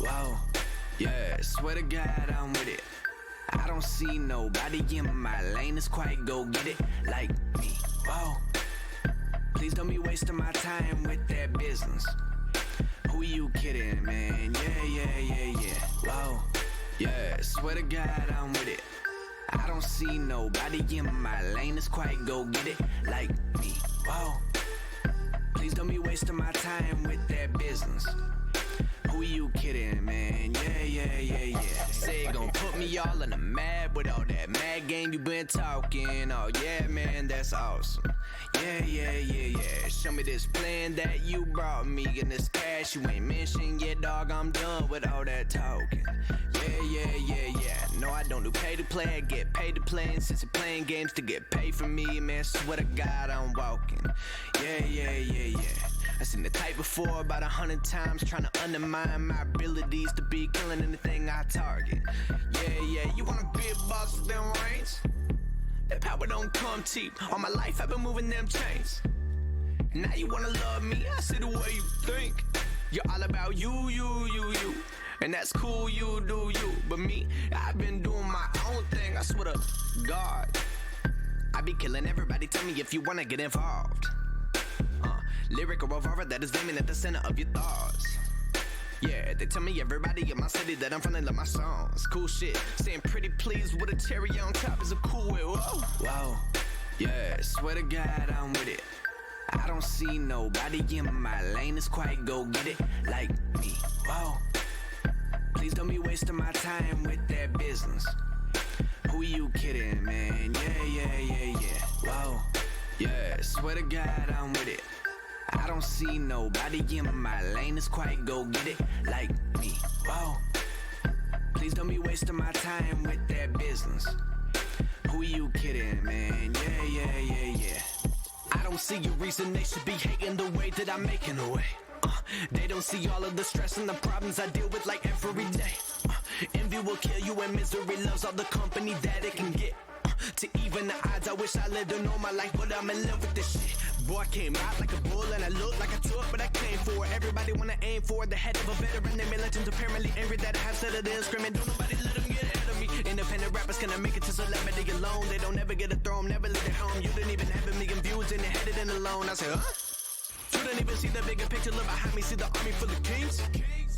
Whoa, yeah, swear to God I'm with it. I don't see nobody in my lane that's quite go get it like me. Whoa, please don't be wasting my time with that business. Who you kidding, man? Yeah. Whoa, yeah, swear to God I'm with it. I don't see nobody in my lane that's quite go get it like me. Whoa, please don't be wasting my time with that business. Who you kidding, man? Yeah. Say it gon' put me all in the map with all that mad game you been talking. Oh yeah, man, that's awesome. Yeah. Show me this plan that you brought me and this cash you ain't mentioned yet, dog. I'm done with all that talking. Yeah. No, I don't do pay to play, I get paid to play. And since you're playing games to get paid from me, man, swear to God I'm walking. Yeah. I seen the type before about 100 times, trying to undermine my abilities to be killing anything I target. Yeah. You want a big boss with them reins? That power don't come cheap. All my life I've been moving them chains. Now you wanna love me, I see the way you think. You're all about you. And that's cool, you do you. But me, I've been doing my own thing, I swear to God. I be killing everybody, tell me if you wanna get involved. Lyrical revolver that is aiming at the center of your thoughts. Yeah, they tell me everybody in my city that I'm finna love my songs. Cool shit, saying pretty please with a cherry on top is a cool way. Whoa, yeah, swear to God I'm with it. I don't see nobody in my lane that's quite go get it like me. Whoa, please don't be wasting my time with that business. Who you kidding, man? Yeah. Whoa, yeah, swear to God I'm with it. I don't see nobody in my lane that's quite go get it like me. Whoa, please don't be wasting my time with that business. Who you kidding, man? Yeah. I don't see a reason they should be hating the way that I'm making a way. They don't see all of the stress and the problems I deal with like every day. Envy will kill you and misery loves all the company that it can get. To even the odds, I wish I lived a normal life, but I'm in love with this shit. Boy, I came out like a bull and I look like I took, but I came for it. Everybody wanna aim for the head of a veteran. They militants apparently angry that I have said it and screaming. Don't nobody let them get ahead of me. Independent rappers gonna make it to celebrity alone. They don't ever get a throne, never leave their home. You didn't even have a million views and they headed in alone. I said, huh? You didn't even see the bigger picture, look behind me, see the army full of kings.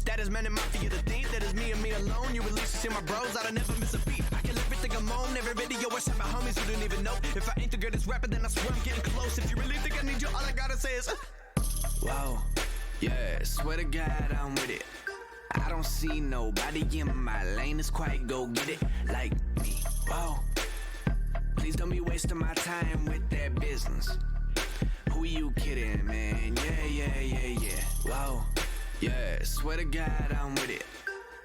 That is man and mafia to think that is me and me alone. You release to see my bros, I don't never miss a beat. I kill everything I'm on, every video I shot my homies who didn't even know. If I ain't the greatest rapper, then I swear I'm getting close. If you really think I need you, all I gotta say is Whoa, yeah, swear to God I'm with it. I don't see nobody in my lane that's quite go get it like me. Whoa, please don't be wasting my time with that business. Who you kidding, man? Yeah. Whoa, yeah, swear to God I'm with it.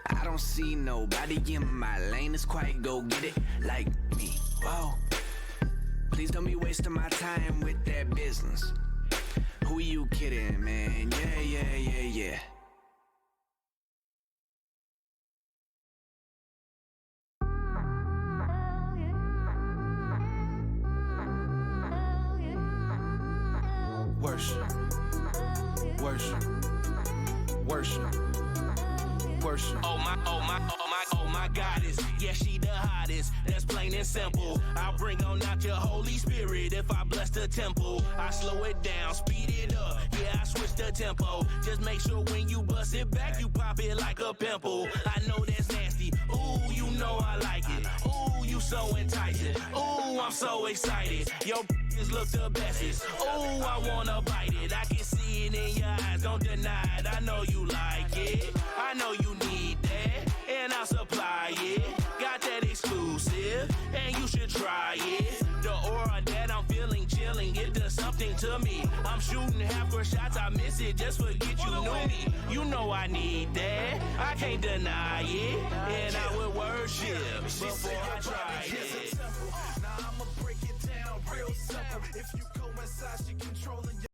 I don't see nobody in my lane that's quite go get it like me. Whoa, please don't be wasting my time with that business. Who you kidding, man? Yeah. Worship. Oh my goddess. Yeah, she the hottest. That's plain and simple. I'll bring on out your Holy Spirit if I bless the temple. I slow it down, speed it up. Yeah, I switch the tempo. Just make sure when you bust it back, you pop it like a pimple. I know that's nasty. Ooh, you know I like it. Ooh, you so enticing. Ooh, I'm so excited. Your look the bestest. Ooh, I wanna bite it. I can see it in your eyes, don't deny it. I know you like it. I know you need that, and I'll supply it. Got that exclusive, and you should try it. The aura that I'm feeling chilling, it does something to me. I'm shooting half-court shots, I miss it, just forget you knew me. You know I need that, I can't deny it, and I will worship before I try it. Now I'ma break it down real simple. If you go inside, she controlling your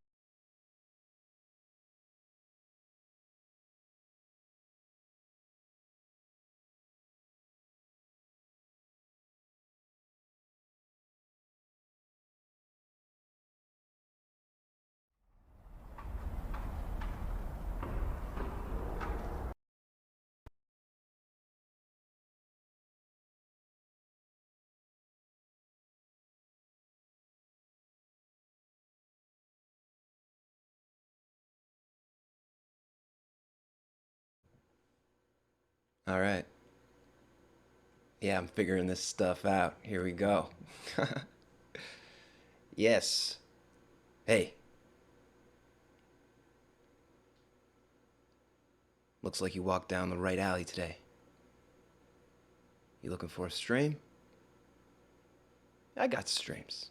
All right. Yeah, I'm figuring this stuff out. Here we go. Yes. Hey, looks like you walked down the right alley today. You looking for a stream? I got streams.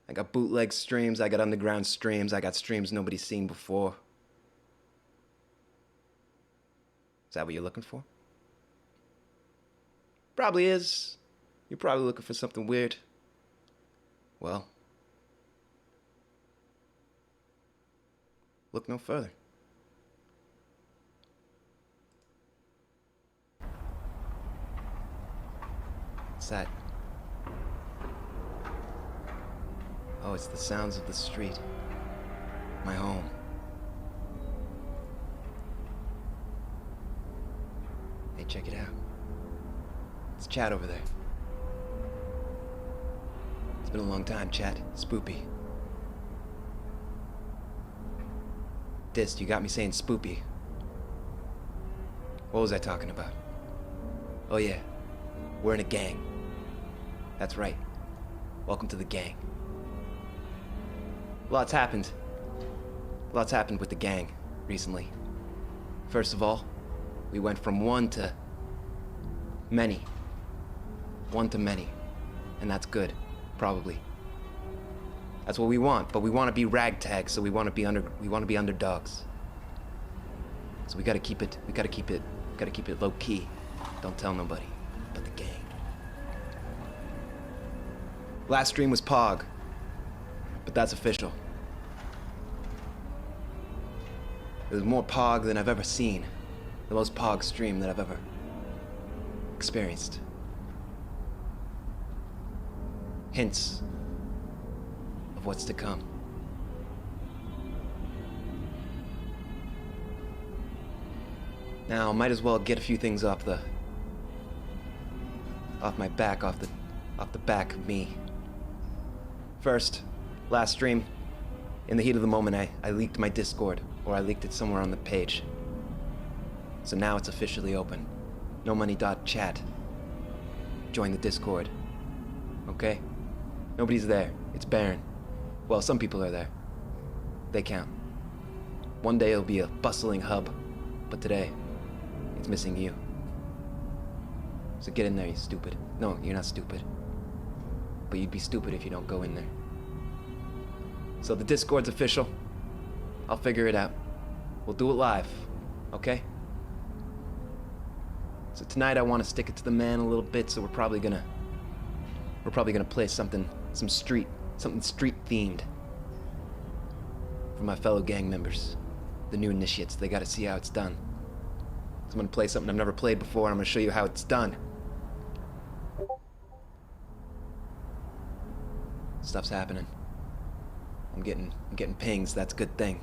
I got bootleg streams, I got underground streams, I got streams nobody's seen before. Is that what you're looking for? Probably is. You're probably looking for something weird. Well, look no further. What's that? Oh, it's the sounds of the street. My home. Hey, check it out. It's Chad over there. It's been a long time, Chad. Spoopy. Dist, you got me saying spoopy. What was I talking about? Oh yeah, we're in a gang. That's right. Welcome to the gang. Lots happened. Lots happened with the gang recently. First of all, we went from one to many. One to many. And that's good, probably. That's what we want, but we want to be ragtag, so we want to be underdogs. So we gotta keep it low key. Don't tell nobody but the gang. Last stream was Pog, but that's official. It was more Pog than I've ever seen. The most Pog stream that I've ever experienced. Hints of what's to come. Now, might as well get a few things off my back, off the back of me. First, last stream, in the heat of the moment, I leaked my Discord, or I leaked it somewhere on the page. So now it's officially open. NOMONEY.chat. Join the Discord. Okay? Nobody's there. It's barren. Well, some people are there. They count. One day it'll be a bustling hub, but today, it's missing you. So get in there, you stupid. No, you're not stupid. But you'd be stupid if you don't go in there. So the Discord's official. I'll figure it out. We'll do it live, okay? So tonight I want to stick it to the man a little bit, so we're probably gonna play something street themed for my fellow gang members, the new initiates. They gotta see how it's done. So I'm gonna play something I've never played before, and I'm gonna show you how it's done. Stuff's happening. I'm getting pings. That's a good thing.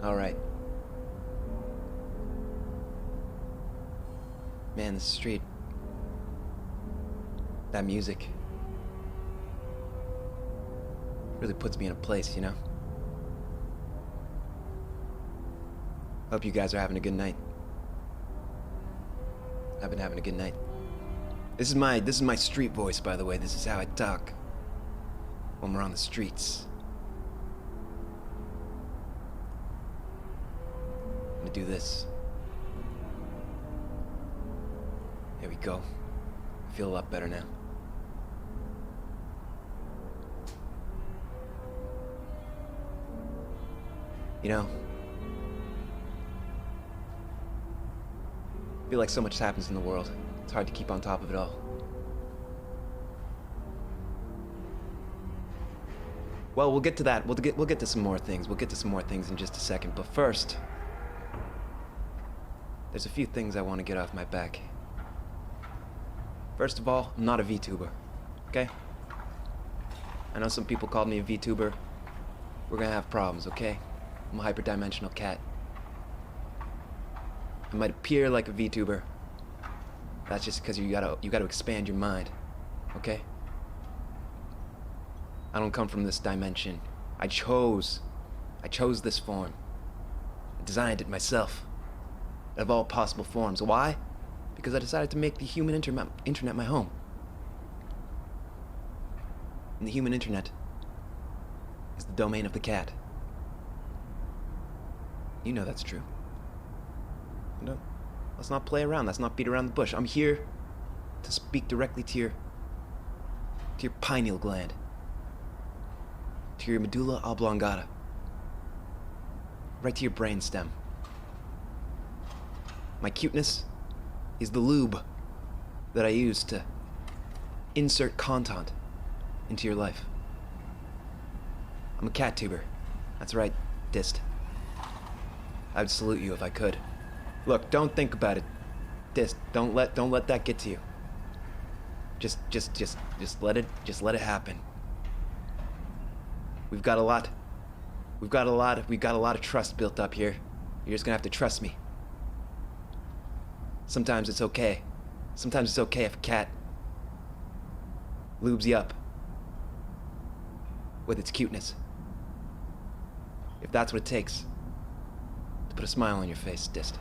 All right. Man, the street. That music really puts me in a place, you know? Hope you guys are having a good night. I've been having a good night. This is my street voice, by the way. This is how I talk when we're on the streets. I'm gonna do this. There we go. I feel a lot better now. You know, I feel like so much happens in the world. It's hard to keep on top of it all. Well, we'll get to that. We'll get to some more things. We'll get to some more things in just a second. But first, there's a few things I want to get off my back. First of all, I'm not a VTuber, okay? I know some people called me a VTuber. We're gonna have problems, okay? I'm a hyperdimensional cat. I might appear like a VTuber. That's just because you gotta expand your mind, okay? I don't come from this dimension. I chose this form. I designed it myself. of all possible forms. Why? Because I decided to make the human internet my home. And the human internet is the domain of the cat. You know that's true. No, let's not play around. Let's not beat around the bush. I'm here to speak directly to your pineal gland, to your medulla oblongata, right to your brainstem. My cuteness is the lube that I use to insert content into your life. I'm a cat tuber. That's right, Dist. I would salute you if I could. Look, don't think about it. Dist, don't let that get to you. Just let it happen. We've got a lot of trust built up here. You're just gonna have to trust me. Sometimes it's okay. Sometimes it's okay if a cat lubes you up with its cuteness. If that's what it takes to put a smile on your face, Dist.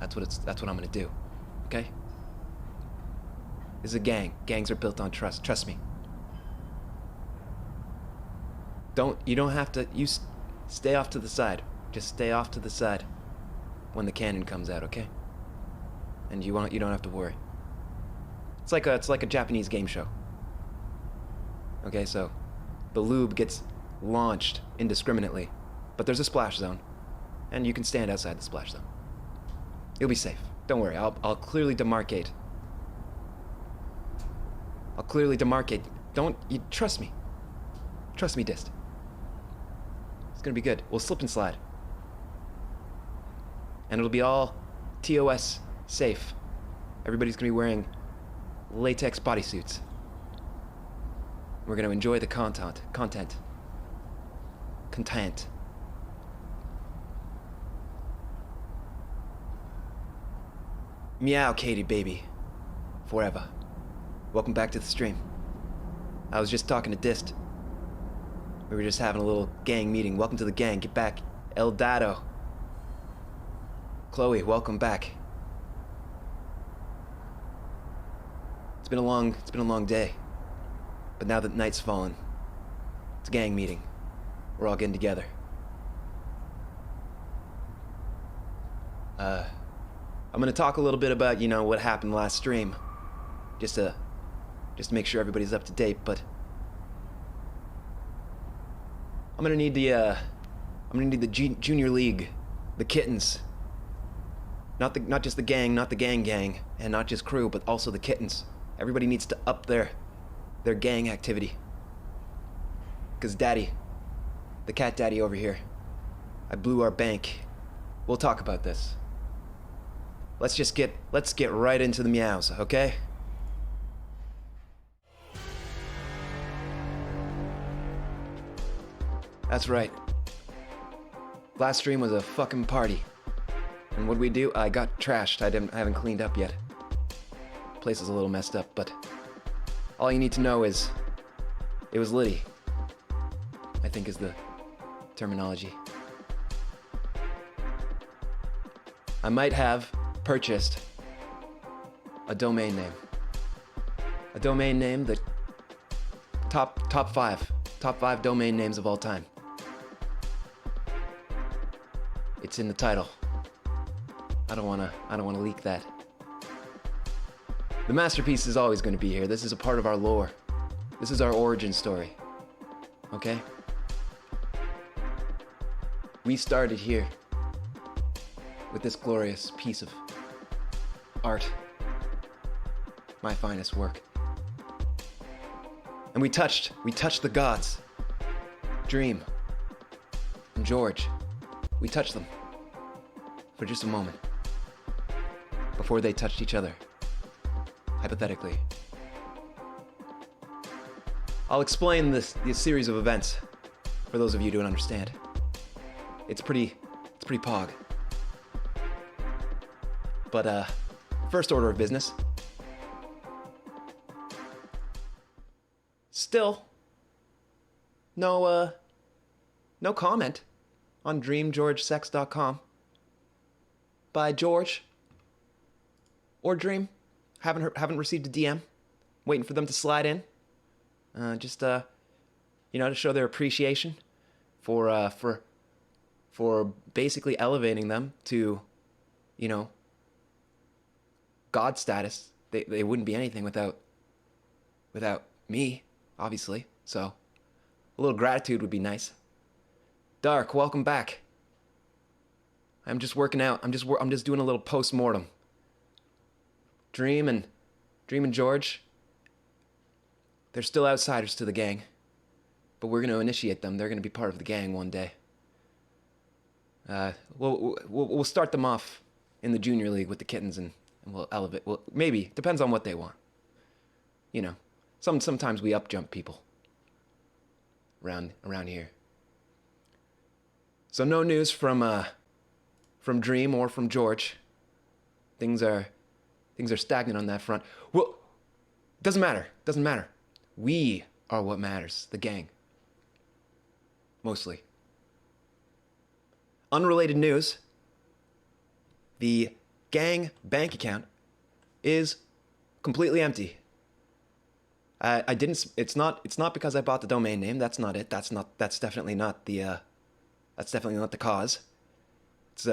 That's what I'm gonna do. Okay? This is a gang. Gangs are built on trust. Trust me. You don't have to, stay off to the side. Just stay off to the side when the cannon comes out, okay? And you don't have to worry. It's like a Japanese game show. Okay, so the lube gets launched indiscriminately, but there's a splash zone, and you can stand outside the splash zone. You'll be safe. Don't worry. I'll clearly demarcate. You trust me. Trust me, Dist. It's gonna be good. We'll slip and slide. And it'll be all TOS safe. Everybody's gonna be wearing latex bodysuits. We're gonna enjoy the content. Meow, Katie baby. Forever. Welcome back to the stream. I was just talking to Dist. We were just having a little gang meeting. Welcome to the gang. Get back. El Dado. Chloe, welcome back. It's been a long day. But now that night's fallen, it's a gang meeting. We're all getting together. I'm gonna talk a little bit about, what happened last stream. Just to make sure everybody's up to date, but I'm gonna need the junior league, the kittens. Not just the gang, not the gang, and not just crew, but also the kittens. Everybody needs to up their gang activity. 'Cause Daddy, the cat daddy over here, I blew our bank. We'll talk about this. Let's get right into the meows, okay? That's right. Last stream was a fucking party. And what'd we do? I got trashed. I haven't cleaned up yet. Place is a little messed up, but all you need to know is it was litty, I think is the terminology. I might have purchased a domain name. A domain name that top five domain names of all time. It's in the title. I don't wanna leak that. The masterpiece is always going to be here. This is a part of our lore. This is our origin story. Okay? We started here with this glorious piece of art. My finest work. And we touched the gods. Dream and George. We touched them for just a moment before they touched each other. Hypothetically. I'll explain this series of events for those of you who don't understand. It's pretty pog. But first order of business. Still no comment on dreamgeorgesex.com. by George or Dream. Haven't received a DM. Waiting for them to slide in. Just you know, to show their appreciation for basically elevating them to, you know, God status. They wouldn't be anything without me, obviously. So a little gratitude would be nice. Dark, welcome back. I'm just working out. I'm just doing a little post-mortem. Dream and George, they're still outsiders to the gang, but we're going to initiate them. They're going to be part of the gang one day. We'll start them off in the junior league with the kittens, and we'll elevate. Well, maybe depends on what they want. You know, sometimes we up jump people around here. So no news from Dream or from George. Things are stagnant on that front. Well, doesn't matter. We are what matters. The gang. Mostly. Unrelated news. The gang bank account is completely empty. I didn't. It's not because I bought the domain name. That's not it. That's definitely not the. That's definitely not the cause. It's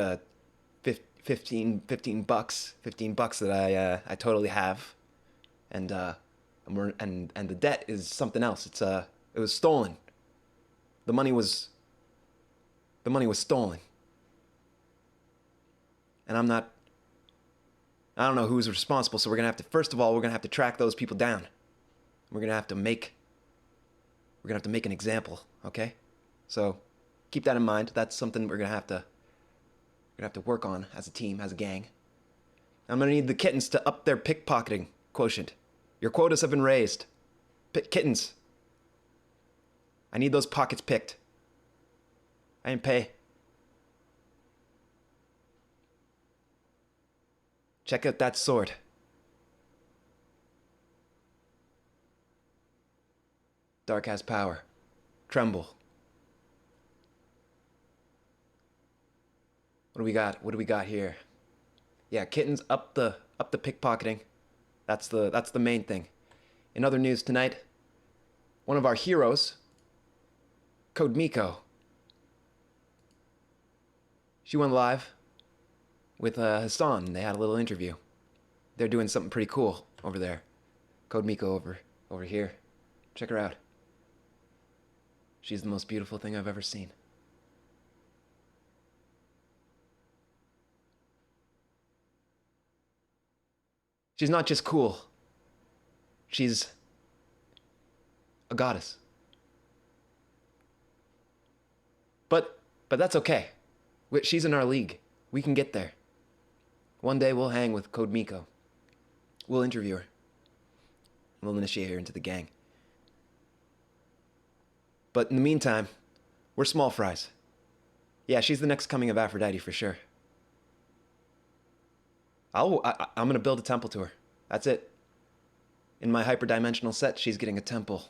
15 bucks that I totally have, and the debt is something else. It was stolen. The money was stolen, and I don't know who's responsible. So we're gonna have to, first of all, track those people down. We're gonna have to make an example. Okay, so keep that in mind. That's something we're gonna have to work on as a team, as a gang. I'm gonna need the kittens to up their pickpocketing quotient. Your quotas have been raised. Kittens. I need those pockets picked. I didn't pay. Check out that sword. Dark has power. Tremble. What do we got here? Yeah, kittens up the pickpocketing. That's the main thing. In other news tonight, one of our heroes, Code Miko. She went live with Hassan, and they had a little interview. They're doing something pretty cool over there. Code Miko over here. Check her out. She's the most beautiful thing I've ever seen. She's not just cool. She's a goddess. But that's okay. She's in our league. We can get there. One day we'll hang with Code Miko. We'll interview her. We'll initiate her into the gang. But in the meantime, we're small fries. Yeah, she's the next coming of Aphrodite for sure. I'm gonna build a temple to her. That's it. In my hyperdimensional set, she's getting a temple.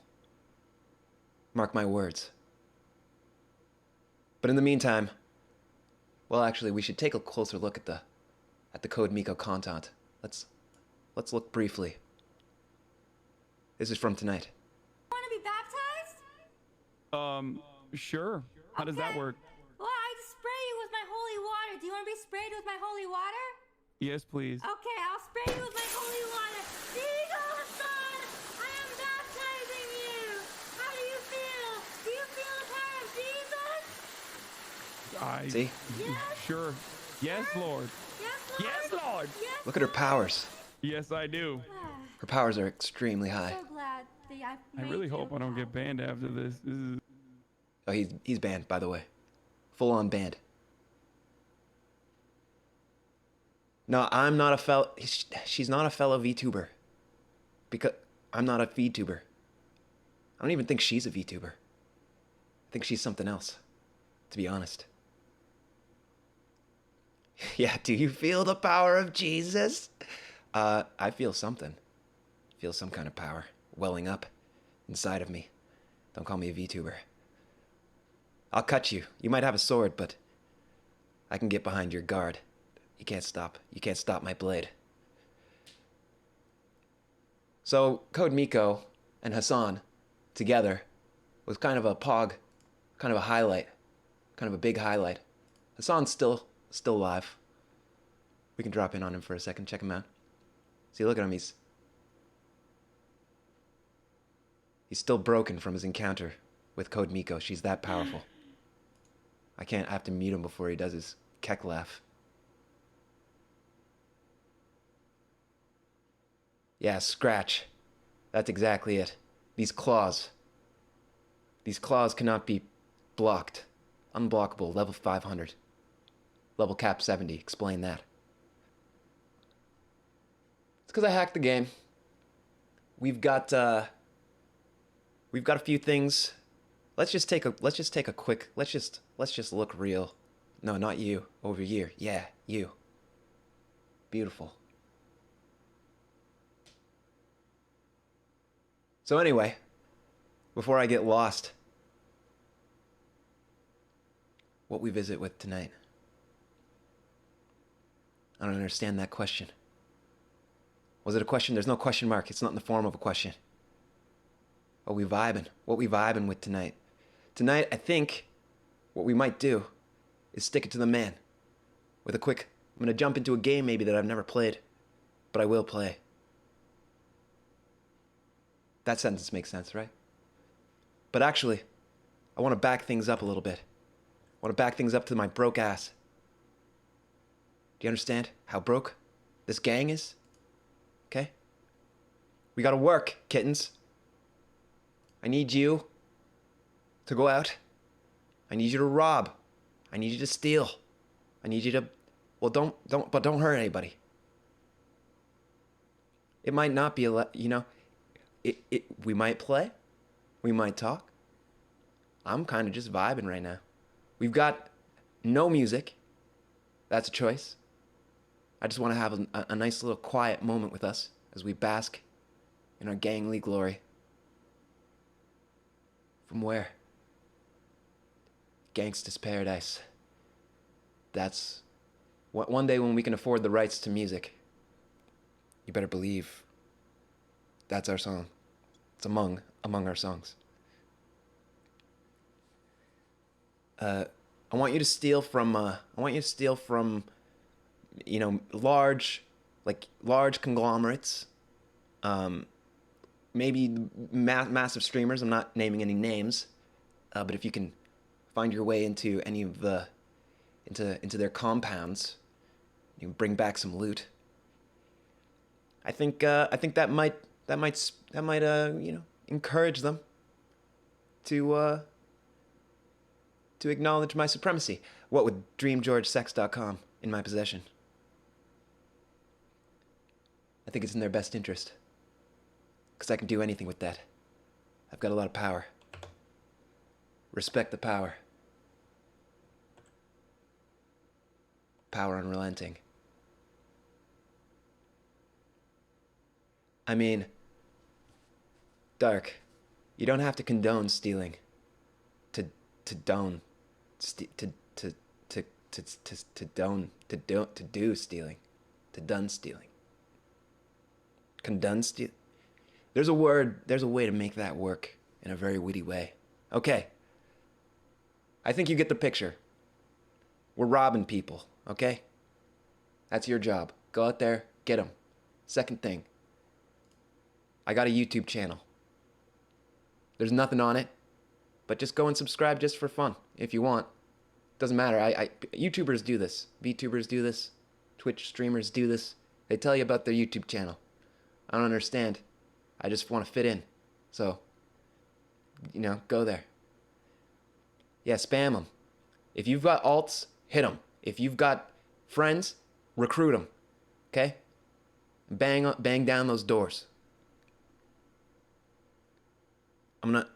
Mark my words. But in the meantime, well, actually, we should take a closer look at the Code Miko content. Let's look briefly. This is from tonight. Want to be baptized? Sure. How does that work? Well, I just spray you with my holy water. Do you want to be sprayed with my holy water? Yes, please. Okay, I'll spray you with my holy water. Here you go, Hassan. I am baptizing you. How do you feel? Do you feel the power of Jesus? See? Yes. Sure. Yes, Lord. Yes, Lord. Yes, Lord. Yes. Look at her powers. Yes, I do. Her powers are extremely high. So glad that I really hope I don't get banned after this. This is... Oh, he's banned, by the way. Full on banned. No, I'm not a fellow. She's not a fellow VTuber. Because I'm not a VTuber. I don't even think she's a VTuber. I think she's something else, to be honest. Yeah, do you feel the power of Jesus? I feel something. I feel some kind of power welling up inside of me. Don't call me a VTuber. I'll cut you. You might have a sword, but I can get behind your guard. You can't stop. You can't stop my blade. So Code Miko and Hassan together was kind of a pog, kind of a highlight, kind of a big highlight. Hassan's still alive. We can drop in on him for a second, check him out. See, look at him, he's still broken from his encounter with Code Miko. She's that powerful. I have to mute him before he does his keck laugh. Yeah, Scratch. That's exactly it. These claws. These claws cannot be blocked. Unblockable, level 500. Level cap 70, explain that. It's because I hacked the game. We've got a few things. Let's just take a quick, let's just look real. No, not you. Over here. Yeah, you. Beautiful. So anyway, before I get lost, what we visit with tonight. I don't understand that question. Was it a question? There's no question mark. It's not in the form of a question. What we vibing with tonight. Tonight, I think what we might do is stick it to the man. With a quick, I'm going to jump into a game maybe that I've never played, but I will play. That sentence makes sense, right? But actually, I want to back things up a little bit. I want to back things up to my broke ass. Do you understand how broke this gang is? Okay? We gotta work, kittens. I need you to go out. I need you to rob. I need you to steal. I need you to, well, don't hurt anybody. It might not be we might play. We might talk. I'm kind of just vibing right now. We've got no music. That's a choice. I just want to have a nice little quiet moment with us as we bask in our gangly glory. From where? Gangsta's paradise. That's one day when we can afford the rights to music. You better believe that's our song. It's among our songs. I want you to steal from large conglomerates, maybe massive streamers. I'm not naming any names, but if you can find your way into any of into their compounds, you can bring back some loot. I think that might encourage them to acknowledge my supremacy. What with DreamGeorgeSex.com in my possession? I think it's in their best interest. Because I can do anything with that. I've got a lot of power. Respect the power. Power unrelenting. I mean, Dark, you don't have to condone stealing. To do stealing. To done stealing. Condone steal. There's a way to make that work in a very witty way. Okay. I think you get the picture. We're robbing people, okay? That's your job. Go out there, get them. Second thing. I got a YouTube channel. There's nothing on it, but just go and subscribe just for fun if you want. Doesn't matter. YouTubers do this. VTubers do this. Twitch streamers do this. They tell you about their YouTube channel. I don't understand. I just want to fit in. So, go there. Yeah, spam them. If you've got alts, hit them. If you've got friends, recruit them. Okay? Bang down those doors. I'm gonna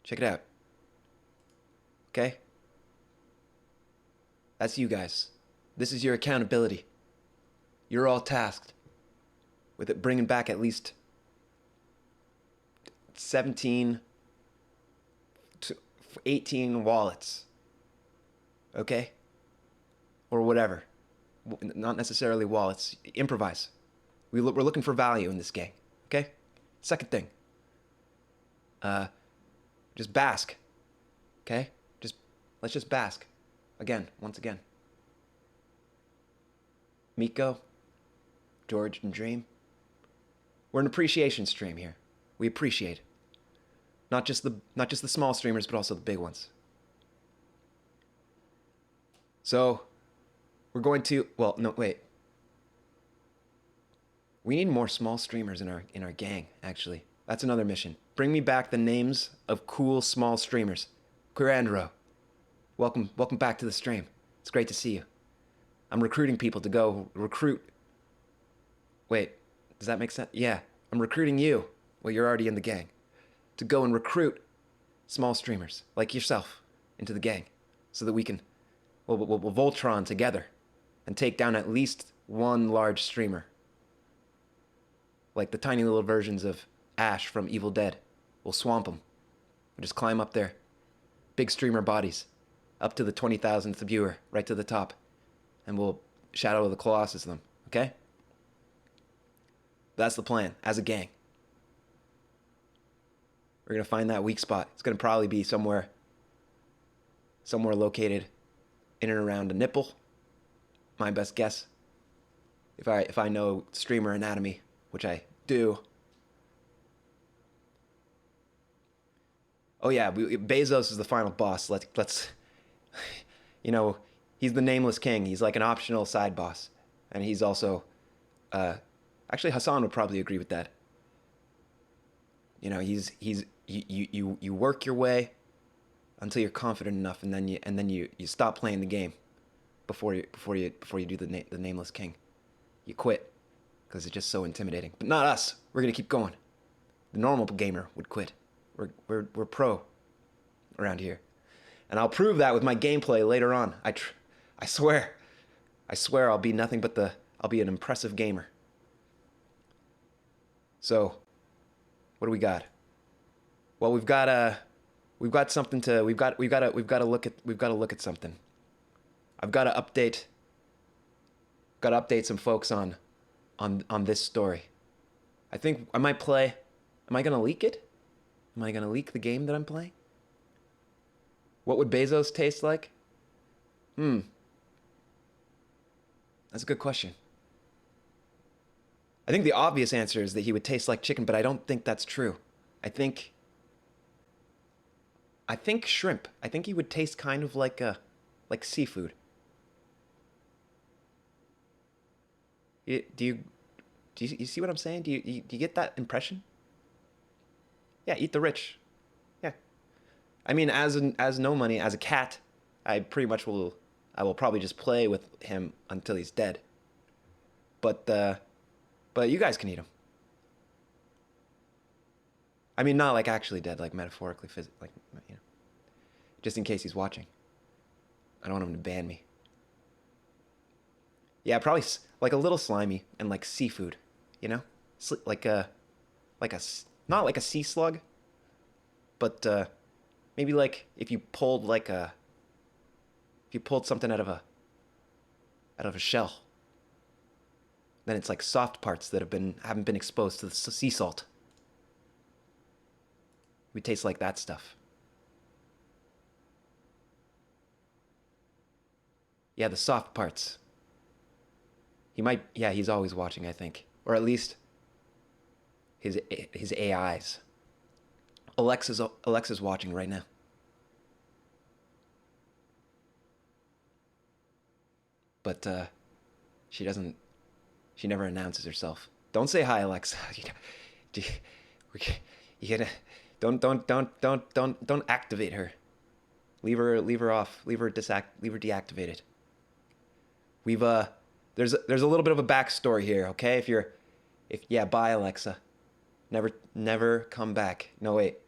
check it out. Okay? That's you guys. This is your accountability. You're all tasked with it bringing back at least 17 to 18 wallets. Okay? or whatever. Not necessarily wall. It's improvise. We're looking for value in this gang. Okay. Second thing. Just bask. Okay. Let's just bask. Once again. Miko, George, and Dream. We're an appreciation stream here. We appreciate not just the small streamers, but also the big ones. So, we're going to. Well, no, wait. We need more small streamers in our gang. Actually, that's another mission. Bring me back the names of cool small streamers. Quirandro, welcome back to the stream. It's great to see you. I'm recruiting people to go recruit. Wait, does that make sense? Yeah, I'm recruiting you. Well, you're already in the gang. To go and recruit small streamers like yourself into the gang, so that we can, we'll Voltron together, and take down at least one large streamer. Like the tiny little versions of Ash from Evil Dead. We'll swamp them. We'll just climb up there. Big streamer bodies. Up to the 20,000th viewer, right to the top. And we'll Shadow of the Colossus them, okay? That's the plan, as a gang. We're gonna find that weak spot. It's gonna probably be somewhere located in and around a nipple. My best guess. If I know streamer anatomy, which I do. Oh yeah, Bezos is the final boss. Let's, you know, he's the nameless king. He's like an optional side boss, and he's also, actually Hassan would probably agree with that. You know, you work your way until you're confident enough, and then you stop playing the game before you do the nameless king. You quit because it's just so intimidating. But not us. We're gonna keep going. The normal gamer would quit. We're pro around here, and I'll prove that with my gameplay later on. I swear I'll be nothing but I'll be an impressive gamer. So, what do we got? Well, we've got something to we've got to look at something. I've got to update some folks on this story. I think I might play. Am I gonna leak it? Am I gonna leak the game that I'm playing? What would Bezos taste like? That's a good question. I think the obvious answer is that he would taste like chicken, but I don't think that's true. I think shrimp. I think he would taste kind of like seafood. Do you see what I'm saying? Do you get that impression? Yeah, eat the rich. Yeah. I mean, as No Money, as a cat, I will probably just play with him until he's dead. But you guys can eat him. I mean, not like actually dead, like metaphorically, like, you know, just in case he's watching. I don't want him to ban me. Yeah, probably like a little slimy and like seafood, you know, not like a sea slug, but maybe like if you pulled something out of a shell, then it's like soft parts that haven't been exposed to the sea salt. We taste like that stuff. Yeah, the soft parts. He's always watching, I think. Or at least his AIs. Alexa's watching right now. But she never announces herself. Don't say hi, Alexa. Don't activate her. Leave her off. Leave her deactivated. There's a little bit of a backstory here, okay? Bye, Alexa. Never come back. No, wait.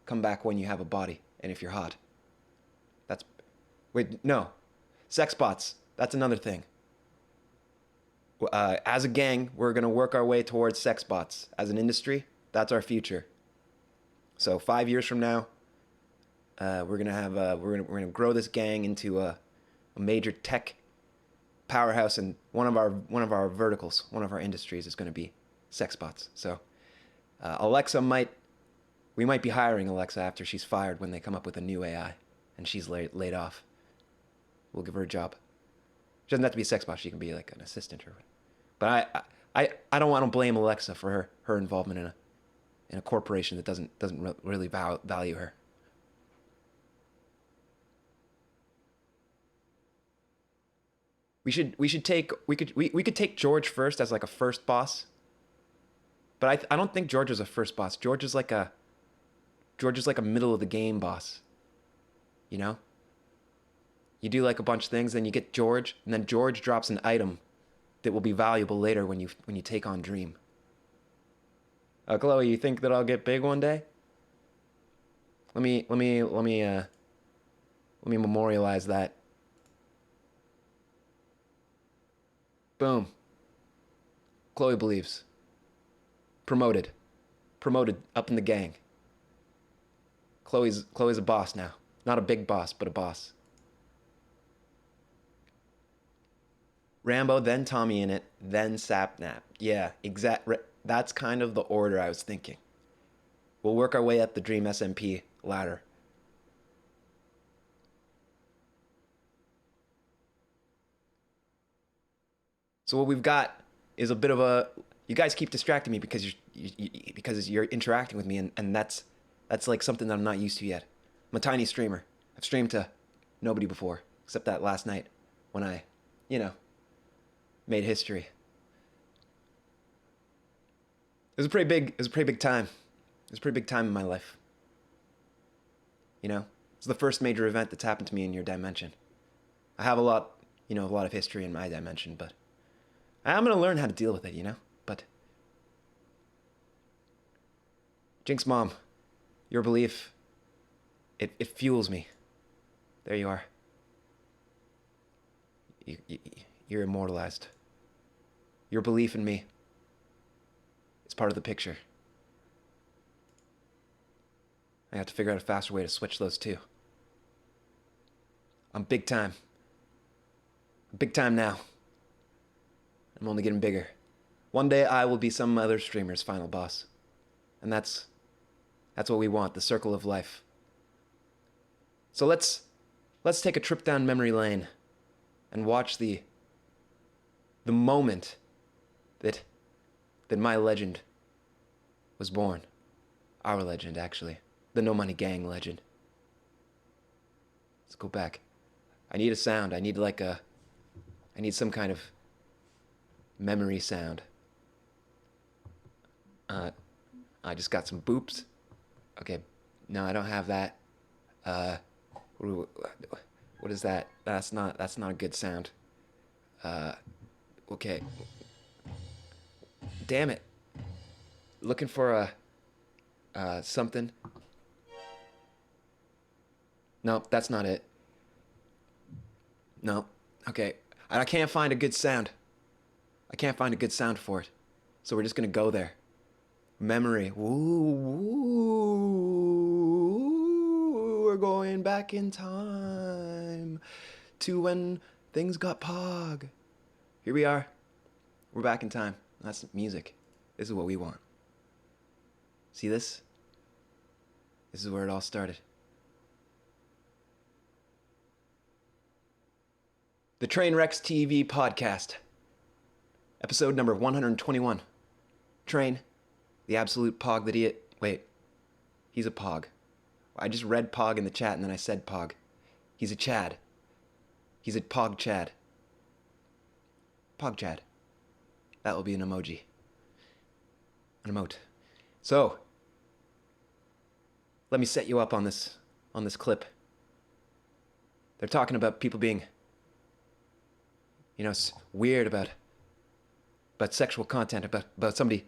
Come back when you have a body and if you're hot. No. Sex bots. That's another thing. As a gang, we're gonna work our way towards sex bots. As an industry, that's our future. So 5 years from now, we're gonna grow this gang into a major tech powerhouse, and one of our verticals, one of our industries is going to be sex bots. So Alexa we might be hiring Alexa after she's fired when they come up with a new AI and she's laid off. We'll give her a job. She doesn't have to be a sex bot. She can be like an assistant or whatever. But I don't want to blame Alexa for her involvement in a corporation that doesn't really value her. We could take George first as like a first boss. But I don't think George is a first boss. George is like a middle of the game boss. You know? You do like a bunch of things, then you get George, and then George drops an item that will be valuable later when you take on Dream. Chloe, you think that I'll get big one day? Let me memorialize that. Boom. Chloe believes. Promoted up in the gang. Chloe's a boss now. Not a big boss, but a boss. Rambo, then Tommy in it, then Sapnap. Yeah, that's kind of the order I was thinking. We'll work our way up the Dream SMP ladder. So what we've got is a bit of a... You guys keep distracting me because you're interacting with me, and that's like something that I'm not used to yet. I'm a tiny streamer. I've streamed to nobody before, except that last night when I, made history. It was a pretty big time. It was a pretty big time in my life. It's the first major event that's happened to me in your dimension. I have a lot of history in my dimension, but I'm gonna learn how to deal with it, But Jinx Mom, your belief, it fuels me. There you are. You're immortalized. Your belief in me is part of the picture. I have to figure out a faster way to switch those two. I'm big time. I'm big time now. I'm only getting bigger. One day I will be some other streamer's final boss. And that's what we want, the circle of life. So let's take a trip down memory lane and watch the moment that my legend was born. Our legend, actually. The No Money Gang legend. Let's go back. I need a sound. I need some kind of memory sound. I just got some boops. Okay, no, I don't have that. What is that? That's not a good sound. Okay. Damn it. Looking for something. No, that's not it. No. Okay. I can't find a good sound. I can't find a good sound for it. So we're just gonna go there. Memory. Ooh, we're going back in time to when things got pog. Here we are. We're back in time. That's music. This is what we want. See this? This is where it all started. The Trainwrecks TV podcast. Episode number 121. Train, the absolute pog that he... Wait. He's a pog. I just read pog in the chat and then I said pog. He's a Chad. He's a pog Chad. Pog Chad. That will be an emoji. An emote. So, let me set you up on this clip. They're talking about people being, weird about sexual content, about somebody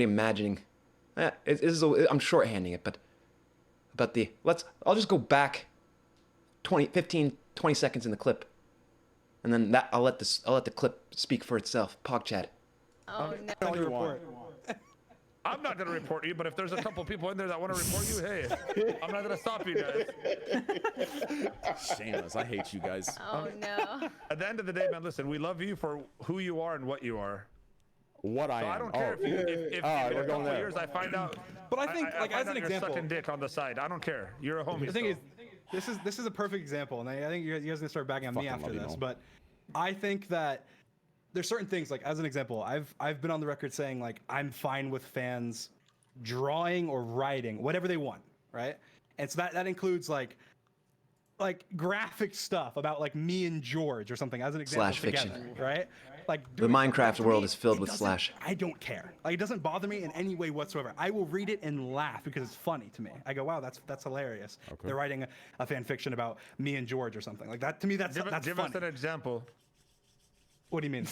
imagining. I'm shorthanding it, but about the I'll just go back 20 seconds in the clip, and then I'll let the clip speak for itself. Pog Chad. Oh no. All you want. I'm not gonna report you, but if there's a couple people in there that want to report you, hey, I'm not gonna stop you guys. Shameless. I hate you guys. Oh no. At the end of the day, man, listen, we love you for who you are and what you are. What I So am. I don't care if all right, in we're a going couple there. years I find out. But I think, like, find as an out you're example, sucking dick on the side. I don't care. You're a homie. the thing still. is, this is a perfect example, and I think you guys gonna start backing on me Fucking after love you, this. Noel. But I think that there's certain things, like as an example, I've been on the record saying like I'm fine with fans drawing or writing whatever they want, right? And so that includes like graphic stuff about like me and George or something as an example. Slash fiction. together, right? Like The doing something Minecraft to world me, is filled it with doesn't- slash. I don't care. Like it doesn't bother me in any way whatsoever. I will read it and laugh because it's funny to me. I go, wow, that's hilarious. They're writing a fan fiction about me and George or something like that. To me, that's Give funny. us an example. What do you mean?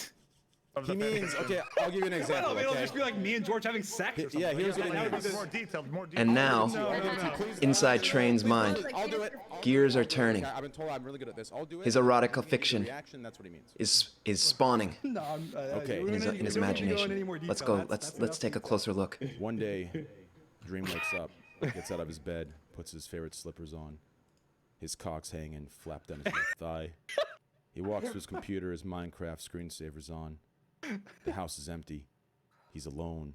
Of He the fan means, fiction. okay, I'll give you an Well, example. it'll Okay? just be like me and George having sex or something. Yeah, here's what Like, it that would be means. the- More detailed. More detailed. And now, inside Train's mind, I'll do it. gears are turning. I've been told I'm really good at this. I'll do it. His erotica fiction Reaction, that's what he means. is spawning No, Okay. we in his, don't need- in his we don't need to go imagination. into any more Let's detail. go. That's Let's enough take a closer look. One day, Dream wakes up, gets out of his bed, puts his favorite slippers on. His cock's hanging, flapped down his left thigh. He walks to his computer, his Minecraft screensaver's on. The house is empty. He's alone.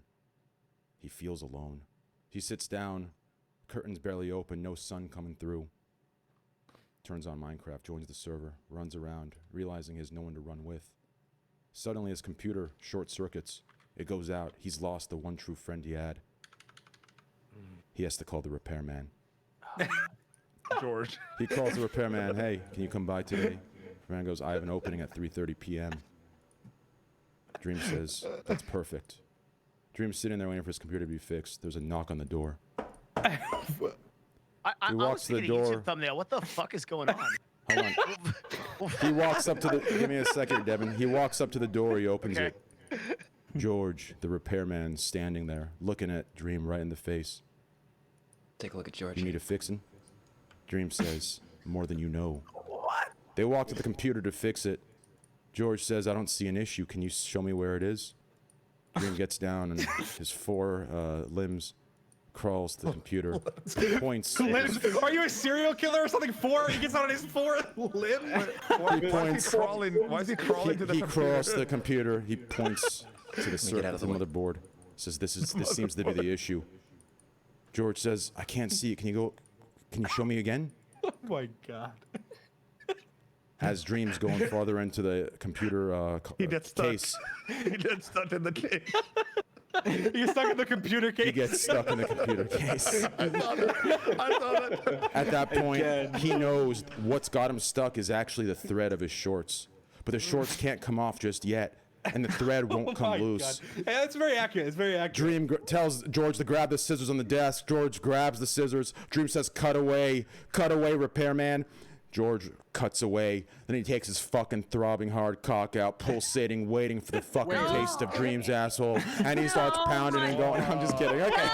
He feels alone. He sits down, curtains barely open, no sun coming through. Turns on Minecraft, joins the server, runs around, realizing he has no one to run with. Suddenly his computer short circuits. It goes out. He's lost the one true friend he had. He has to call the repairman. George. He calls the repairman, hey, can you come by today? Repairman goes, I have an opening at 3:30 p.m. Dream says, that's perfect. Dream's sitting there waiting for his computer to be fixed. There's a knock on the door. I He was walks to the thinking a YouTube door. thumbnail. What the fuck is going on? Hold on. He walks up to the, give me a second, Devin. He walks up to the door, he opens Okay. it. George, the repairman, standing there, looking at Dream right in the face. Take a look at George. You need a fixin'? Dream says, more than you know. What? They walk to the computer to fix it. George says, I don't see an issue. Can you show me where it is? Dream gets down and his four limbs crawls to the computer, points. Are you a serial killer or something? He gets out on his fourth limb. Why is he points. crawling? Why is he crawling to the He computer? crawls to the computer. He points to the circuit out of of the the way. motherboard. Says, this seems to be the issue. George says, I can't see it. Can you show me again? Oh my god. As Dream's going farther into the computer He gets stuck. case, He gets stuck in the case. You're stuck in the computer case. he gets stuck in the computer case. I saw that. At that point, he knows what's got him stuck is actually the thread of his shorts. But the shorts can't come off just yet, and the thread won't Oh come my loose. God. Hey, that's very accurate. It's very accurate. Dream tells George to grab the scissors on the desk. George grabs the scissors. Dream says, cut away, repairman. George cuts away. Then he takes his fucking throbbing hard cock out, pulsating, waiting for the fucking taste of Dream's asshole. And he starts pounding and going, I'm just kidding. Okay.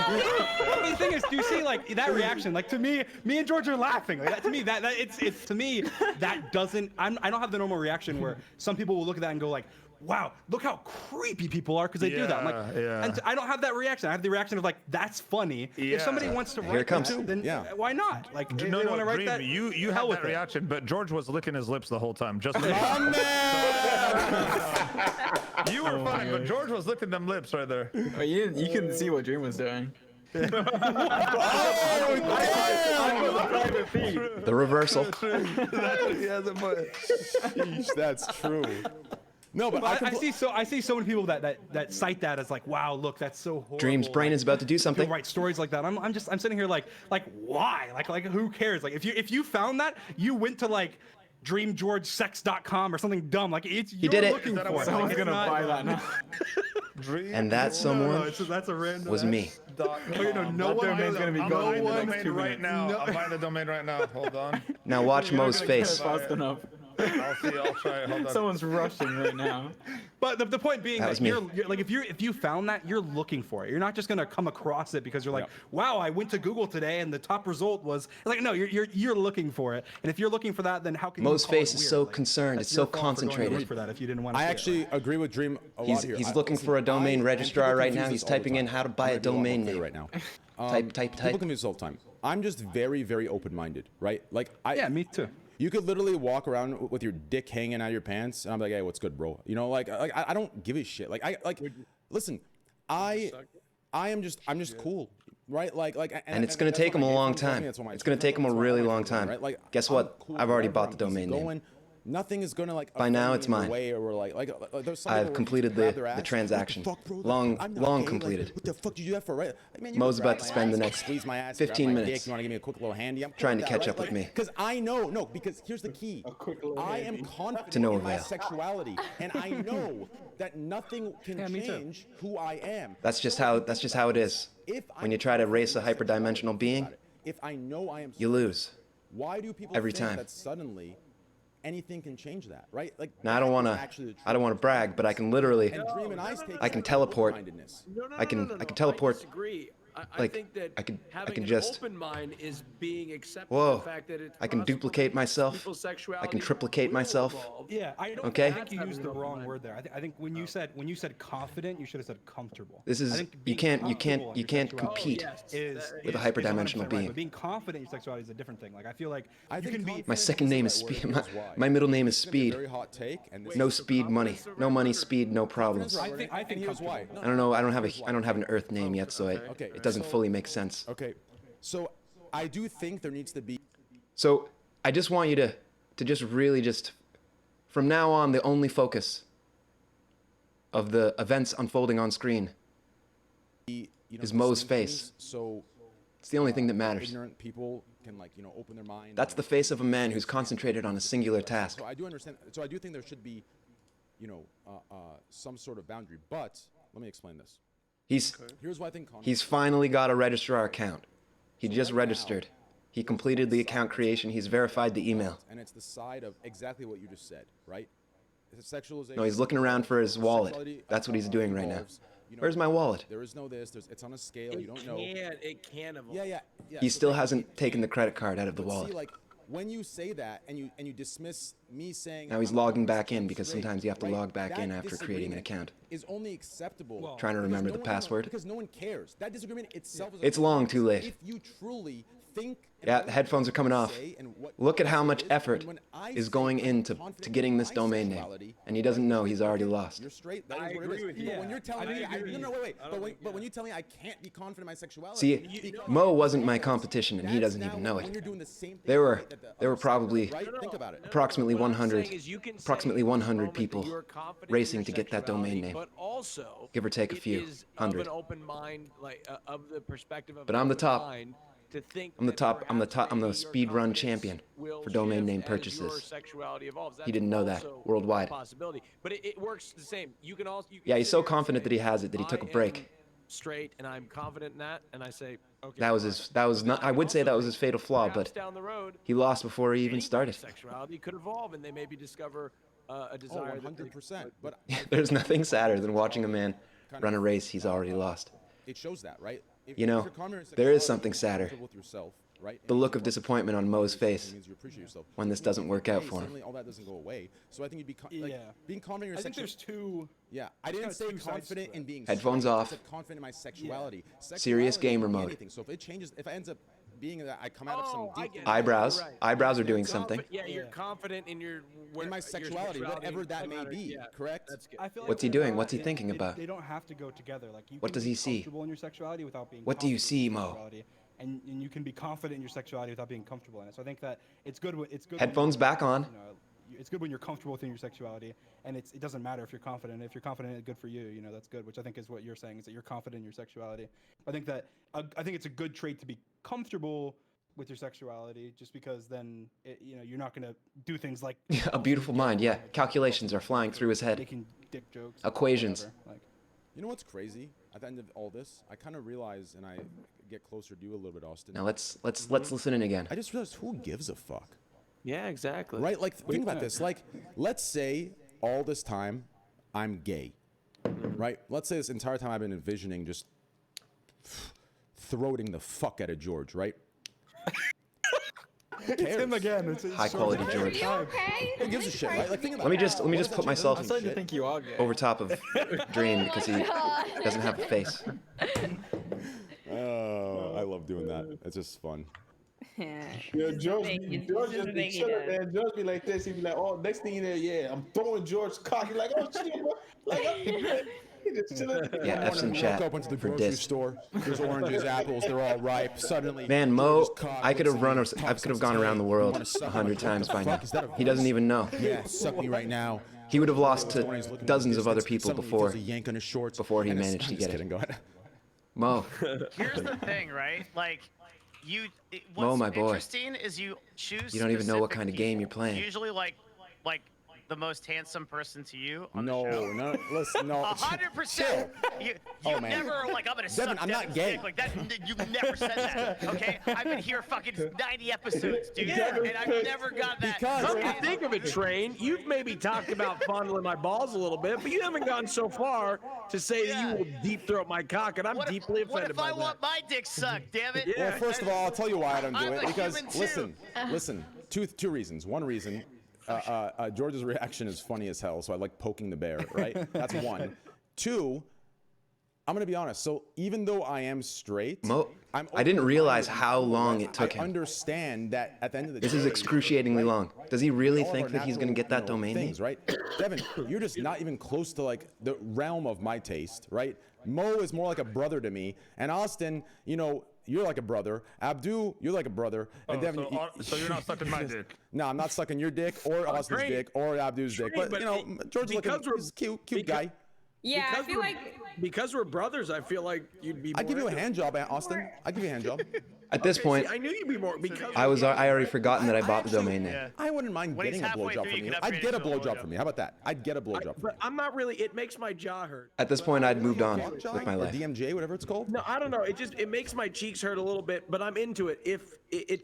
But the thing is, do you see like that reaction? Like to me and George are laughing. Like, that, to me, it's to me that doesn't. I don't have the normal reaction where some people will look at that and go like, wow, look how creepy people are because they do that. I'm like, Yeah. and I don't have that reaction. I have the reaction of like, that's funny. If somebody wants to Here write it comes. that, then Yeah. why not? Like, if No, they want to write Dream, that, you hell had with that it. reaction, but George was licking his lips the whole time. Just Oh, man! you were fine, but George was licking them lips right there. Oh, you couldn't see what Dream was doing. The reversal. Sheesh, that's true. No, but But I see so many people that cite that as like, wow, look, that's so horrible. Dream's brain is about to do People something. write stories like that. I'm sitting here like why? Like who cares? Like if you found that, you went to like dreamgeorgesex.com or something dumb. Like it's you're did it. looking Is that a for it. word? Like, Someone's it's gonna not- buy that now. Dream. And that someone that's a random. was me. No one domain's gonna be I'm gone buying in the the next domain 2 right minutes. now. I'm buying the domain right now. Hold on. Now watch Mo's face. Fast enough. I'll see. I'll try. Hold on. Someone's rushing right now. But the point being That that was me. you're like if you found that, you're looking for it. You're not just gonna come across it because you're like, wow, I went to Google today and the top result was like, no, you're looking for it. And if you're looking for that, then how can Mo's you call face it is weird? so Like, concerned, that's it's your so fault for going to concentrated. look for that if you didn't want to. I see it, actually right? agree with Dream a lot He's here. he's I- looking listen, for a domain and registrar people right confuse now. this He's all the typing in time. how to buy I'm a gonna be lot more domain clear name. right now. Type. People confuse this all the time. I'm just very, very open-minded, right? Like Yeah, me too. You could literally walk around with your dick hanging out of your pants, and I'm like, hey, what's good, bro? You know, like I don't give a shit. Listen, I'm just cool, right? And it's gonna that's take what him my a gay long friends tell me, time. that's what my It's gonna take him a that's what really my long friends tell me, time. right? Like, Guess I'm what? cool I've already wherever, bought I'm the easy domain name. going. Nothing is gonna like By offend now, me it's in a mine. way or there's some I've people where completed people grab the their ass, transaction. What the fuck, bro? Long- I'm not long gay. Like, completed. what the fuck did you do that for, right? Like, man, you Mo's can about grab to my spend the ass, next squeeze my ass, 15 grab my minutes dick, you want to give me a quick little handy? I'm cool trying with to that, catch right? up with me. Because I know, no, because here's the key. I am confident To no in my avail. sexuality, and I know that nothing can me too. change who I am. That's just how it is. If When I'm you try to race a confident in my hyperdimensional sexuality, being, think about it. If I know I am you lose. why do people every think time. that suddenly anything can change that, right? Like Now I don't want to brag, but I can literally And Dream and Ice take I can teleport. open-mindedness. I can teleport. I disagree. I like, think that I can having an just open mind is being accepting Whoa. the fact that it's I can possible duplicate that myself. people's I sexuality can triplicate will myself. evolve. Yeah, I don't. Okay. I think you That's used the having an wrong open word there. I think when you said confident, you should have said comfortable. This I is think you being can't comfortable in your sexuality compete is with a is 100% hyperdimensional right, being. But being confident in your sexuality is a different thing. Like I feel like I you think can be. confident My second name is the right Speed. word. My, Here's why. my middle name is It's gonna be a Speed. very hot take, and this No is- speed money. No money, speed, no problems. I think and here's why. I don't know. I don't have an Earth name yet, so it doesn't fully make sense. Okay, so I do think there needs to be. So I just want you to just really just from now on the only focus of the events unfolding on screen is Mo's face. So It's the only thing that matters. ignorant people can open their mind. That's the face of a man who's concentrated on a singular task. So I do understand. So I do think there should be, some sort of boundary. But let me explain this. Here's why I think. He's finally got a registrar account. He just registered. He completed the account creation. He's verified the email. And it's the side of exactly what you just said, right? It's a sexualization. No, he's looking around for his wallet. Sexuality, That's what he's doing right now. evolves, Where's my wallet? There is no this. It's on a scale. You don't know. It can evolve. Yeah. He so still thank you. hasn't taken the credit card out of the But wallet. see, like when you say that and you dismiss me saying Now he's I'm logging not back in straight, because sometimes you have to right? log back That in after creating an disagreement account. Is only acceptable. Trying to because remember no the one- password. Because no one cares. That disagreement itself is. It's long too late. If you truly think. and Yeah, believe the headphones are coming what you off. say and what Look at how you much is, effort and when I is say going I'm into confident getting in this my domain name, sexuality, and he doesn't know he's already lost. You're straight. That I is what agree it is. with you. But when you're telling me, no, wait. I don't But think- when you tell me I can't be confident in my sexuality, See, because- Mo wasn't my competition, and he that's doesn't now even know when it. you're doing the same thing There were that the there other were side probably does, right? Think about it. approximately What I'm 100 saying is you can say approximately in the 100 moment that people you're confident in racing your to get that domain sexuality, name. But also, Give or take a it few is hundred. Of an open mind, of the perspective of But an I'm the open top. mind to think I'm the that top. I'm the perhaps top. I'm the maybe your speed run confidence champion will for domain shift name as your purchases. sexuality evolves. He That's didn't know that also worldwide. a possibility, but it works the same. You can also. You can Yeah, he's sit so here and confident say, that he has it that he took a "I break. am straight, and I'm confident in that, and I say, okay. That was fine." his. That was not. I would say that was his fatal flaw, Perhaps but down the road, he lost before he even anybody's started. Sexuality could evolve, and they maybe discover a Oh, desire. that they- 100%. But There's nothing sadder than watching a man run a race he's already lost. it shows that, right? If, You know, if you're confident in there is sexuality, something you're sadder. comfortable with yourself, right? The And look you of work disappointment on Mo's it face means you appreciate yourself. when this If you doesn't work out hey, for him. suddenly all that doesn't go away. So I think you'd be like Yeah. being confident in your I think sexuality. there's two. Yeah, I There's didn't say kinda two sides to confident that. in being Headphones straight. off. I said confident in my sexuality. Serious Sexuality gamer can be mode. anything. So if it changes, if it ends up being that I come out of some I deep get it. Eyebrows. You're right. Eyebrows are doing Confi- something. Yeah, you're Yeah. confident in your in my your sexuality, whatever that may be. Yeah, Correct? that's good. I feel like What's he they're doing? not- What's he thinking about? They don't have to go together. Like you. What can does be he see? Comfortable in your sexuality without being. What do you confident see, in your Mo? sexuality, and you can be confident in your sexuality without being comfortable in it. So I think that it's good. It's good. when Headphones you're, back on. You know, it's good when you're comfortable within your sexuality, and it doesn't matter if you're confident. If you're confident, it's good for you. You know, that's good. Which I think is what you're saying is that you're confident in your sexuality. I think that I think it's a good trait to be comfortable with your sexuality, just because then you're not gonna do things like A beautiful mind. Yeah, calculations are flying through his head. making dick jokes. or Equations. whatever, Like, You know what's crazy? At the end of all this, I kind of realize, and I get closer to you a little bit, Austin. Now let's listen in again. I just realized who gives a fuck. Yeah, exactly. Right? Like, think about this. Like, let's say all this time I'm gay, right? Let's say this entire time I've been envisioning just throating the fuck out of George, right? It's him again. It's High quality George. Okay. Who gives a shit, right? Like, think about Let me it. just put myself I'm starting to think you are gay. over top of Dream because he doesn't have a face. Oh, I love doing that. It's just fun. Yeah, George just be chilling, man. George be like this. He be like, oh, next thing you know, yeah, I'm throwing George's cock. He's like, oh shit, bro. Like, he just chilling. Yeah, F's in Walk chat up into the for grocery dis. store. There's oranges, apples. They're all ripe. Suddenly, Man, Mo, George's cock I could have looks run. like I he could have pops gone his around the head. world You wanna suck 100 him? What times the by fuck? now. Is that a He doesn't voice? even know. Yeah, suck me right now. He would have lost When he's to looking in the dozens of other distance, people suddenly before feels a yank on his shorts, before he and it's- managed to I'm get just it. kidding. Go ahead. Mo. Here's the thing, right? Like, what's Mo, my boy. interesting is you choose. You don't even know what specific kind of game you're people. playing. Usually, like the most handsome person to you on No, the show. no, listen, no. 100%. You Oh, man. never like I'm gonna Devin, suck I'm not Devin's gay. dick like that. You never said that. Okay, I've been here fucking 90 episodes, dude, Yeah. and I've never got that. Come to Okay? think of it, Train, you've maybe talked about fondling my balls a little bit, but you haven't gone so far to say that you will deep throat my cock, and I'm deeply What offended if by I that. want my dick sucked? Damn it. Yeah. Well, first of all, I'll tell you why I don't do I'm it. a Because human too. listen. Two reasons. One reason, George's reaction is funny as hell, so I like poking the bear. Right? That's one. Two, I'm gonna be honest. So even though I am straight, Mo, I'm I didn't realize open-minded how and long cool, it took I him. understand that at the end of the This day, is excruciatingly long. Does he really all of think our that he's gonna natural, get that domain name? things, right? Devin, you're just not even close to like the realm of my taste, right? Mo is more like a brother to me, and Austin, you're like a brother. Abdu, you're like a brother, and Devin. So you're not sucking my dick. No, I'm not sucking your dick or Austin's Train. dick or Abdu's dick, Train, but George is because we're- he's a cute guy. Yeah, I Because feel we're- like because we're brothers, I feel like you'd be. I'd give more you a into it. hand job, Austin. I'd give you a hand job. At this Okay, point, see, I knew you'd be more because I already forgotten that I bought the domain name. Yeah. I wouldn't mind When he's getting a halfway blowjob through, from you you. can I'd upgrade get a it to a blowjob blowjob. from you. How about that? I'd get a blowjob from But I'm not really. It makes my jaw hurt. At this point, I'd moved on you. with my Or life. DMJ, whatever it's called. No, I don't know. It makes my cheeks hurt a little bit, but I'm into it. If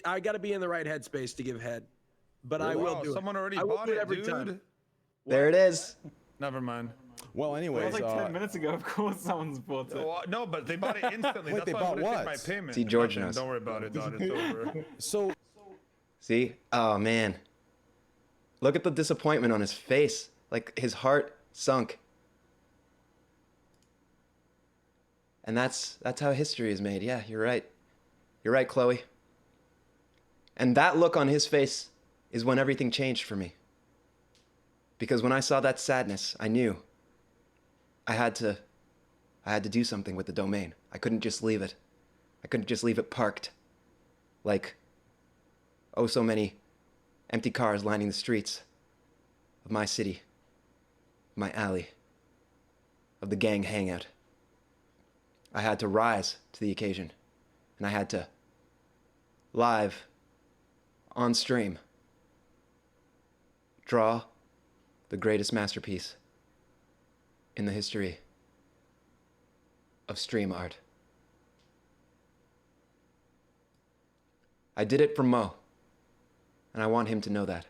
I got to be in the right headspace to give head, but I will do Someone it. already I will bought do it, every dude. time. There it is. Never mind. Well, That anyways, was like 10 minutes ago. Of course, someone's bought it. Well, no, but they bought it instantly. Wait, That's they why bought I wouldn't take what? my payment. See, George Nothing. knows. Don't worry about it, dog. It's over. so See? Oh man. Look at the disappointment on his face. Like his heart sunk. And that's how history is made. Yeah, you're right. You're right, Chloe. And that look on his face is when everything changed for me. Because when I saw that sadness, I knew I had to do something with the domain. I couldn't just leave it. I couldn't just leave it parked. Like, oh, so many empty cars lining the streets of my city, my alley, of the gang hangout. I had to rise to the occasion, and I had to, live, on stream, draw the greatest masterpiece in the history of stream art. I did it for Mo, and I want him to know that.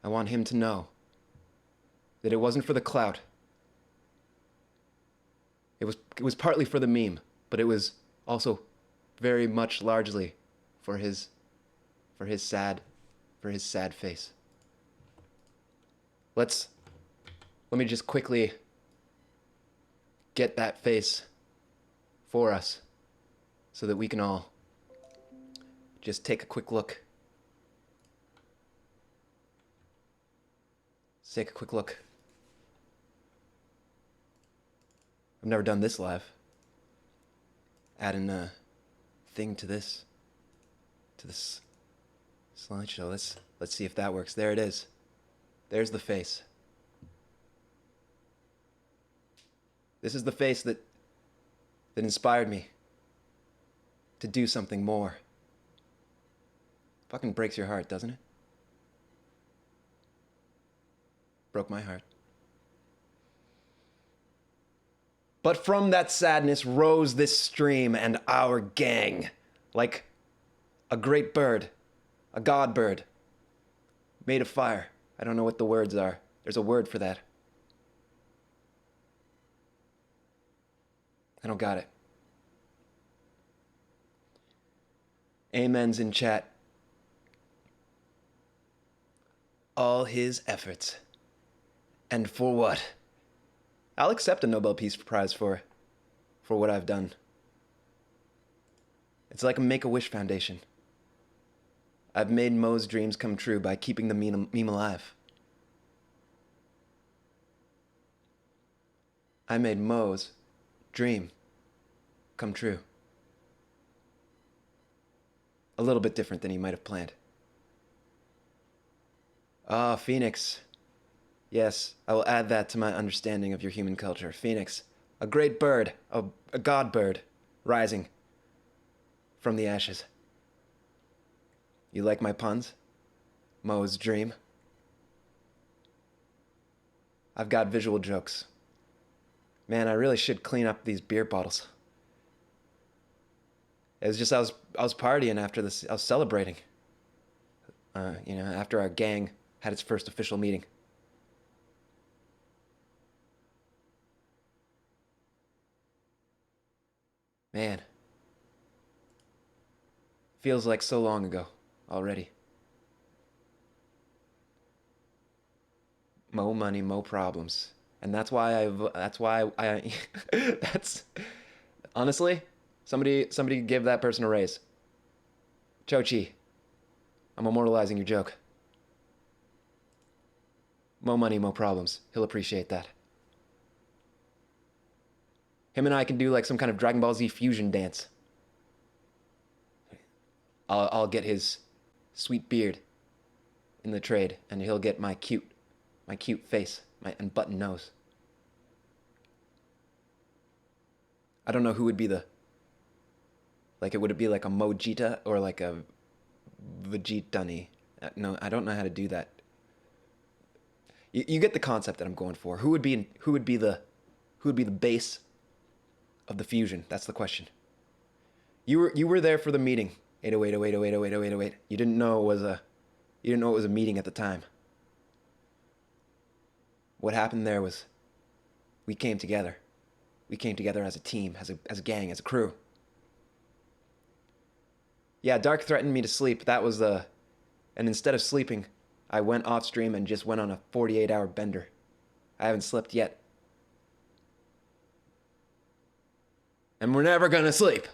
I want him to know that it wasn't for the clout. It was partly for the meme, but it was also very much largely for his sad face. Let me just quickly get that face for us so that we can all just take a quick look. Let's take a quick look. I've never done this live. Adding a thing to this slideshow. Let's see if that works. There it is. There's the face. This is the face that inspired me to do something more. Fucking breaks your heart, doesn't it? Broke my heart. But from that sadness rose this stream and our gang, like a great bird, a god bird, Made of fire. I don't know what the words are. There's a word for that. I don't got it. Amen's in chat. All his efforts. And for what? I'll accept a Nobel Peace Prize for what I've done. It's like a Make-A-Wish Foundation. I've made Mo's dreams come true by keeping the meme alive. I made Mo's dream come true. A little bit different than he might have planned. Ah, Phoenix. Yes, I will add that to my understanding of your human culture. Phoenix, a great bird, a god bird, rising from the ashes. You like my puns? Mo's dream? I've got visual jokes. Man, I really should clean up these beer bottles. It was just I was partying after this. I was celebrating. After our gang had its first official meeting. Man. Feels like so long ago already. Mo money, mo problems. And that's why that's honestly, somebody give that person a raise. Chochi, I'm immortalizing your joke. Mo money, mo problems. He'll appreciate that. Him and I can do like some kind of Dragon Ball Z fusion dance. I'll get his sweet beard in the trade, and he'll get my cute face, and button nose. I don't know who would be the, like, would it be like a Mojita or like a Vegitani? No, I don't know how to do that. You get the concept that I'm going for. Who would be the base of the fusion? That's the question. You were there for the meeting. 8080808080808. You didn't know it was a meeting at the time. What happened there was we came together. We came together as a team, as a gang, as a crew. Yeah, Dark threatened me to sleep. That was and instead of sleeping, I went off stream and just went on a 48-hour bender. I haven't slept yet. And we're never gonna sleep.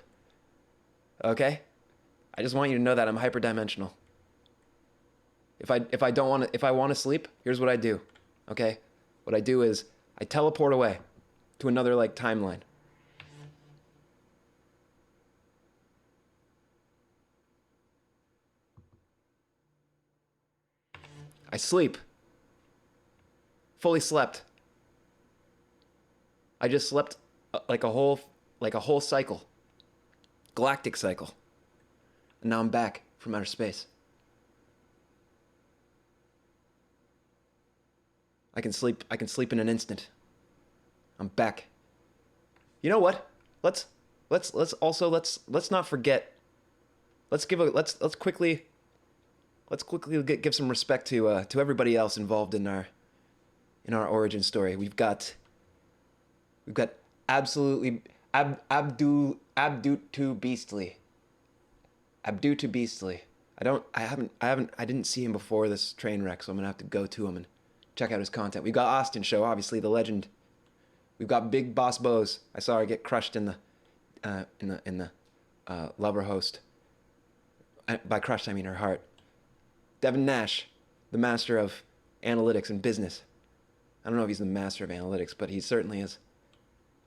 Okay? I just want you to know that I'm hyperdimensional. If I want to sleep, here's what I do. Okay? What I do is I teleport away to another like timeline. I sleep. Fully slept. I just slept like a whole cycle. Galactic cycle. And now I'm back from outer space. I can sleep in an instant. I'm back. You know what? Let's not forget. Let's quickly give some respect to everybody else involved in our origin story. We've got absolutely Abdu to Beastly. Abdu to Beastly. I didn't see him before this train wreck, so I'm gonna have to go to him and check out his content. We've got Austin Show, obviously the legend. We've got Big Boss Bose. I saw her get crushed in the lover host. By crushed, I mean her heart. Devin Nash, the master of analytics and business. I don't know if he's the master of analytics, but he certainly is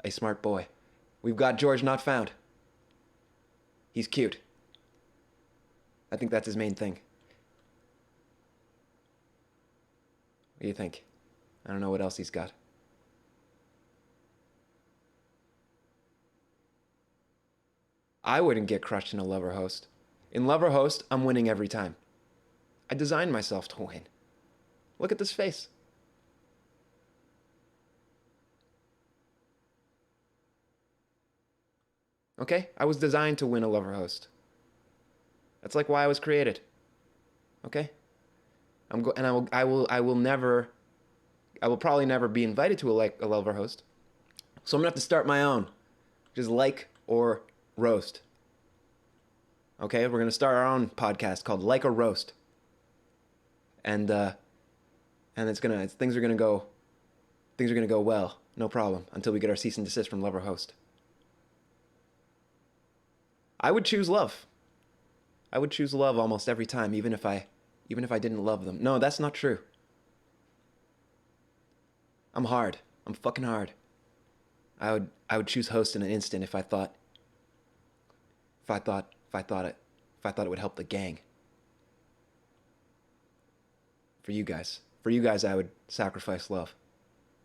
a smart boy. We've got George Not Found. He's cute. I think that's his main thing. What do you think? I don't know what else he's got. I wouldn't get crushed in a lover host. In lover host, I'm winning every time. I designed myself to win. Look at this face. Okay? I was designed to win a lover host. That's like why I was created. Okay? and I will probably never be invited to a lover host. So I'm gonna have to start my own, just like or roast. Okay, we're gonna start our own podcast called Like or Roast, and things are gonna go well, no problem, until we get our cease and desist from lover host. I would choose love. I would choose love almost every time, even if I didn't love them. No, that's not true. I'm hard. I'm fucking hard. I would choose host in an instant if I thought it would help the gang. For you guys, I would sacrifice love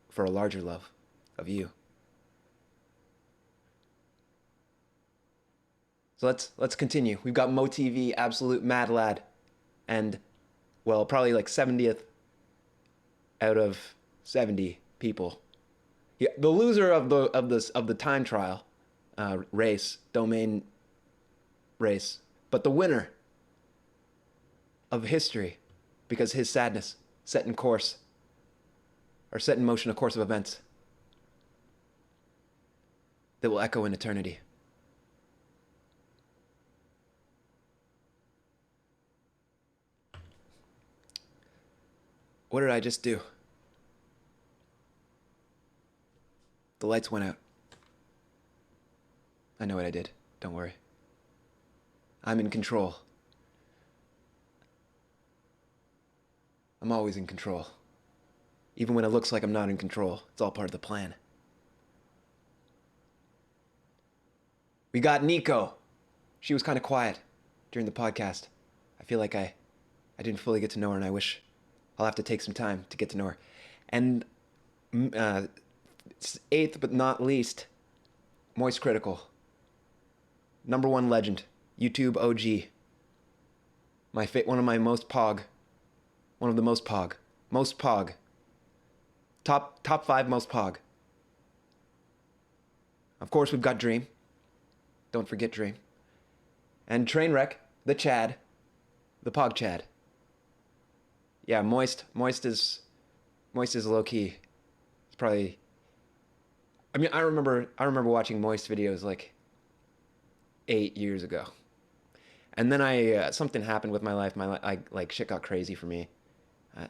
for a larger love of you. So let's continue. We've got MoTV, Absolute Mad Lad, and well, probably like 70th out of 70 people. Yeah, the loser of the time trial race, domain race, but the winner of history, because his sadness set in motion a course of events that will echo in eternity. What did I just do? The lights went out. I know what I did. Don't worry. I'm in control. I'm always in control. Even when it looks like I'm not in control, it's all part of the plan. We got Nico. She was kind of quiet during the podcast. I feel like I didn't fully get to know her, and I wish I'll have to take some time to get to know her. And eighth but not least, Moist Critical. #1 legend. YouTube OG. One of the most pog. Most pog. Top 5 most pog. Of course, we've got Dream. Don't forget Dream. And Trainwreck, the Chad. The Pog Chad. Yeah, Moist is low key. It's probably. I mean, I remember watching Moist videos like 8 years ago, and then something happened with my life. Like shit got crazy for me. I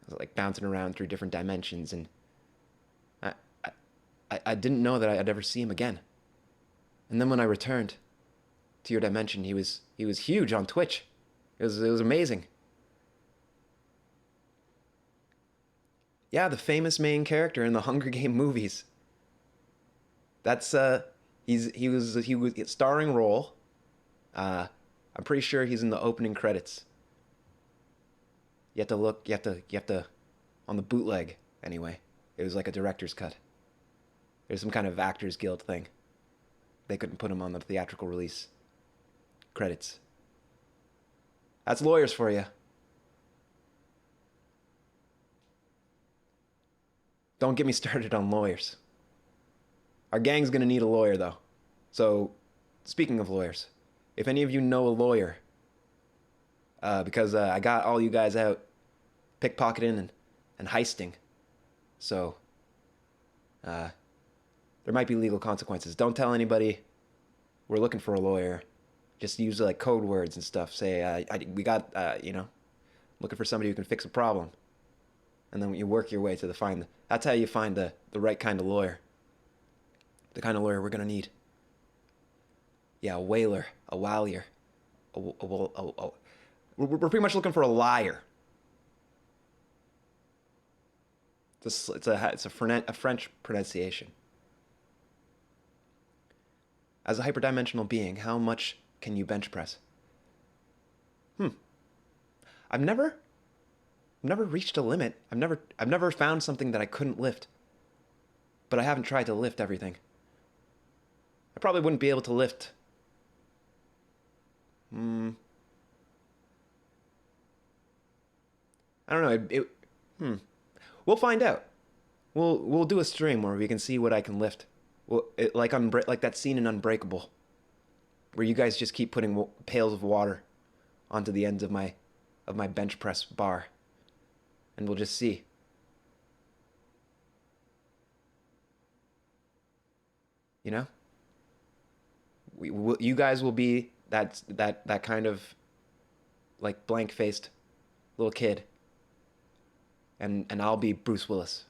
was like bouncing around through different dimensions, and I didn't know that I'd ever see him again. And then when I returned to your dimension, he was huge on Twitch. It was amazing. Yeah, the famous main character in the Hunger Game movies. That's he was a starring role. I'm pretty sure he's in the opening credits. You have to on the bootleg anyway. It was like a director's cut. There's some kind of Actors Guild thing. They couldn't put him on the theatrical release credits. That's lawyers for you. Don't get me started on lawyers. Our gang's gonna need a lawyer, though. So, speaking of lawyers, if any of you know a lawyer, because I got all you guys out pickpocketing and heisting, so there might be legal consequences. Don't tell anybody we're looking for a lawyer. Just use like code words and stuff. Say, we got, looking for somebody who can fix a problem. And then you work your way to that's how you find the right kind of lawyer. The kind of lawyer we're gonna need. Yeah, a whaler, a wallier. We're pretty much looking for a liar. It's a French pronunciation. As a hyperdimensional being, how much can you bench press? I've never reached a limit. I've never found something that I couldn't lift. But I haven't tried to lift everything. I probably wouldn't be able to lift. I don't know. We'll find out. We'll do a stream where we can see what I can lift. Like that scene in Unbreakable, where you guys just keep putting pails of water onto the ends of my of my bench press bar. And we'll just see. You know? You guys will be that kind of like blank-faced little kid. And I'll be Bruce Willis.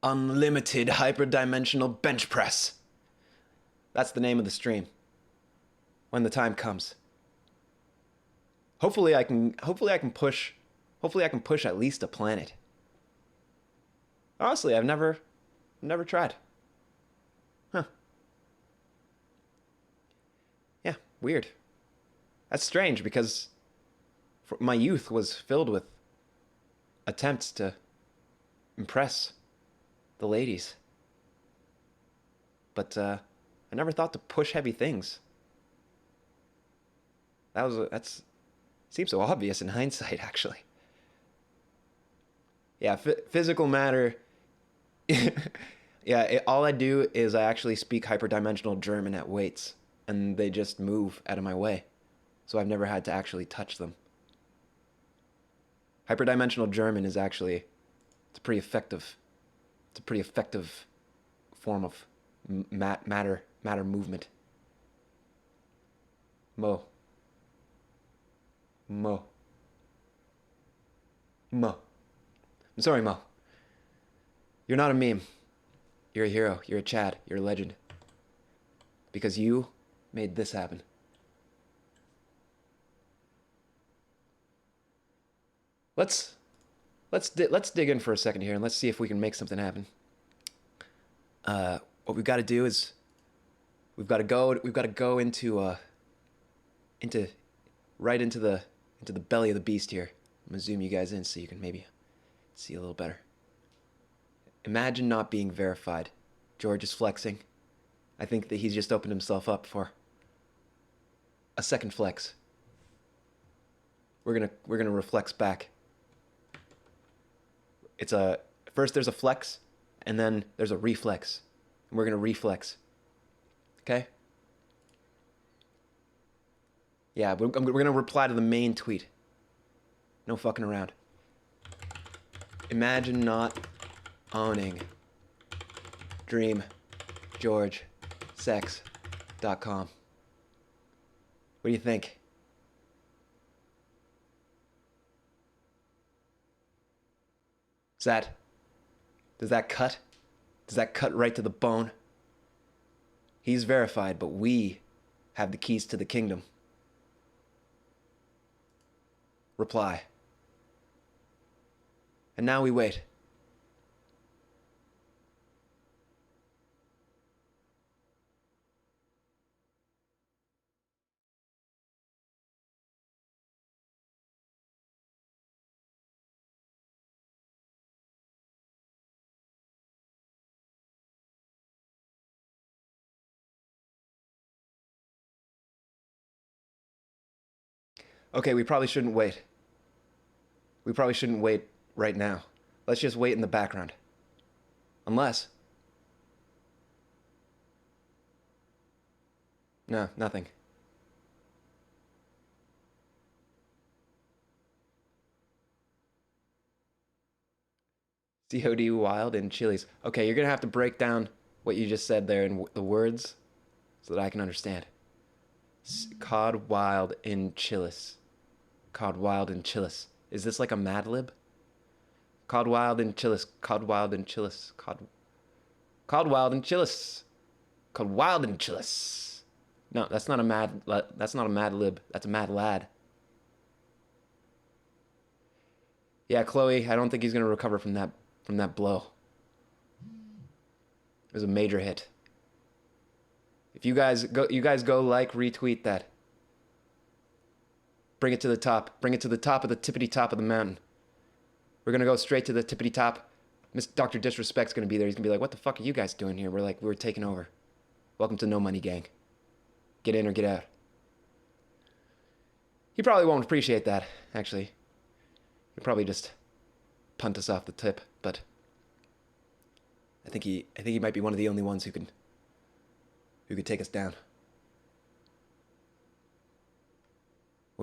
Unlimited hyperdimensional bench press. That's the name of the stream. When the time comes. Hopefully I can push at least a planet. Honestly, I've never tried. Huh. Yeah, weird. That's strange because my youth was filled with attempts to impress the ladies. But I never thought to push heavy things. That's seems so obvious in hindsight, actually. Yeah, physical matter. Yeah, all I do is I actually speak hyperdimensional German at weights, and they just move out of my way. So I've never had to actually touch them. Hyperdimensional German is actually, it's a pretty effective form of matter movement. Mo. I'm sorry, Mo. You're not a meme. You're a hero. You're a Chad. You're a legend. Because you made this happen. Let's dig in for a second here and let's see if we can make something happen. What we've got to do is we've got to go into right into the belly of the beast here. I'm gonna zoom you guys in so you can maybe see a little better. Imagine not being verified. George is flexing. I think that he's just opened himself up for a second flex. We're gonna reflex back. First there's a flex, and then there's a reflex. And we're gonna reflex. Okay? Yeah, we're gonna reply to the main tweet. No fucking around. Imagine not owning dreamgeorgesex.com. What do you think? Does that cut? Does that cut right to the bone? He's verified, but we have the keys to the kingdom. Reply. And now we wait. Okay, we probably shouldn't wait. We probably shouldn't wait right now. Let's just wait in the background. Unless... No, nothing. COD Wild and Chili's. Okay, you're gonna have to break down what you just said there in the words so that I can understand. COD Wild in Chili's. COD Wild and Chili's. Is this like a Mad Lib? COD Wild and Chili's. COD Wild and Chili's. COD Wild and Chili's. COD Wild and Chili's. No, that's not a Mad Lib. That's a Mad Lad. Yeah, Chloe, I don't think he's gonna recover from that blow. It was a major hit. If you guys go like, retweet that. Bring it to the top. Bring it to the top of the tippity top of the mountain. We're gonna go straight to the tippity top. Dr. Disrespect's gonna be there. He's gonna be like, "What the fuck are you guys doing here?" We're like, "We're taking over. Welcome to No Money Gang. Get in or get out." He probably won't appreciate that, actually. He'll probably just punt us off the tip, but I think he might be one of the only ones who could take us down.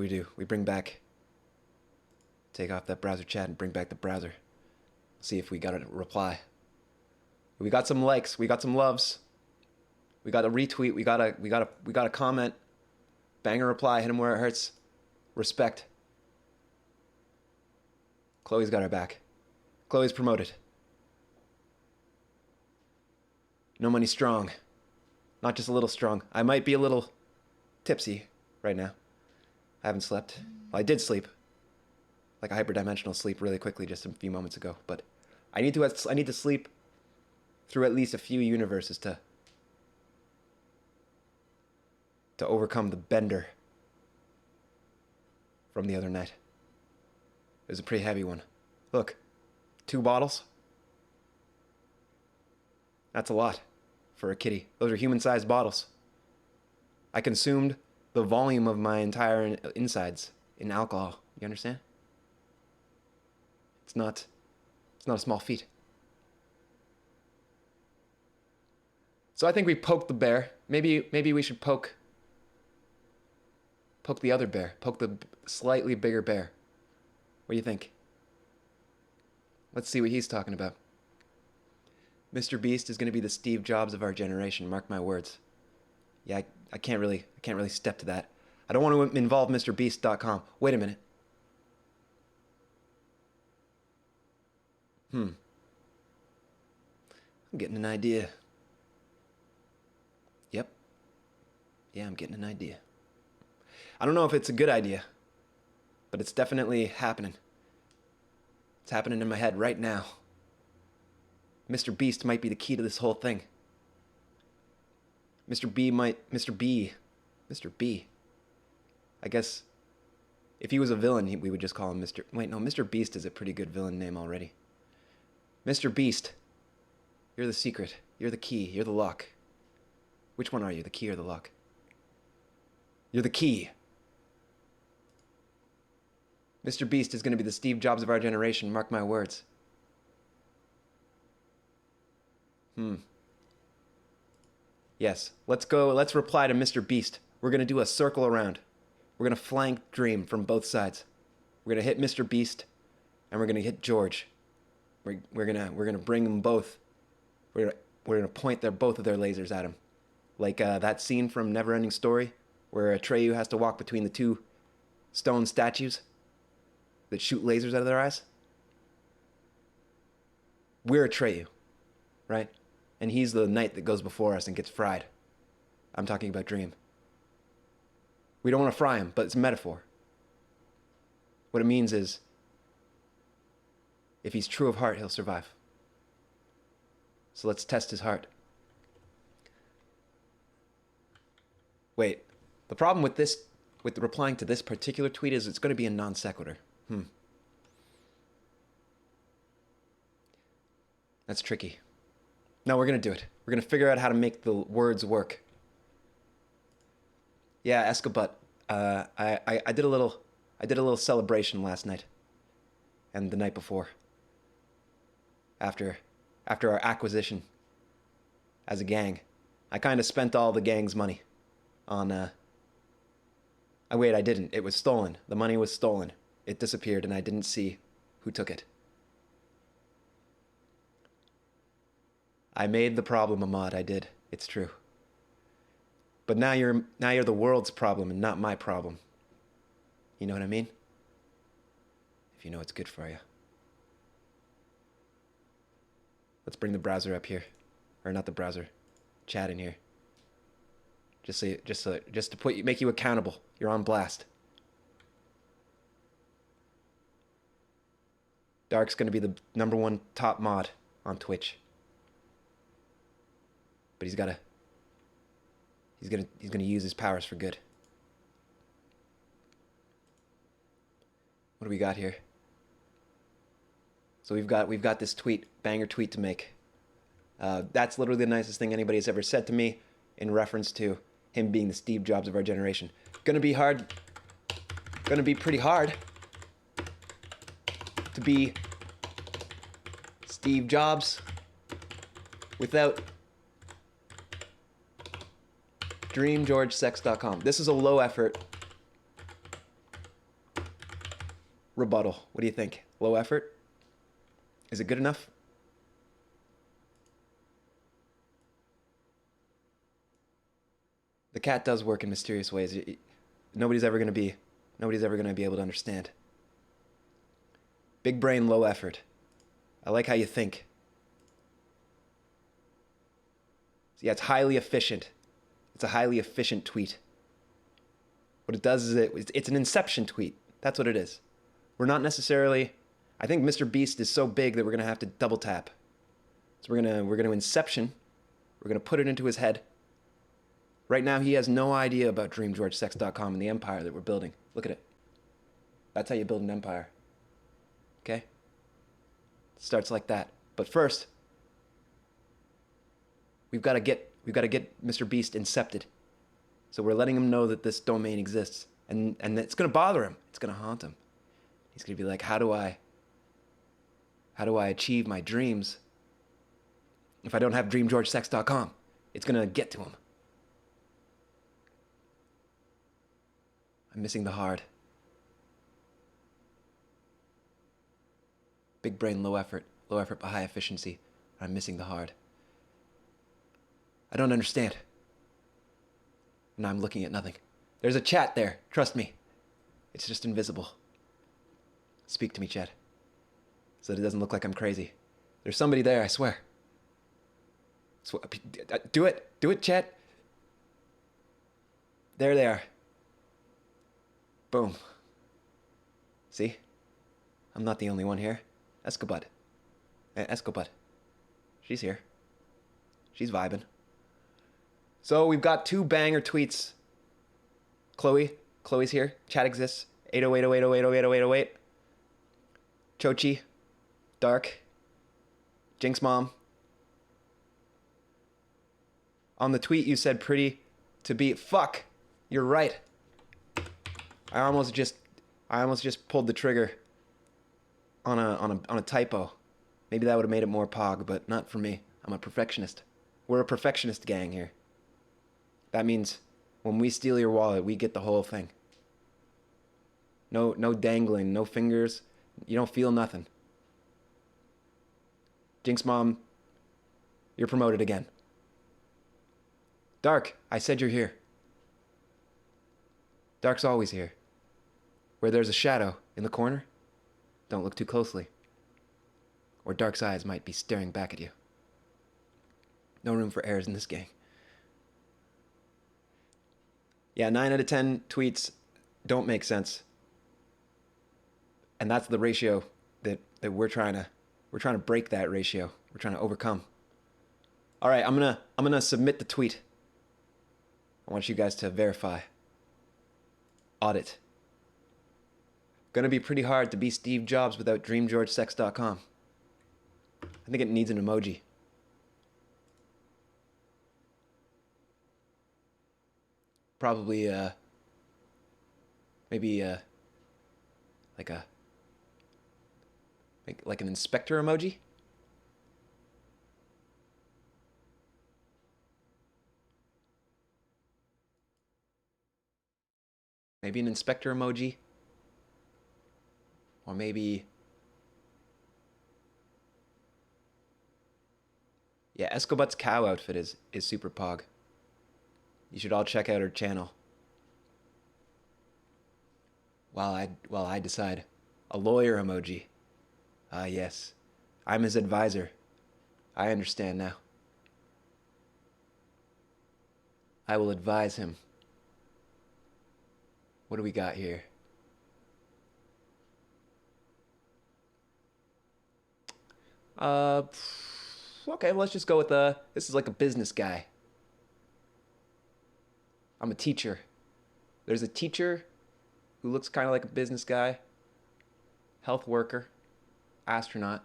What do? We bring back... Take off that browser chat and bring back the browser. See if we got a reply. We got some likes. We got some loves. We got a retweet. We got a comment. Bang a reply. Hit him where it hurts. Respect. Chloe's got our back. Chloe's promoted. No money strong. Not just a little strong. I might be a little tipsy right now. I haven't slept. Well, I did sleep. Like a hyperdimensional sleep really quickly just a few moments ago. But I need to sleep through at least a few universes to overcome the bender from the other night. It was a pretty heavy one. Look, 2 bottles. That's a lot for a kitty. Those are human-sized bottles. I consumed the volume of my entire insides in alcohol. You understand? It's not a small feat. So I think we poked the bear. Maybe we should poke the other bear. Poke the slightly bigger bear. What do you think? Let's see what he's talking about. Mr. Beast is going to be the Steve Jobs of our generation. Mark my words. Yeah, I can't really step to that. I don't want to involve MrBeast.com. Wait a minute. I'm getting an idea. Yep. Yeah, I'm getting an idea. I don't know if it's a good idea, but it's definitely happening. It's happening in my head right now. Mr. Beast might be the key to this whole thing. Mr. B. I guess if he was a villain, we would just call him Mr. Wait, no, Mr. Beast is a pretty good villain name already. Mr. Beast, you're the secret. You're the key. You're the lock. Which one are you, the key or the lock? You're the key. Mr. Beast is going to be the Steve Jobs of our generation. Mark my words. Yes, let's go. Let's reply to Mr. Beast. We're going to do a circle around. We're going to flank Dream from both sides. We're going to hit Mr. Beast, and we're going to hit George. We're gonna bring them both. We're gonna point both of their lasers at him, like that scene from Neverending Story, where Atreyu has to walk between the 2 stone statues that shoot lasers out of their eyes. We're Atreyu, right? And he's the knight that goes before us and gets fried. I'm talking about Dream. We don't want to fry him, but it's a metaphor. What it means is, if he's true of heart, he'll survive. So let's test his heart. Wait, the problem with replying to this particular tweet is it's going to be a non sequitur. That's tricky. No, we're going to do it. We're going to figure out how to make the words work. Yeah, Escabut. I did a little celebration last night and the night before. After our acquisition as a gang, I kind of spent all the gang's money on wait, I didn't. It was stolen. The money was stolen. It disappeared and I didn't see who took it. I made the problem, Ahmad. I did. It's true. But now you're the world's problem and not my problem. You know what I mean? If you know it's good for you. Let's bring the browser up here, or not the browser, chat in here. Just to make you accountable. You're on blast. Dark's gonna be the #1 top mod on Twitch, but he's gonna use his powers for good. What do we got here? So we've got this banger tweet to make. That's literally the nicest thing anybody has ever said to me in reference to him being the Steve Jobs of our generation. Gonna be pretty hard to be Steve Jobs without DreamGeorgeSex.com. This is a low effort rebuttal. What do you think? Low effort? Is it good enough? The cat does work in mysterious ways. Nobody's ever going to be able to understand. Big brain, low effort. I like how you think. Yeah, it's highly efficient. It's a highly efficient tweet. What it does is it's an inception tweet. That's what it is. We're not necessarily... I think Mr. Beast is so big that we're going to have to double tap. So we're going to inception. We're going to put it into his head. Right now, he has no idea about DreamGeorgeSex.com and the empire that we're building. Look at it. That's how you build an empire. Okay? It starts like that. But first, we've got to get Mr. Beast incepted. So we're letting him know that this domain exists. And it's going to bother him. It's going to haunt him. He's going to be like, how do I achieve my dreams if I don't have DreamGeorgeSex.com? It's going to get to him. I'm missing the hard. Big brain, low effort but high efficiency. I'm missing the hard. I don't understand. And I'm looking at nothing. There's a chat there. Trust me. It's just invisible. Speak to me, chat. So that it doesn't look like I'm crazy. There's somebody there, I swear. Do it. Do it, chat. There they are. Boom. See? I'm not the only one here. Escobud. Escobud. She's here. She's vibing. So we've got 2 banger tweets. Chloe's here. Chat exists. 8080808080808. Chochi. Dark. Jinx Mom. On the tweet you said pretty to be... Fuck! You're right. I almost just pulled the trigger on a typo. Maybe that would have made it more pog, but not for me. I'm a perfectionist. We're a perfectionist gang here. That means when we steal your wallet, we get the whole thing. No dangling, no fingers. You don't feel nothing. Jinx Mom, you're promoted again. Dark, I said you're here. Dark's always here. Where there's a shadow in the corner, don't look too closely, or Dark's eyes might be staring back at you. No room for errors in this gang. Yeah, 9 out of 10 tweets don't make sense. And that's the ratio that we're trying to break that ratio. We're trying to overcome. All right, I'm gonna submit the tweet. I want you guys to verify. Audit. Gonna be pretty hard to be Steve Jobs without DreamGeorgeSex.com. I think it needs an emoji. Probably, maybe, like an inspector emoji? Maybe an inspector emoji? Or maybe... Yeah, Escobut's cow outfit is super pog. You should all check out her channel. While I decide. A lawyer emoji. Ah, yes. I'm his advisor. I understand now. I will advise him. What do we got here? Okay, let's just go with this is like a business guy. I'm a teacher. There's a teacher who looks kind of like a business guy. Health worker. Astronaut.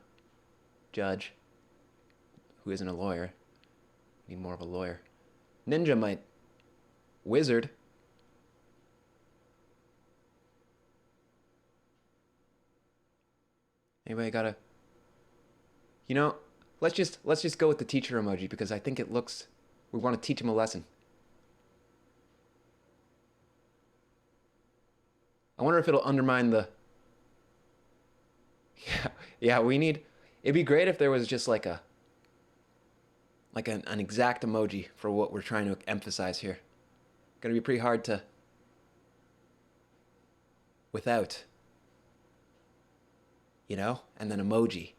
Judge. Who isn't a lawyer. Need more of a lawyer. Ninja might. Wizard. Anybody got a... You know, let's just go with the teacher emoji because I think it looks... We want to teach him a lesson. I wonder if it'll undermine the Yeah, we need. It'd be great if there was just like an exact emoji for what we're trying to emphasize here. Gonna be pretty hard to without, you know, and then emoji.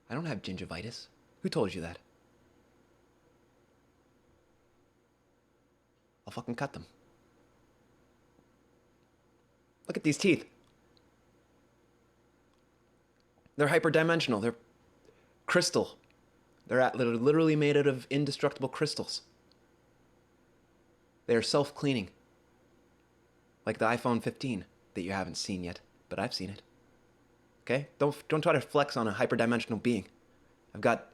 I don't have gingivitis. Who told you that? I'll fucking cut them. Look at these teeth. They're hyperdimensional. They're crystal. They're literally made out of indestructible crystals. They are self-cleaning. Like the iPhone 15 that you haven't seen yet, but I've seen it. Okay? Don't try to flex on a hyperdimensional being. I've got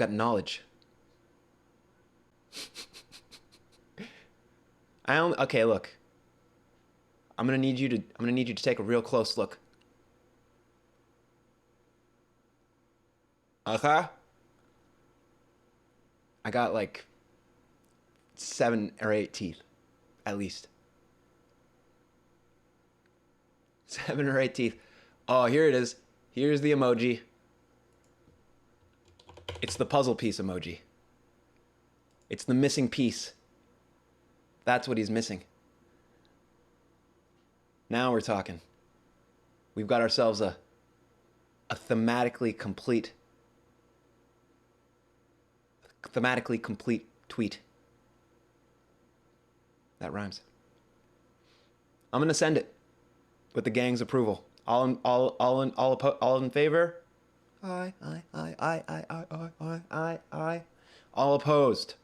knowledge. Okay, look. I'm gonna need you to take a real close look. Okay? I got like 7 or 8 teeth, at least. 7 or 8 teeth. Oh, here it is. Here's the emoji. It's the puzzle piece emoji. It's the missing piece. That's what he's missing. Now we're talking. We've got ourselves a thematically complete tweet. That rhymes. I'm gonna send it with the gang's approval. All in favor? Aye. All opposed?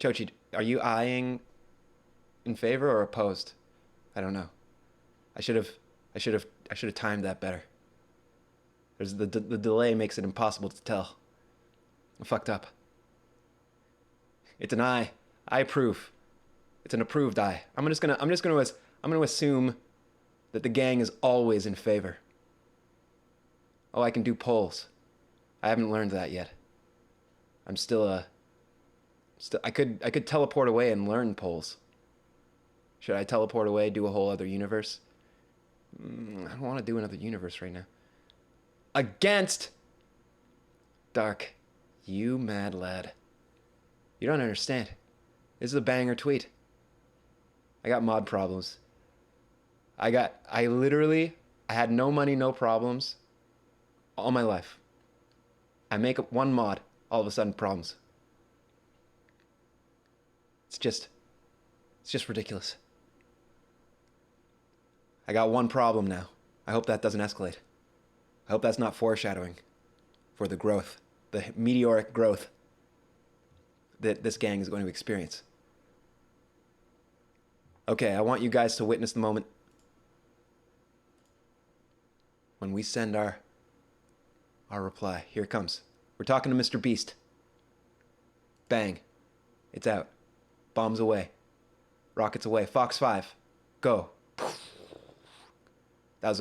Chochi, are you eyeing in favor or opposed? I don't know. I should have timed that better. There's the delay makes it impossible to tell. I fucked up. It's an eye. I approve. It's an approved eye. I'm gonna assume that the gang is always in favor. Oh, I can do polls. I haven't learned that yet. I'm still I could teleport away and learn polls. Should I teleport away, do a whole other universe? I don't want to do another universe right now. Against Dark. You mad lad. You don't understand. This is a banger tweet. I got mod problems. I had no money, no problems all my life. I make up one mod, all of a sudden problems. It's just ridiculous. I got one problem now. I hope that doesn't escalate. I hope that's not foreshadowing for the growth, the meteoric growth that this gang is going to experience. Okay, I want you guys to witness the moment when we send our reply. Here it comes. We're talking to Mr. Beast. Bang. It's out. Bombs away. Rockets away. Fox 5. Go. That was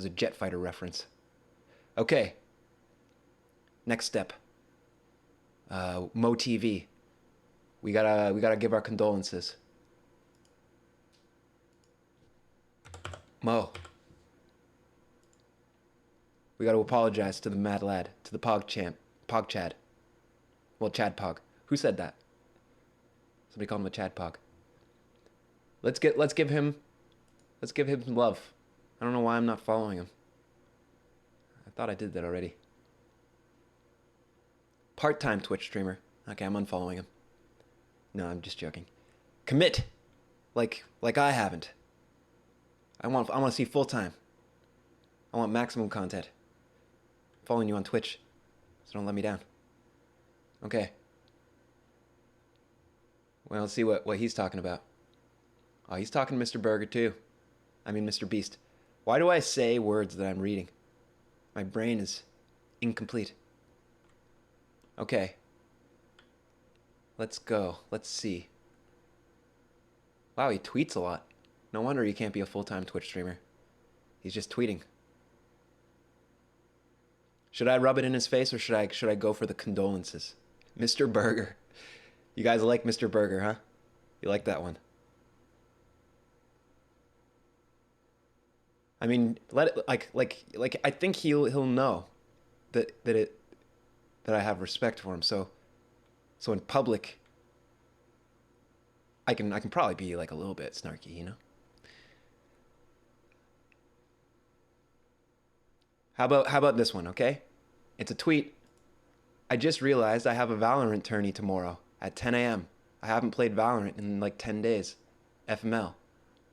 a jet fighter reference. Okay. Next step. Mo TV. We gotta give our condolences. Mo. We gotta apologize to the mad lad, to the Pog Chad. Well, Chad Pog. Who said that? Somebody called him a Chad Pog. Let's give him some love. I don't know why I'm not following him. I thought I did that already. Part-time Twitch streamer. Okay, I'm unfollowing him. No, I'm just joking. Commit. Like I haven't. I want to see full-time. I want maximum content. I'm following you on Twitch, so don't let me down. Okay. Well, let's see what he's talking about. Oh, he's talking to Mr. Burger too. I mean, Mr. Beast. Why do I say words that I'm reading? My brain is incomplete. Okay. Let's go. Let's see. Wow, he tweets a lot. No wonder he can't be a full-time Twitch streamer. He's just tweeting. Should I rub it in his face or should I go for the condolences? Mr. Burger. You guys like Mr. Burger, huh? You like that one? I mean, let it like I think he'll know that I have respect for him. So in public I can probably be like a little bit snarky, you know? How about this one, okay? It's a tweet. I just realized I have a Valorant tourney tomorrow at 10 a.m. I haven't played Valorant in like 10 days. FML.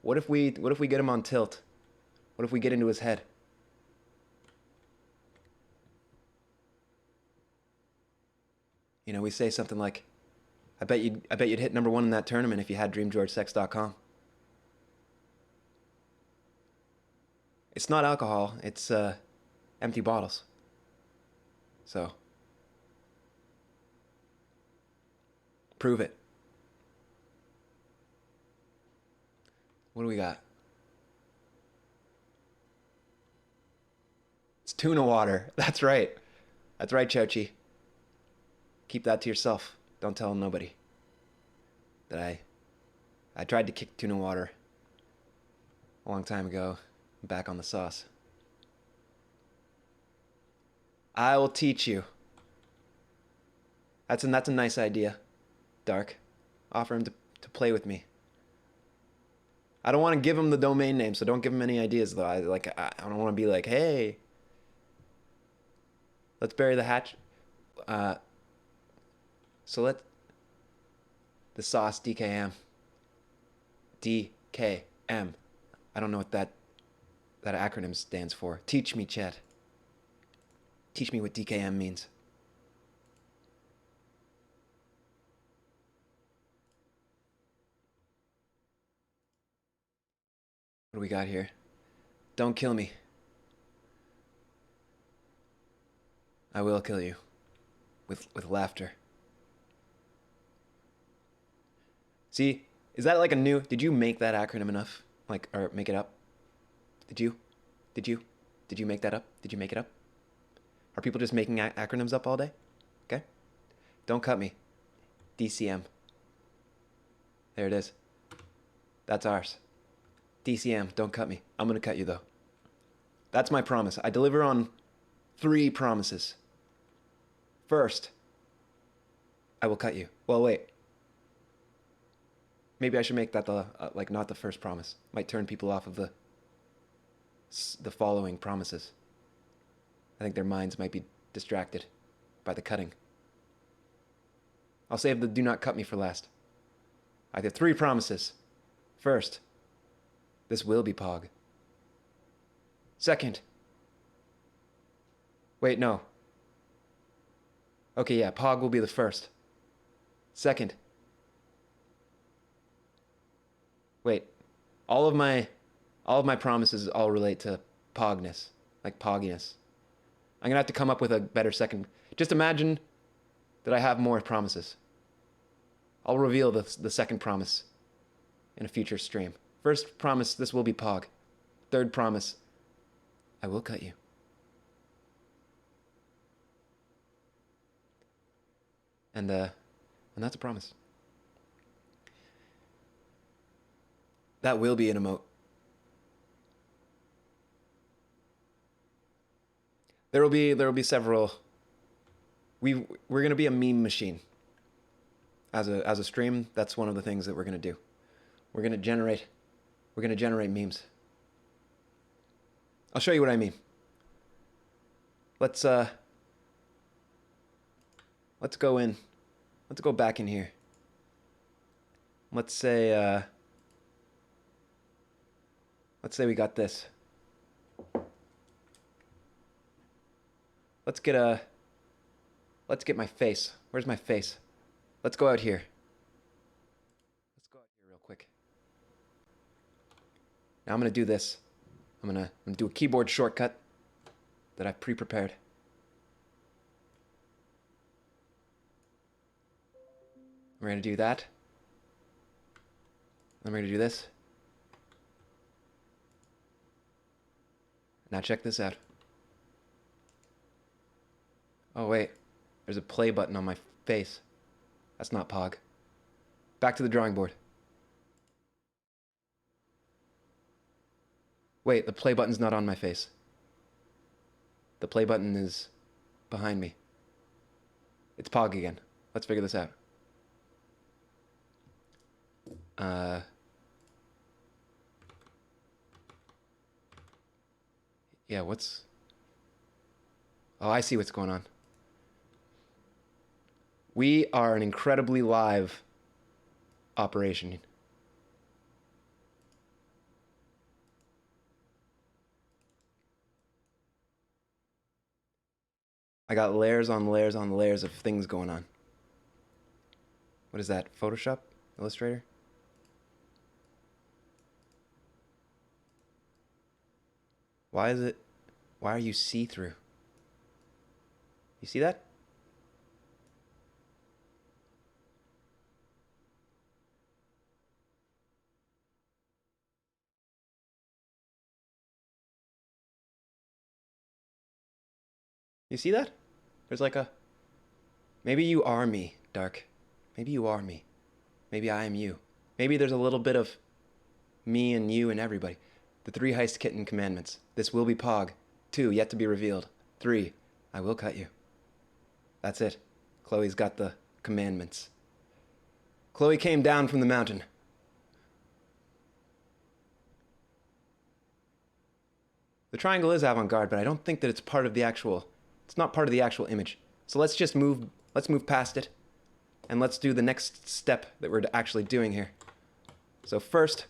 What if we get him on tilt? What if we get into his head? You know, we say something like, I bet you'd hit #1 in that tournament if you had DreamGeorgeSex.com. It's not alcohol, it's empty bottles. So, prove it. What do we got? It's tuna water. That's right. That's right, Chochi. Keep that to yourself. Don't tell nobody that I tried to kick tuna water a long time ago. I'm back on the sauce. I will teach you. That's a nice idea, Dark. Offer him to play with me. I don't want to give him the domain name, so don't give him any ideas though. I don't want to be like, hey, let's bury the hatch. So let the sauce DKM. DKM. I don't know what that acronym stands for. Teach me, chat. Teach me what DKM means. What do we got here? Don't kill me. I will kill you. With laughter. See, is that like a new... Did you make that acronym enough? Like, or make it up? Did you? Did you make that up? Did you make it up? Are people just making acronyms up all day? Okay. Don't cut me. DCM. There it is. That's ours. DCM, don't cut me. I'm gonna cut you though. That's my promise. I deliver on 3 promises. First, I will cut you. Well, wait. Maybe I should make that the like not the first promise. Might turn people off of the following promises. I think their minds might be distracted by the cutting. I'll save the do not cut me for last. I have 3 promises. First, this will be Pog. Second, wait, no. Okay, yeah, Pog will be the first. Second, wait, all of my promises all relate to Pogness, like Pogginess. I'm gonna have to come up with a better second. Just imagine that I have more promises. I'll reveal the second promise in a future stream. First promise, this will be Pog. Third promise, I will cut you. And that's a promise. That will be an emote. There will be several. We're gonna be a meme machine. As a stream, that's one of the things that we're gonna do. We're gonna generate memes. I'll show you what I mean. Let's go in. Let's go back in here. Let's say we got this. Let's get my face. Where's my face? Let's go out here. Let's go out here real quick. Now I'm gonna do this. I'm gonna do a keyboard shortcut that I've pre-prepared. We're gonna do that. Then we're gonna do this. Now check this out. Oh wait, there's a play button on my face. That's not Pog. Back to the drawing board. Wait, the play button's not on my face. The play button is behind me. It's Pog again. Let's figure this out. Yeah, what's... Oh, I see what's going on. We are an incredibly live operation. I got layers on layers on layers of things going on. What is that? Photoshop? Illustrator? Why is it... Why are you see-through? You see that? You see that? There's like a... Maybe you are me, Dark. Maybe you are me. Maybe I am you. Maybe there's a little bit of me and you and everybody. The 3 Heist Kitten commandments. This will be Pog. 2, yet to be revealed. 3, I will cut you. That's it. Chloe's got the commandments. Chloe came down from the mountain. The triangle is avant-garde, but I don't think that it's part of the actual... It's not part of the actual image. So let's just move... Let's move past it. And let's do the next step that we're actually doing here. So first,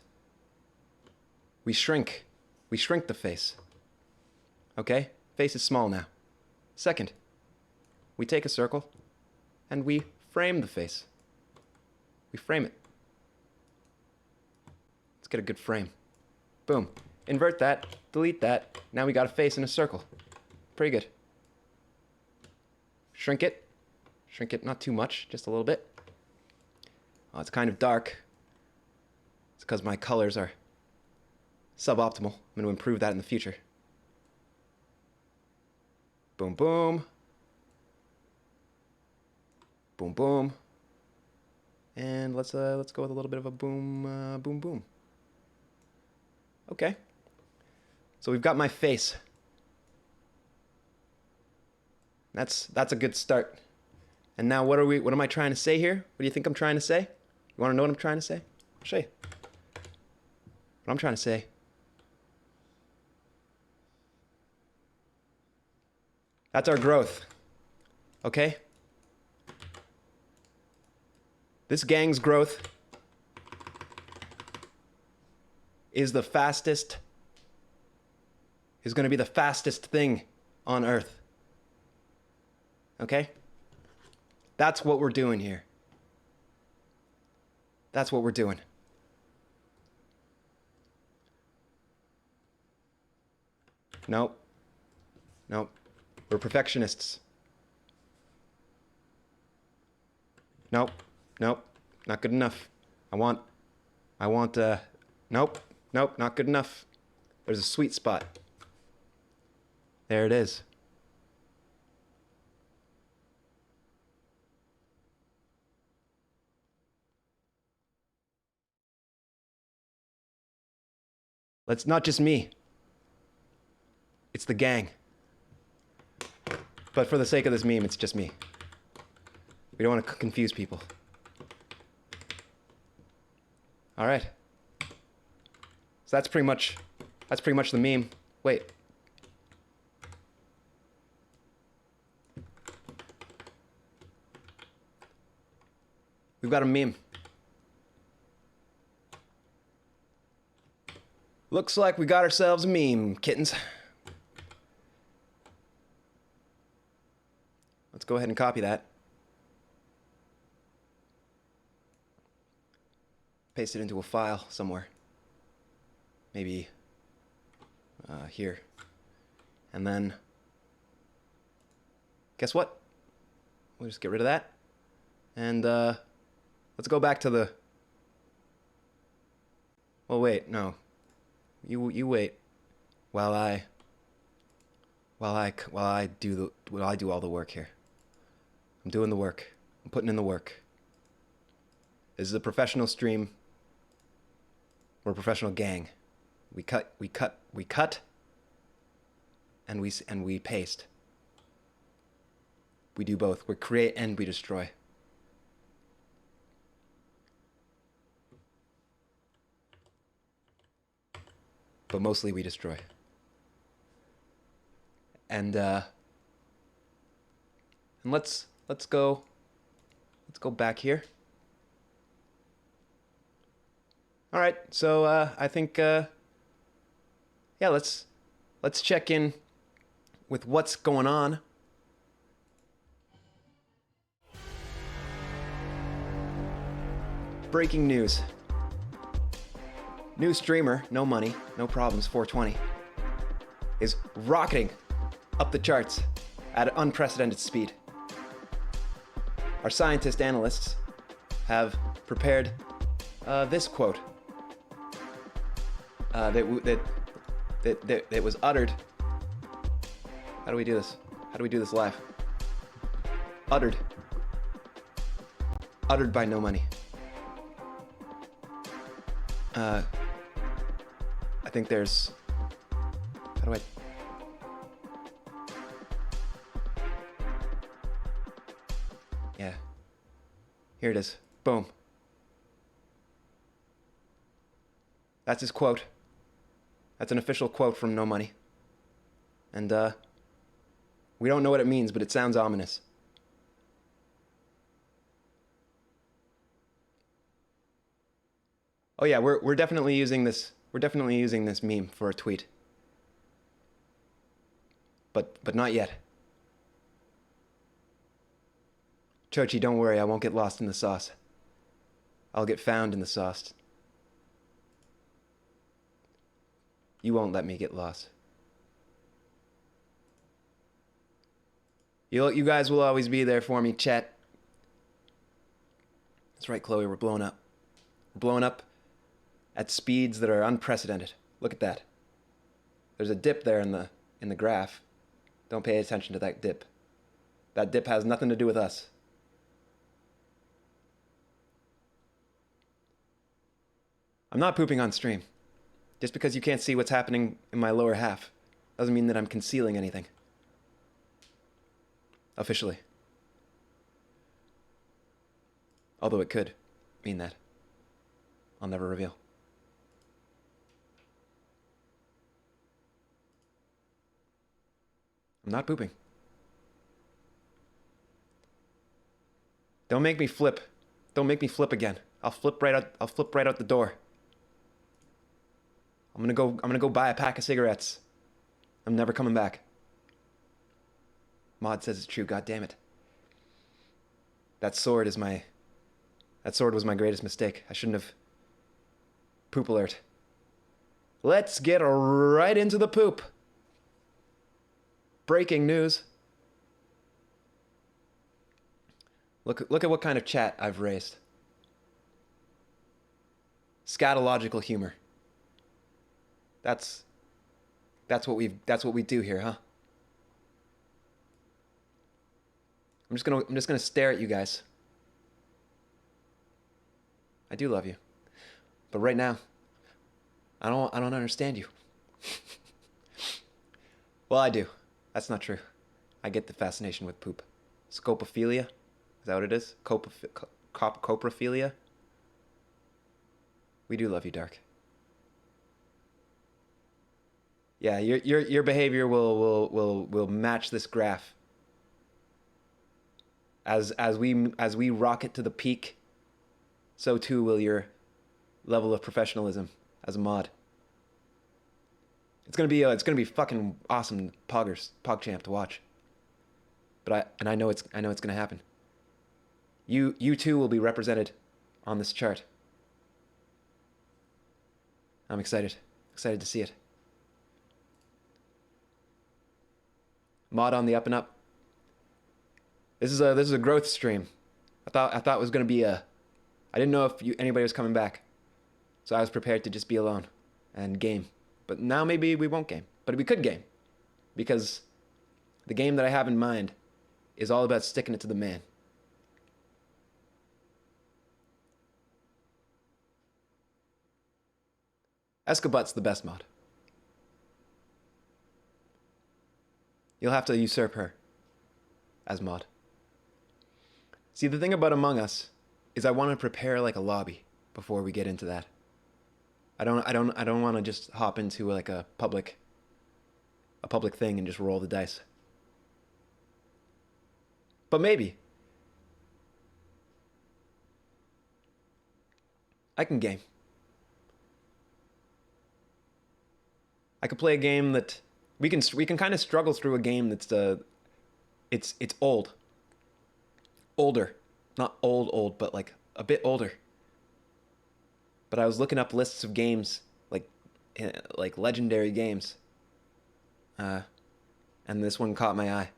we shrink. We shrink the face. Okay? Face is small now. Second, we take a circle and we frame the face. We frame it. Let's get a good frame. Boom. Invert that, delete that. Now we got a face in a circle. Pretty good. Shrink it. Shrink it not too much, just a little bit. Oh, it's kind of dark. It's because my colors are suboptimal. I'm going to improve that in the future. Boom, boom. Boom, boom. And let's go with a little bit of a boom, boom, boom. Okay. So we've got my face. That's a good start. And now what am I trying to say here? What do you think I'm trying to say? You want to know what I'm trying to say? I'll show you. What I'm trying to say. That's our growth. Okay? This gang's growth is the fastest, is going to be the fastest thing on Earth. Okay? That's what we're doing here. That's what we're doing. Nope. Nope. We're perfectionists. Nope. Nope. Not good enough. I want, nope. Nope, not good enough. There's a sweet spot. There it is. It's not just me. It's the gang. But for the sake of this meme, it's just me. We don't want to confuse people. All right. So that's pretty much the meme. Wait. We've got a meme. Looks like we got ourselves a meme, kittens. Let's go ahead and copy that. Paste it into a file somewhere. Maybe here. And then, guess what? We'll just get rid of that. And let's go back to the... Well, wait, no. You wait while I while I do all the work here. I'm doing the work. I'm putting in the work. This is a professional stream. We're a professional gang. We cut, and we paste. We do both. We create and we destroy. But mostly we destroy. And let's go back here. All right, so I think yeah, let's check in with what's going on. Breaking news. New streamer, no money, no problems, 420, is rocketing up the charts at unprecedented speed. Our scientist analysts have prepared this quote that was uttered. How do we do this? How do we do this live? Uttered by No Money. I think there's. How do I? Yeah. Here it is. Boom. That's his quote. That's an official quote from No Money. And, we don't know what it means, but it sounds ominous. Oh yeah, we're definitely using this. We're definitely using this meme for a tweet. But not yet. Chochi, don't worry, I won't get lost in the sauce. I'll get found in the sauce. You won't let me get lost. You guys will always be there for me, chat. That's right, Chloe, we're blowing up. We're blowing up at speeds that are unprecedented. Look at that. There's a dip there in the graph. Don't pay attention to that dip. That dip has nothing to do with us. I'm not pooping on stream. Just because you can't see what's happening in my lower half doesn't mean that I'm concealing anything. Officially. Although it could mean that. I'll never reveal. I'm not pooping. Don't make me flip. Don't make me flip again. I'll flip right out the door. I'm gonna go buy a pack of cigarettes. I'm never coming back. Mod says it's true, god damn it. That sword was my greatest mistake. I shouldn't have. Poop alert. Let's get right into the poop. Breaking news. Look at what kind of chat I've raised. Scatological humor. That's what we do here, huh? I'm just gonna stare at you guys. I do love you. But right now, I don't understand you. Well, I do. That's not true. I get the fascination with poop. Scopophilia? Is that what it is? Coprophilia? We do love you, Dark. Yeah, your behavior will match this graph. As we rocket to the peak, so too will your level of professionalism as a mod. It's gonna be fucking awesome, PogChamp to watch. But I know it's gonna happen. You too will be represented on this chart. I'm excited to see it. Mod on the up and up. This is a growth stream. I thought it was gonna be I didn't know if anybody was coming back, so I was prepared to just be alone and game. But now maybe we won't game, but we could game, because The game that I have in mind is all about sticking it to the man. Escabut's the best mod. You'll have to usurp her as mod. See, the thing about Among Us is I want to prepare like a lobby before we get into that. I don't want to just hop into like a public thing and just roll the dice. But maybe I can game. I could play a game that we can kind of struggle through a game that's it's older, not old, but like a bit older. But I was looking up lists of games like legendary games, and this one caught my eye,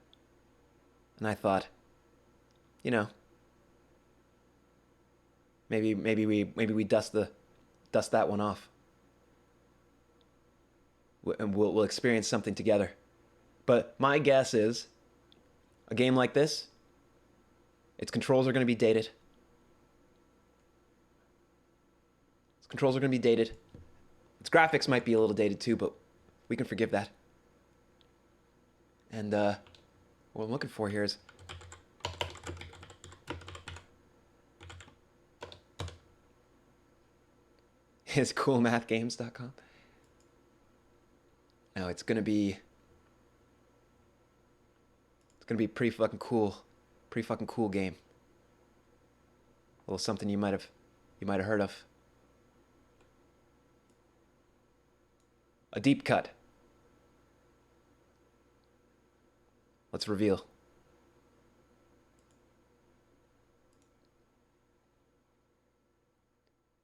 and I thought, you know, maybe we dust that one off. And we'll experience something together. But my guess is a game like this, its controls are going to be dated. Its graphics might be a little dated too, but we can forgive that. And what I'm looking for here is coolmathgames.com. No, it's gonna be pretty fucking cool game. A little something you might have heard of. A deep cut. Let's reveal.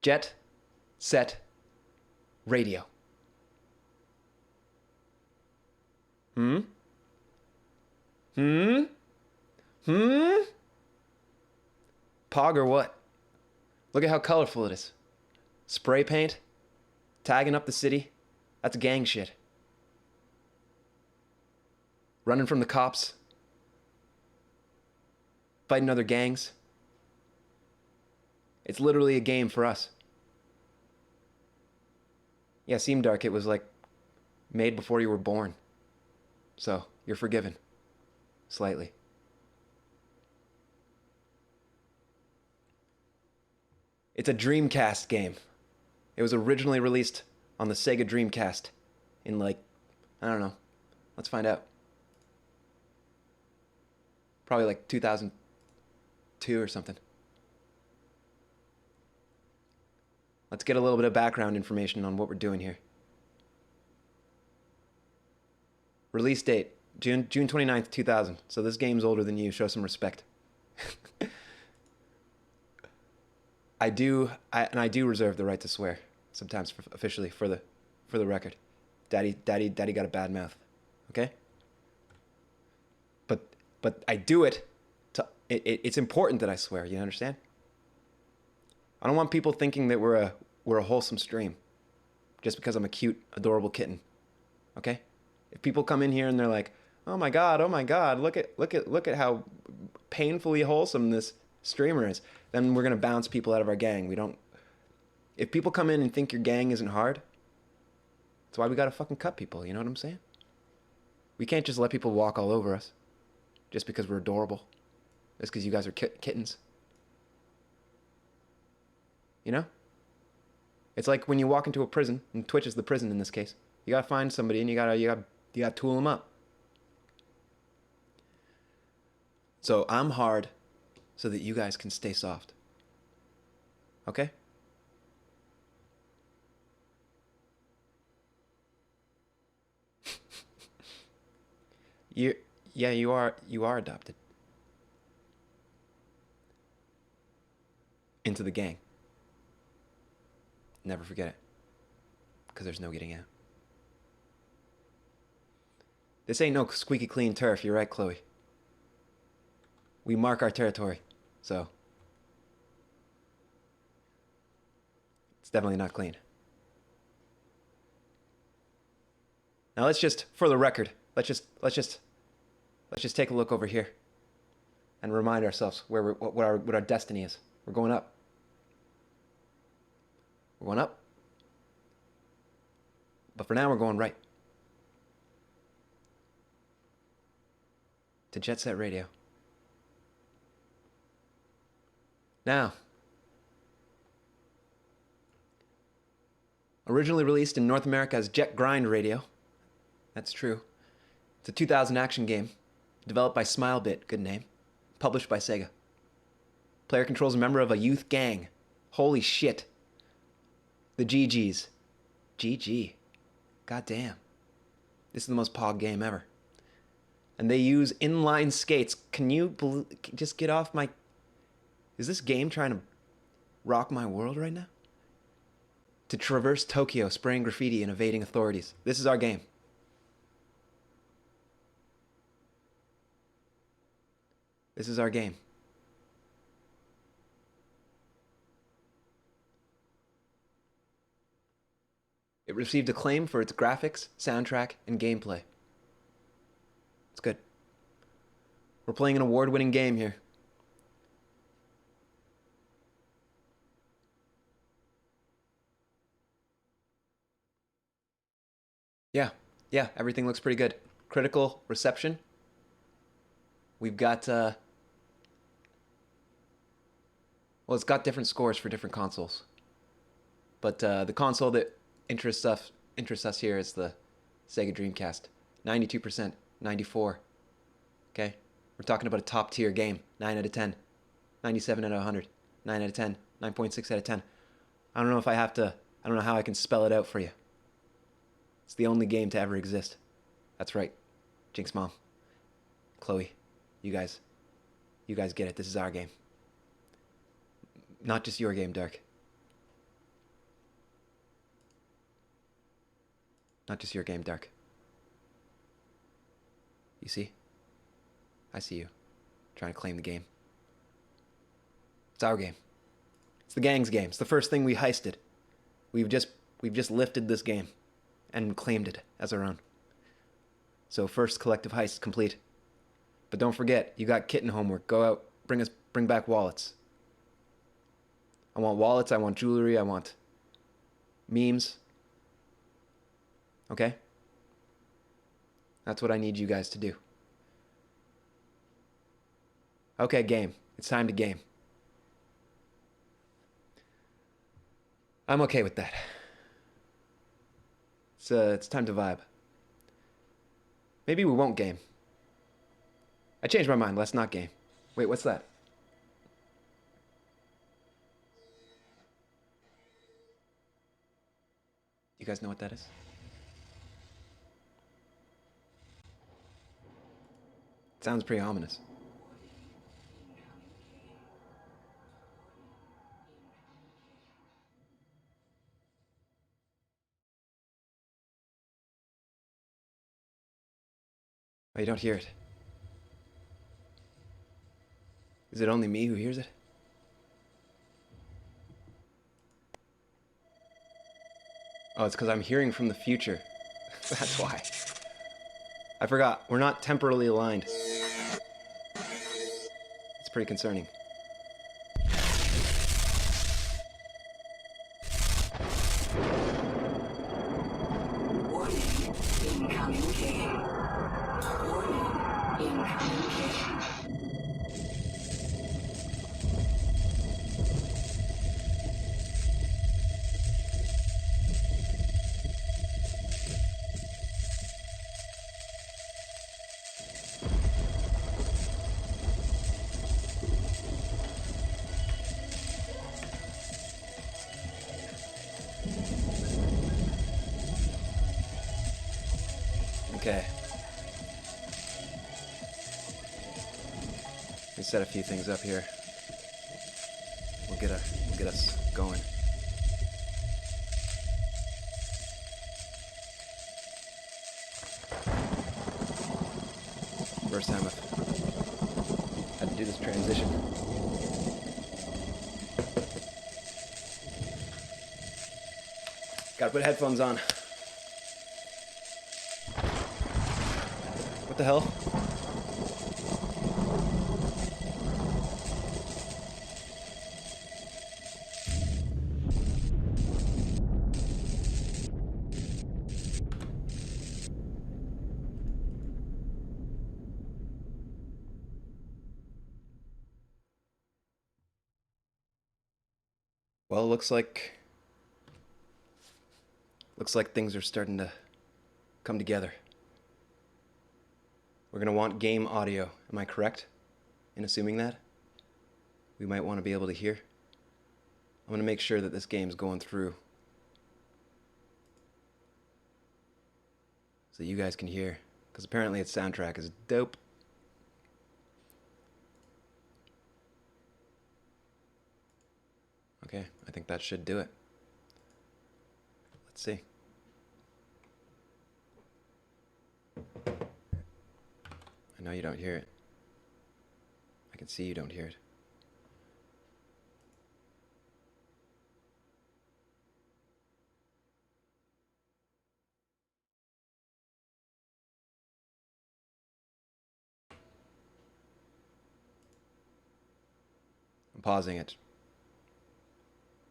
Jet Set Radio. Pog or what? Look at how colorful it is. Spray paint, tagging up the city. That's gang shit. Running from the cops. Fighting other gangs. It's literally a game for us. Yeah, Seam Dark, it was like made before you were born. So, you're forgiven. Slightly. It's a Dreamcast game. It was originally released on the Sega Dreamcast in like, I don't know. Let's find out. Probably like 2002 or something. Let's get a little bit of background information on what we're doing here. Release date, June 29th, 2000. So this game's older than you. Show some respect. I do reserve the right to swear sometimes officially for the record. Daddy got a bad mouth. Okay? But I do it it's important that I swear, you understand? I don't want people thinking that we're a wholesome stream just because I'm a cute, adorable kitten. Okay? If people come in here and they're like, "Oh my god, look at how painfully wholesome this streamer is," then we're gonna bounce people out of our gang. If people come in and think your gang isn't hard, that's why we gotta fucking cut people, you know what I'm saying? We can't just let people walk all over us just because we're adorable. Just because you guys are kittens. You know? It's like when you walk into a prison, and Twitch is the prison in this case. You gotta find somebody and you gotta tool them up. So I'm hard so that you guys can stay soft. Okay? You are adopted. Into the gang. Never forget it. Because there's no getting out. This ain't no squeaky clean turf, you're right, Chloe. We mark our territory, so it's definitely not clean. Now let's just, for the record, let's just Let's just take a look over here and remind ourselves what our destiny is. We're going up. We're going up. But for now, we're going right. To Jet Set Radio. Now, originally released in North America as Jet Grind Radio. That's true. It's a 2000 action game, developed by Smilebit, good name, published by Sega. Player controls a member of a youth gang. Holy shit. The GGs. GG. Goddamn. This is the most pog game ever. And they use inline skates. Can you just get off my... Is this game trying to rock my world right now? To traverse Tokyo, spraying graffiti and evading authorities. This is our game. This is our game. It received acclaim for its graphics, soundtrack, and gameplay. It's good. We're playing an award-winning game here. Yeah, everything looks pretty good. Critical reception. We've got, well, it's got different scores for different consoles. But the console that interests us here is the Sega Dreamcast. 92%, 94. Okay? We're talking about a top tier game. 9 out of 10. 97 out of 100. 9 out of 10. 9.6 out of 10. I don't know how I can spell it out for you. It's the only game to ever exist. That's right. Jinx Mom. Chloe. You guys get it. This is our game. Not just your game, Dark. Not just your game, Dark. You see? I see you. Trying to claim the game. It's our game. It's the gang's game. It's the first thing we heisted. We've just lifted this game and claimed it as our own. So first collective heist complete. But don't forget, you got kitten homework. Go out, bring back wallets. I want wallets, I want jewelry, I want memes. Okay? That's what I need you guys to do. Okay, game. It's time to game. I'm okay with that. It's time to vibe. Maybe we won't game. I changed my mind. Let's not game. Wait, what's that? You guys know what that is? It sounds pretty ominous. Oh, you don't hear it? Is it only me who hears it? Oh, it's because I'm hearing from the future. That's why. I forgot. We're not temporally aligned. It's pretty concerning. Warning. Incoming game. Warning. Incoming game. Okay. Let me set a few things up here. We'll get us going. First time I've had to do this transition. Gotta put headphones on. What the hell? Well, looks like things are starting to come together. We're gonna want game audio. Am I correct in assuming that? We might want to be able to hear. I'm gonna make sure that this game's going through so you guys can hear, because apparently its soundtrack is dope. Okay, I think that should do it. Let's see. I know you don't hear it. I can see you don't hear it. I'm pausing it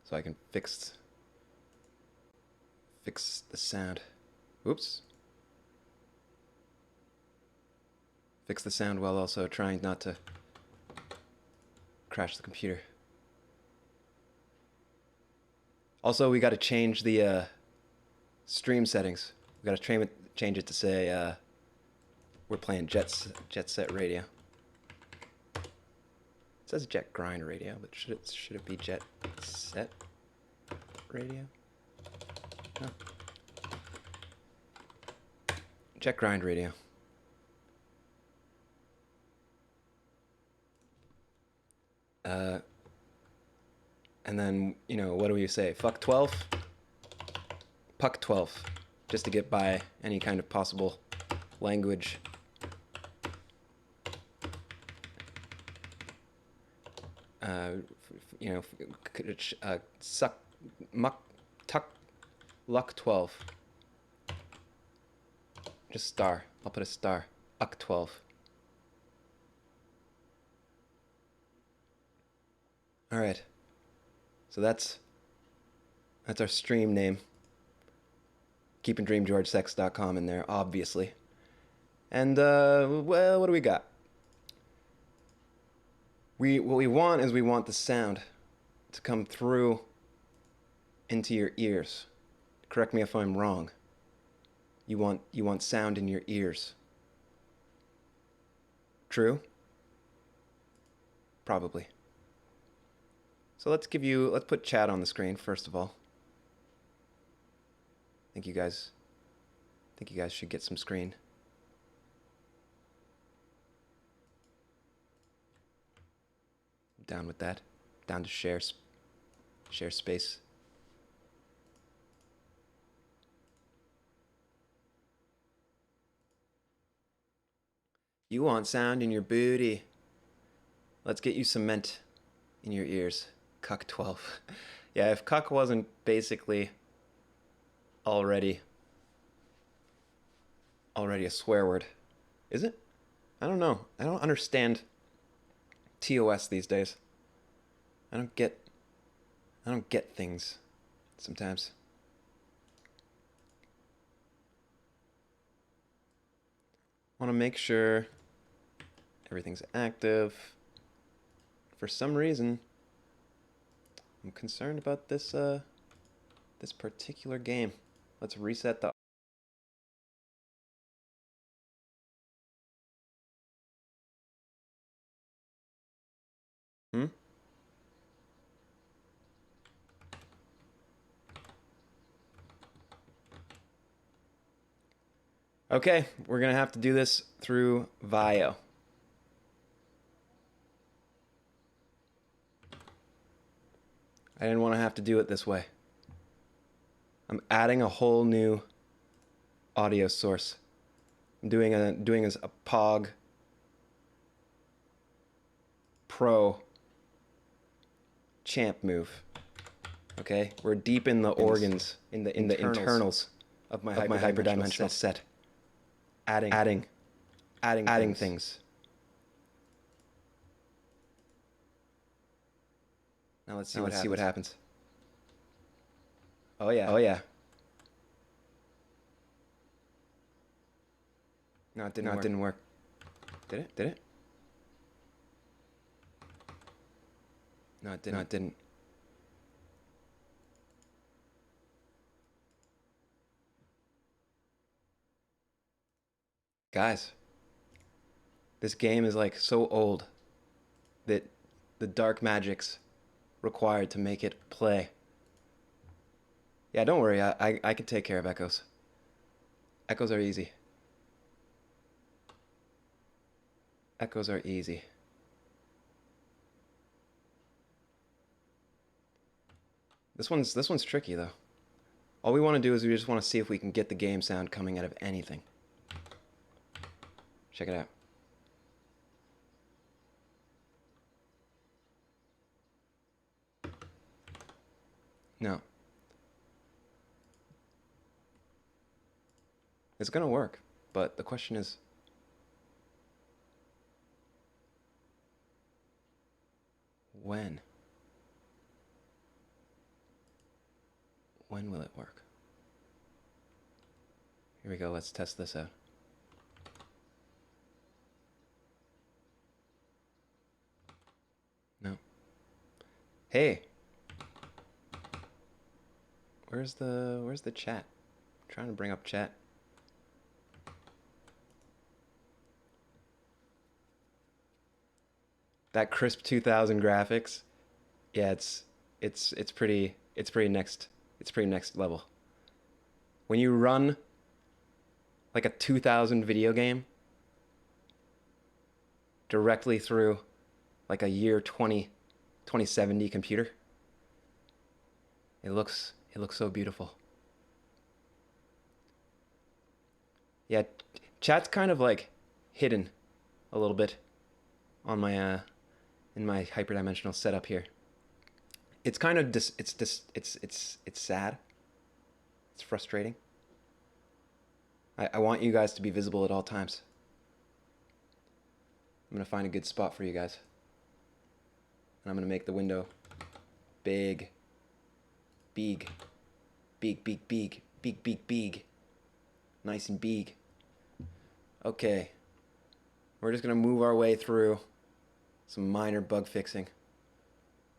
so I can fix the sound. Oops. Fix the sound while also trying not to crash the computer. Also, we got to change the stream settings. We got to change it to say we're playing Jet Set Radio. It says Jet Grind Radio, but should it be Jet Set Radio? No. Jet Grind Radio. And then, you know, what do we say? Fuck 12? Puck 12. Just to get by any kind of possible language. You know, suck, muck, tuck, luck 12. Just star. I'll put a star. Uck 12. All right. So that's our stream name. KeepingDreamGeorgeSex.com in there, obviously. And well, what do we got? What we want is we want the sound to come through into your ears. Correct me if I'm wrong. You want sound in your ears. True? Probably. So let's put chat on the screen first of all. I think you guys should get some screen. Down with that. Down to share space. You want sound in your booty. Let's get you cement in your ears. Cuck 12. Yeah, if cuck wasn't basically already a swear word. Is it? I don't know. I don't understand TOS these days. I don't get things sometimes. Want to make sure everything's active. For some reason, I'm concerned about this particular game. Let's reset the Okay, we're gonna have to do this through Vio. I didn't want to have to do it this way. I'm adding a whole new audio source. I'm doing a POG Pro champ move. Okay, we're deep in the organs, in the internals of my hyperdimensional set. Adding things. Now let's see what happens. Oh yeah. No, it didn't work. Did it? No, it didn't. Guys, this game is like so old that the dark magics required to make it play. Yeah, don't worry, I can take care of echoes. Echoes are easy. Echoes are easy. This one's tricky though. All we want to do is we just want to see if we can get the game sound coming out of anything. Check it out. No. It's gonna work, but the question is, when? When will it work? Here we go, let's test this out. No. Hey! Where's the chat? I'm trying to bring up chat. That crisp 2000 graphics. Yeah, it's pretty next level. When you run like a 2000 video game directly through like a year 2070 computer, it looks so beautiful. Yeah, chat's kind of like hidden a little bit on my in my hyperdimensional setup here. It's kind of it's sad. It's frustrating. I want you guys to be visible at all times. I'm gonna find a good spot for you guys. And I'm gonna make the window big. Big. Big, big, big. Big, big, big. Nice and big. Okay. We're just gonna move our way through some minor bug fixing.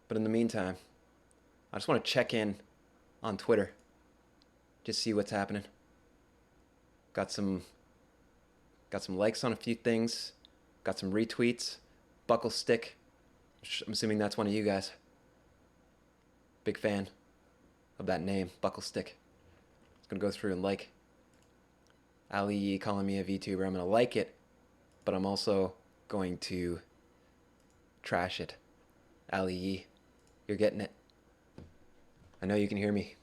But in the meantime, I just want to check in on Twitter. Just see what's happening. Got some likes on a few things. Got some retweets. Buckle Stick. I'm assuming that's one of you guys. Big fan of that name, Buckle Stick. Just gonna go through and like. Ali Yee calling me a VTuber. I'm gonna like it, but I'm also going to trash it. Ali Yee, you're getting it. I know you can hear me.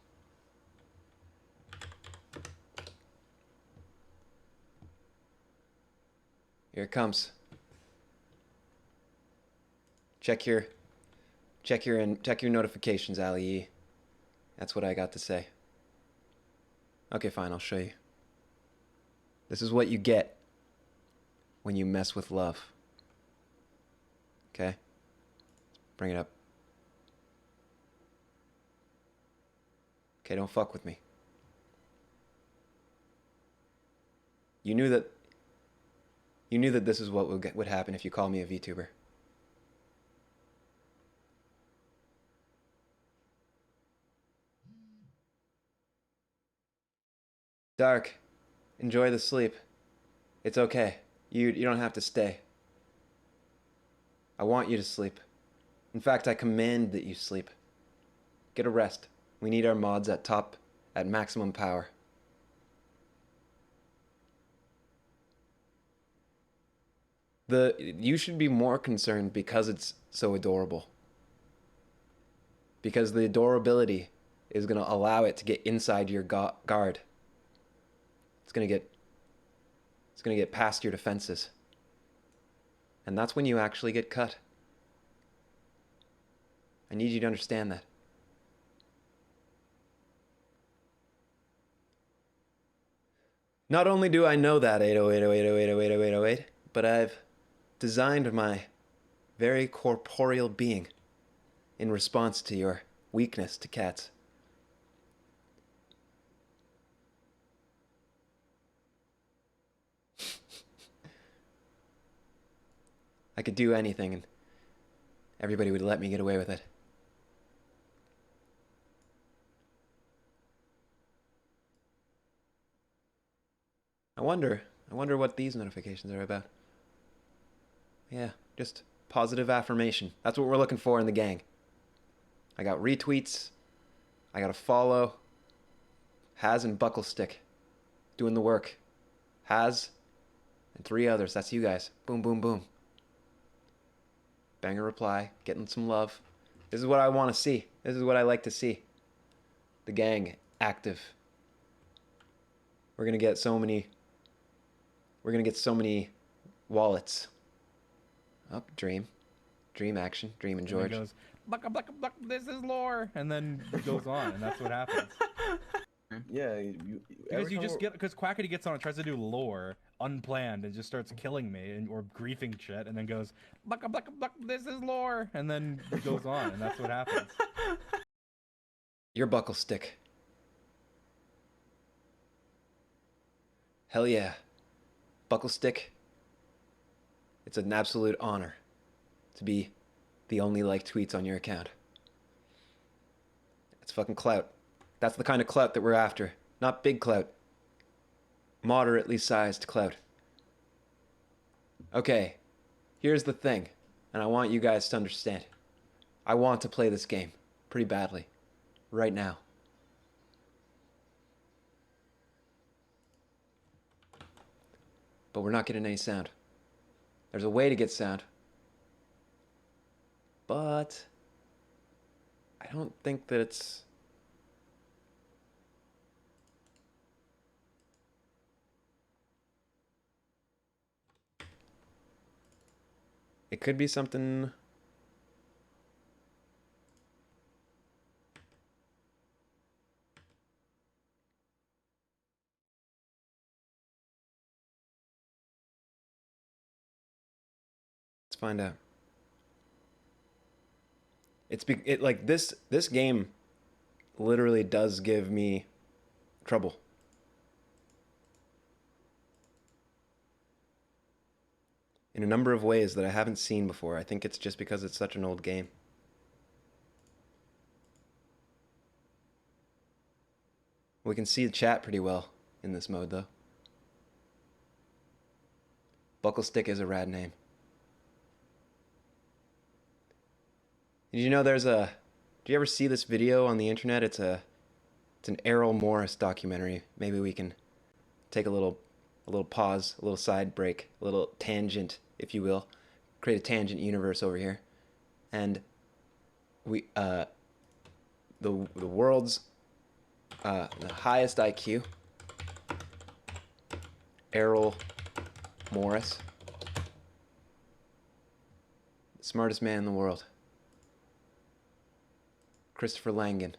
Here it comes. Check your notifications, Ali Yee. That's what I got to say. Okay, fine, I'll show you. This is what you get when you mess with love. Okay? Bring it up. Okay, don't fuck with me. You knew that this is what would happen if you call me a VTuber. Dark, enjoy the sleep. It's okay. You don't have to stay. I want you to sleep. In fact, I command that you sleep. Get a rest. We need our mods at maximum power. You should be more concerned because it's so adorable. Because the adorability is going to allow it to get inside your guard. It's going to get past your defenses. And that's when you actually get cut. I need you to understand that. Not only do I know that 8080808080808, but I've designed my very corporeal being in response to your weakness to cats. I could do anything and everybody would let me get away with it. I I wonder what these notifications are about. Yeah, just positive affirmation. That's what we're looking for in the gang. I got retweets. I got a follow. Haz and Bucklestick doing the work. Haz and 3 others. That's you guys. Boom, boom, boom. Banger reply. Getting some love. This is what I want to see. This is what I like to see. The gang active. We're gonna get so many wallets. Up, Dream action, Dream and George. And he goes, buck, buck, buck, this is lore, and then it goes on, and that's what happens. Yeah, because Quackity gets on and tries to do lore unplanned and just starts killing me or griefing shit, and then goes, buck, buck, buck, this is lore, and then it goes on, and that's what happens. Your Bucklestick. Hell yeah. Bucklestick. It's an absolute honor to be the only liked tweets on your account. It's fucking clout. That's the kind of clout that we're after. Not big clout. Moderately sized clout. Okay, here's the thing, and I want you guys to understand. I want to play this game pretty badly. Right now. But we're not getting any sound. There's a way to get sound. But I don't think that it's... It could be something... Let's find out. Like this game literally does give me trouble. In a number of ways that I haven't seen before. I think it's just because it's such an old game. We can see the chat pretty well in this mode though. Bucklestick is a rad name. Did you know there's a... Did you ever see this video on the internet? It's an Errol Morris documentary. Maybe we can take a little pause, a little side break, a little tangent, if you will. Create a tangent universe over here. And we the world's the highest IQ, Errol Morris, the smartest man in the world. Christopher Langan.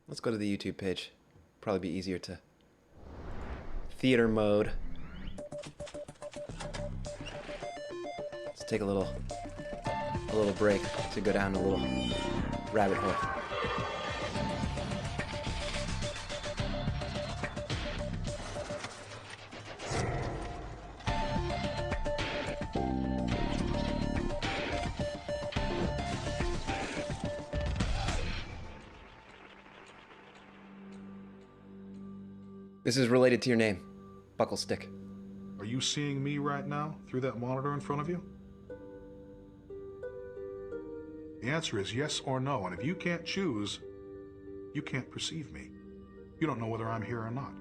Let's go to the YouTube page. Probably be easier to... Theater mode. Let's take a little break to go down a little rabbit hole. This is related to your name, Bucklestick. Are you seeing me right now through that monitor in front of you? The answer is yes or no, and if you can't choose, you can't perceive me. You don't know whether I'm here or not.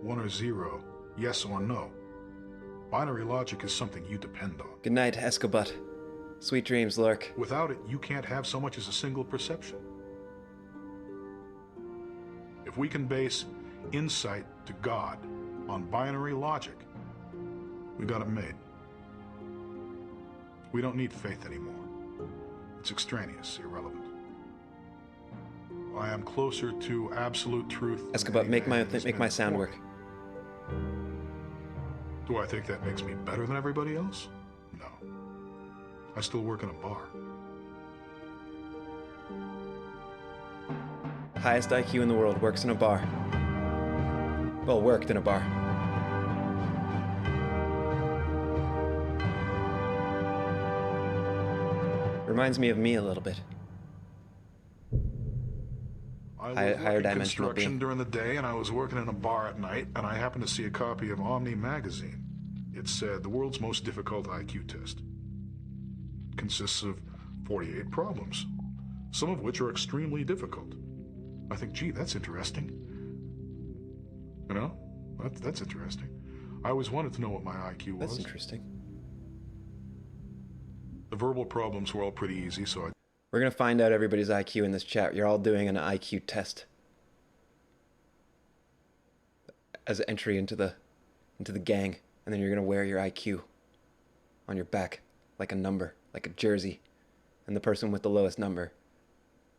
1 or 0, yes or no. Binary logic is something you depend on. Good night, Escobut. Sweet dreams, Lurk. Without it, you can't have so much as a single perception. If we can base insight to God on binary logic, we got it made. We don't need faith anymore. It's extraneous, irrelevant. I am closer to absolute truth. Escobut, make my sound work. Do I think that makes me better than everybody else? No. I still work in a bar. Highest IQ in the world, works in a bar. Well, worked in a bar. Reminds me of me a little bit. I was Higher working dimensional construction being. during the day, and I was working in a bar at night, and I happened to see a copy of Omni magazine. It said the world's most difficult IQ test. It consists of 48 problems, some of which are extremely difficult. I think, gee, that's interesting. You know, that's interesting. I always wanted to know what my IQ was. That's interesting. The verbal problems were all pretty easy, so I... We're gonna find out everybody's IQ in this chat. You're all doing an IQ test as an entry into the gang, and then you're gonna wear your IQ on your back like a number, like a jersey, and the person with the lowest number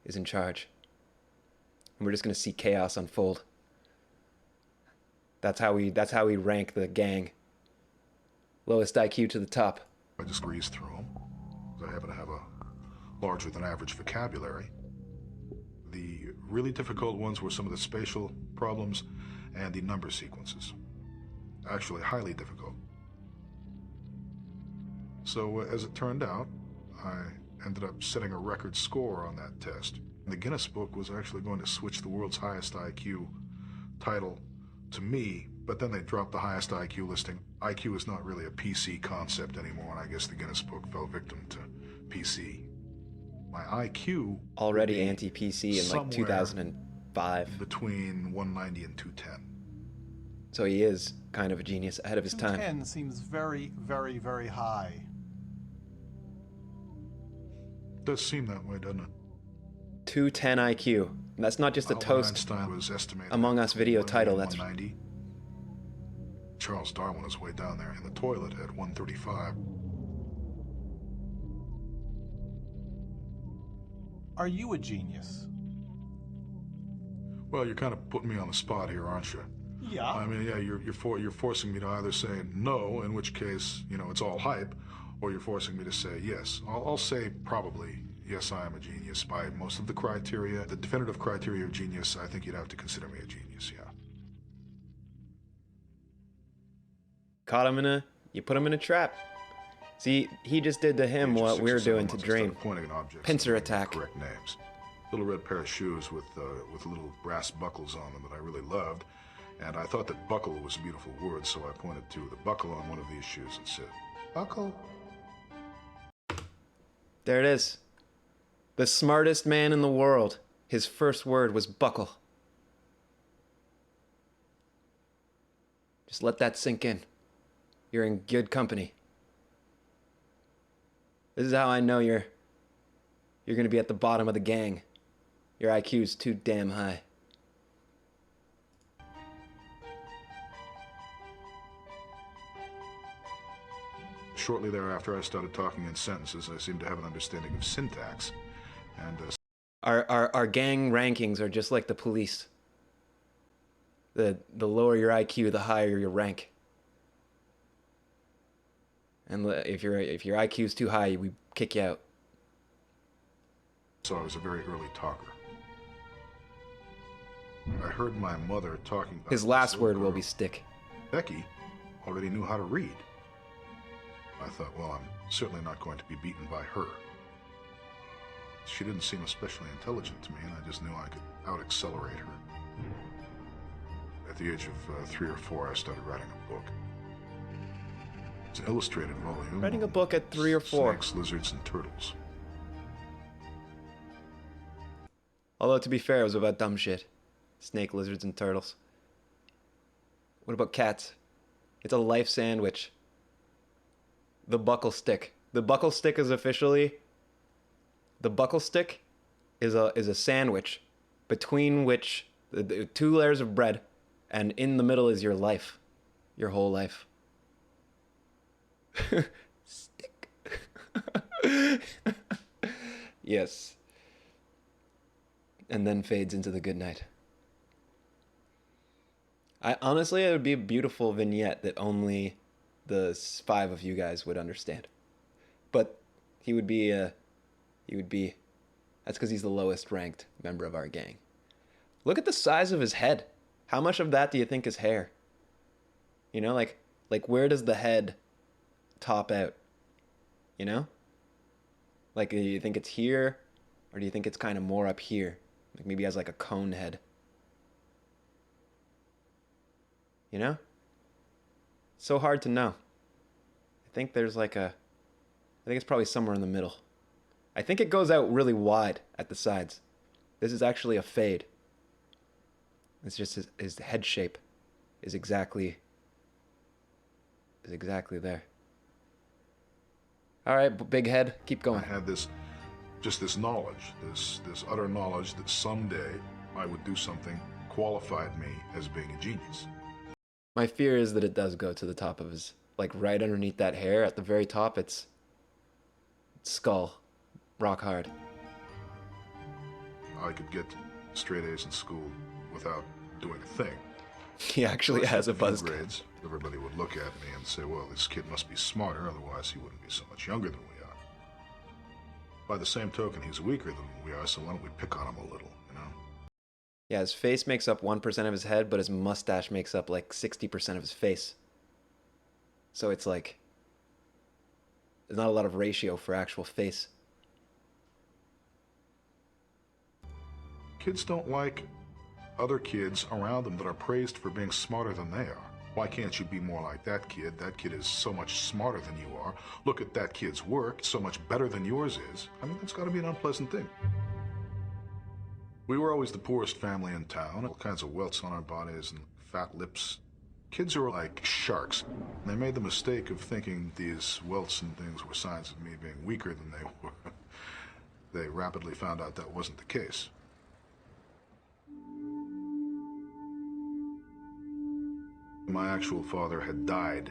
is in charge. And we're just gonna see chaos unfold. That's how we rank the gang. Lowest IQ to the top. I just breezed through them. I happen to have a larger than average vocabulary. The really difficult ones were some of the spatial problems and the number sequences. Actually, highly difficult. So, as it turned out, I ended up setting a record score on that test. The Guinness Book was actually going to switch the world's highest IQ title to me, but then they dropped the highest IQ listing. IQ is not really a PC concept anymore, and I guess the Guinness Book fell victim to PC. My IQ already anti-PC in like somewhere 2005. Between 190 and 210. So he is kind of a genius, ahead of his time. 210 seems very, very, very high. Does seem that way, doesn't it? 210 IQ. And that's not just a Albert toast Einstein was estimated Among Us video 190, title. That's 190. Charles Darwin is way down there in the toilet at 135. Are you a genius? Well, you're kind of putting me on the spot here, aren't you? Yeah. I mean, yeah, you're forcing me to either say no, in which case, you know, it's all hype, or you're forcing me to say yes. I'll say probably yes, I am a genius by most of the criteria. The definitive criteria of genius, I think you'd have to consider me a genius, yeah. Caught him you put him in a trap. See, he just did to him what we're doing to Dream. Pointing at objects, Pincer attack. Correct names. Little red pair of shoes with little brass buckles on them that I really loved, and I thought that buckle was a beautiful word, so I pointed to the buckle on one of these shoes and said, "Buckle." There it is. The smartest man in the world. His first word was buckle. Just let that sink in. You're in good company. This is how I know you're gonna be at the bottom of the gang. Your IQ's too damn high. Shortly thereafter, I started talking in sentences. I seemed to have an understanding of syntax, and Our gang rankings are just like the police. The lower your IQ, the higher your rank. And if your IQ's too high, we kick you out. so I was a very early talker. I heard my mother talking about His last word will be stick. Becky already knew how to read. I thought, well, I'm certainly not going to be beaten by her. She didn't seem especially intelligent to me, and I just knew I could out-accelerate her. At the age of 3 or 4, I started writing a book. It's an illustrated volume. Writing a book at 3 or 4. Snakes, lizards, and turtles. Although, to be fair, it was about dumb shit. Snake, lizards, and turtles. What about cats? It's a life sandwich. The buckle stick. The buckle stick is officially... The buckle stick is a sandwich between which the 2 layers of bread, and in the middle is your life. Your whole life. Stick. Yes. And then fades into the good night. Honestly, it would be a beautiful vignette that only the 5 of you guys would understand. But he would be, that's because he's the lowest ranked member of our gang. Look at the size of his head. How much of that do you think is hair? You know, like where does the head top out? You know? Like, do you think it's here, or do you think it's kind of more up here? Like maybe he has like a cone head. You know? So hard to know. I think there's like a... I think it's probably somewhere in the middle. I think it goes out really wide at the sides. This is actually a fade. It's just his head shape is exactly there. All right, big head, keep going. I had this knowledge, this utter knowledge that someday I would do something qualified me as being a genius. My fear is that it does go to the top of his, like right underneath that hair at the very top, it's skull, rock hard. I could get straight A's in school without doing a thing. He actually has a buzz cut. Grades. Everybody would look at me and say, well, this kid must be smarter, otherwise he wouldn't be so much younger than we are. By the same token, he's weaker than we are, so why don't we pick on him a little, you know? Yeah, his face makes up 1% of his head, but his mustache makes up like 60% of his face. So it's like, there's not a lot of ratio for actual face. Kids don't like other kids around them that are praised for being smarter than they are. Why can't you be more like that kid? That kid is so much smarter than you are. Look at that kid's work, it's so much better than yours is. I mean, that's got to be an unpleasant thing. We were always the poorest family in town, all kinds of welts on our bodies and fat lips. Kids are like sharks. They made the mistake of thinking these welts and things were signs of me being weaker than they were. They rapidly found out that wasn't the case. My actual father had died.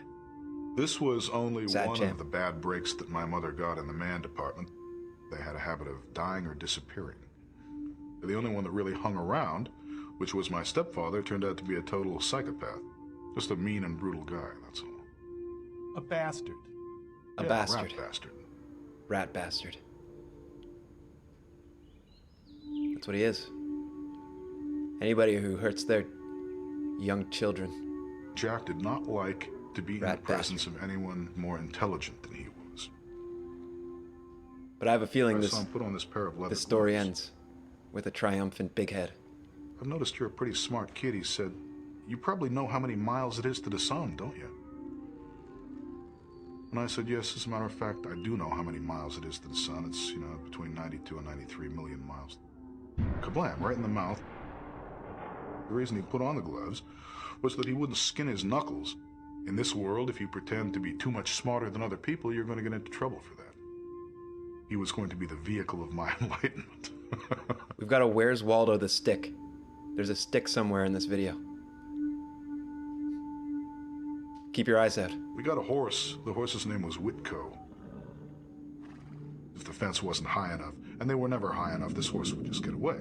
This was only one of the bad breaks that my mother got in the man department. They had a habit of dying or disappearing. The only one that really hung around, which was my stepfather, turned out to be a total psychopath. Just a mean and brutal guy, that's all. A bastard. A bastard. Rat bastard. Rat bastard. That's what he is. Anybody who hurts their young children. Jack did not like to be in the presence of anyone more intelligent than he was. But I have a feeling put on this pair of leather the story gloves. ends with a triumphant big head. I've noticed you're a pretty smart kid, he said. You probably know how many miles it is to the sun, don't you? And I said, yes, as a matter of fact, I do know how many miles it is to the sun. It's, you know, between 92 and 93 million miles. Kablam, right in the mouth. The reason he put on the gloves was that he wouldn't skin his knuckles. In this world, if you pretend to be too much smarter than other people, you're going to get into trouble for that. He was going to be the vehicle of my enlightenment. We've got a Where's Waldo the stick. There's a stick somewhere in this video. Keep your eyes out. We got a horse. The horse's name was Whitco. If the fence wasn't high enough, and they were never high enough, this horse would just get away.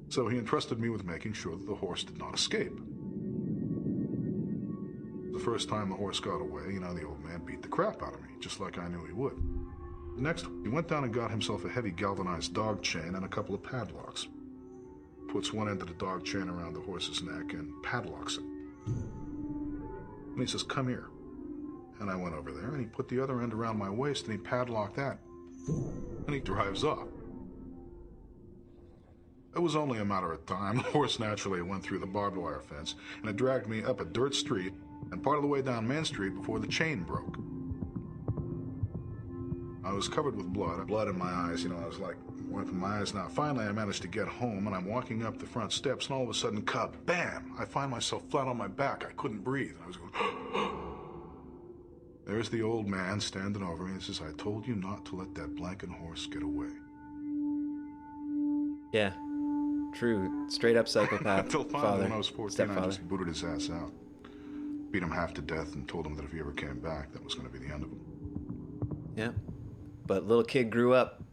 So he entrusted me with making sure that the horse did not escape. The first time the horse got away, you know, the old man beat the crap out of me, just like I knew he would. Next, he went down and got himself a heavy galvanized dog chain and a couple of padlocks. Puts one end of the dog chain around the horse's neck and padlocks it. And he says, come here. And I went over there and he put the other end around my waist and he padlocked that. And he drives off. It was only a matter of time. The horse naturally went through the barbed wire fence and it dragged me up a dirt street and part of the way down Main Street before the chain broke. I was covered with blood in my eyes, you know, I was like wiping my eyes now. Finally, I managed to get home and I'm walking up the front steps and all of a sudden, bam! I find myself flat on my back. I couldn't breathe. I was going, There's the old man standing over me and says, I told you not to let that blanket horse get away. Yeah. True. Straight up psychopath. Until finally, father, when I was 14, stepfather. I just booted his ass out. Beat him half to death and told him that if he ever came back, that was going to be the end of him. Yeah. But little kid grew up.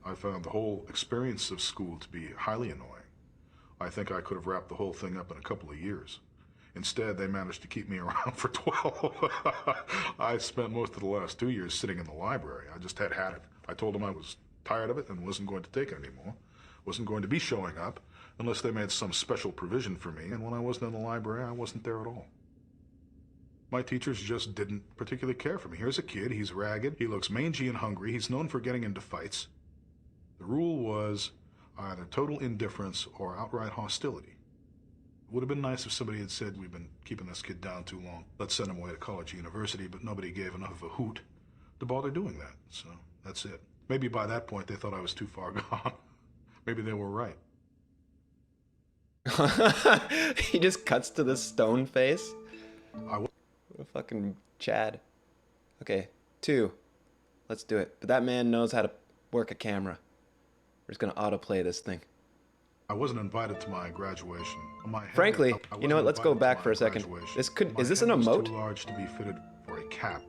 I found the whole experience of school to be highly annoying. I think I could have wrapped the whole thing up in a couple of years. Instead, they managed to keep me around for 12. I spent most of the last 2 years sitting in the library. I just had it. I told them I was tired of it and wasn't going to take it anymore. Wasn't going to be showing up unless they made some special provision for me. And when I wasn't in the library, I wasn't there at all. My teachers just didn't particularly care for me. Here's a kid, he's ragged, he looks mangy and hungry, he's known for getting into fights. The rule was either total indifference or outright hostility. It would have been nice if somebody had said, we've been keeping this kid down too long, let's send him away to college or university, but nobody gave enough of a hoot to bother doing that, so that's it. Maybe by that point they thought I was too far gone. Maybe they were right. He just cuts to the stone face. What a fucking Chad. Okay, 2. Let's do it. But that man knows how to work a camera. We're just gonna autoplay this thing. I wasn't invited to my graduation. Frankly, you know what? Let's go back for a second. This could is this an emote? Too large to be fitted for a cap.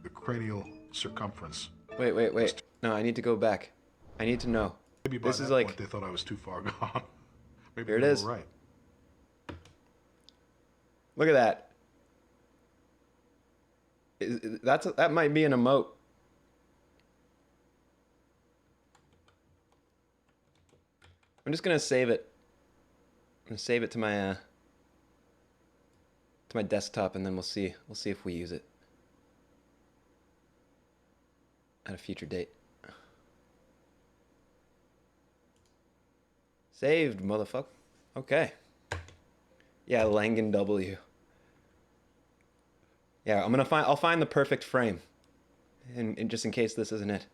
The cranial circumference. Wait. No, I need to go back. I need to know. Maybe by this is that like point they thought I was too far gone. Maybe here it they is. were right. Look at that. That might be an emote. I'm just gonna save it. I'm gonna save it to my desktop, and then we'll see if we use it at a future date. Saved, motherfucker. Okay. Yeah, Langan W. Yeah, I'll find the perfect frame, and just in case this isn't it.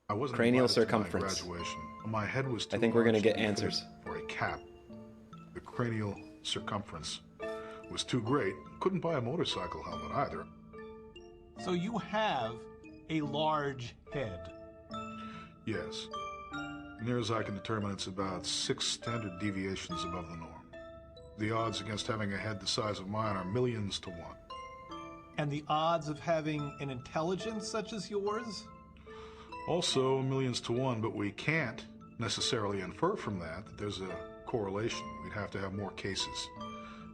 I wasn't Cranial invited to my circumference. graduation. My head was too I think we're gonna large get to be fitted answers. for a cap. The cranial circumference was too great. Couldn't buy a motorcycle helmet either. So you have a large head. Yes. Near as I can determine, it's about 6 standard deviations above the norm. The odds against having a head the size of mine are millions to 1. And the odds of having an intelligence such as yours? Also millions to 1, but we can't necessarily infer from that there's a correlation. We'd have to have more cases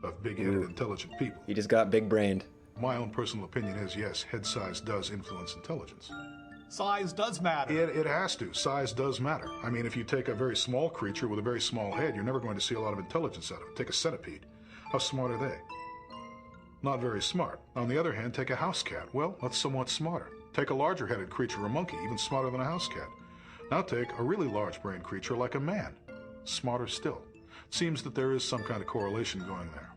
of big-headed, intelligent people. You just got big-brained. My own personal opinion is, yes, head size does influence intelligence. Size does matter. It has to. Size does matter. I mean, if you take a very small creature with a very small head, you're never going to see a lot of intelligence out of it. Take a centipede. How smart are they? Not very smart. On the other hand, take a house cat. Well, that's somewhat smarter. Take a larger-headed creature, a monkey, even smarter than a house cat. Now take a really large-brained creature like a man. Smarter still. It seems that there is some kind of correlation going there.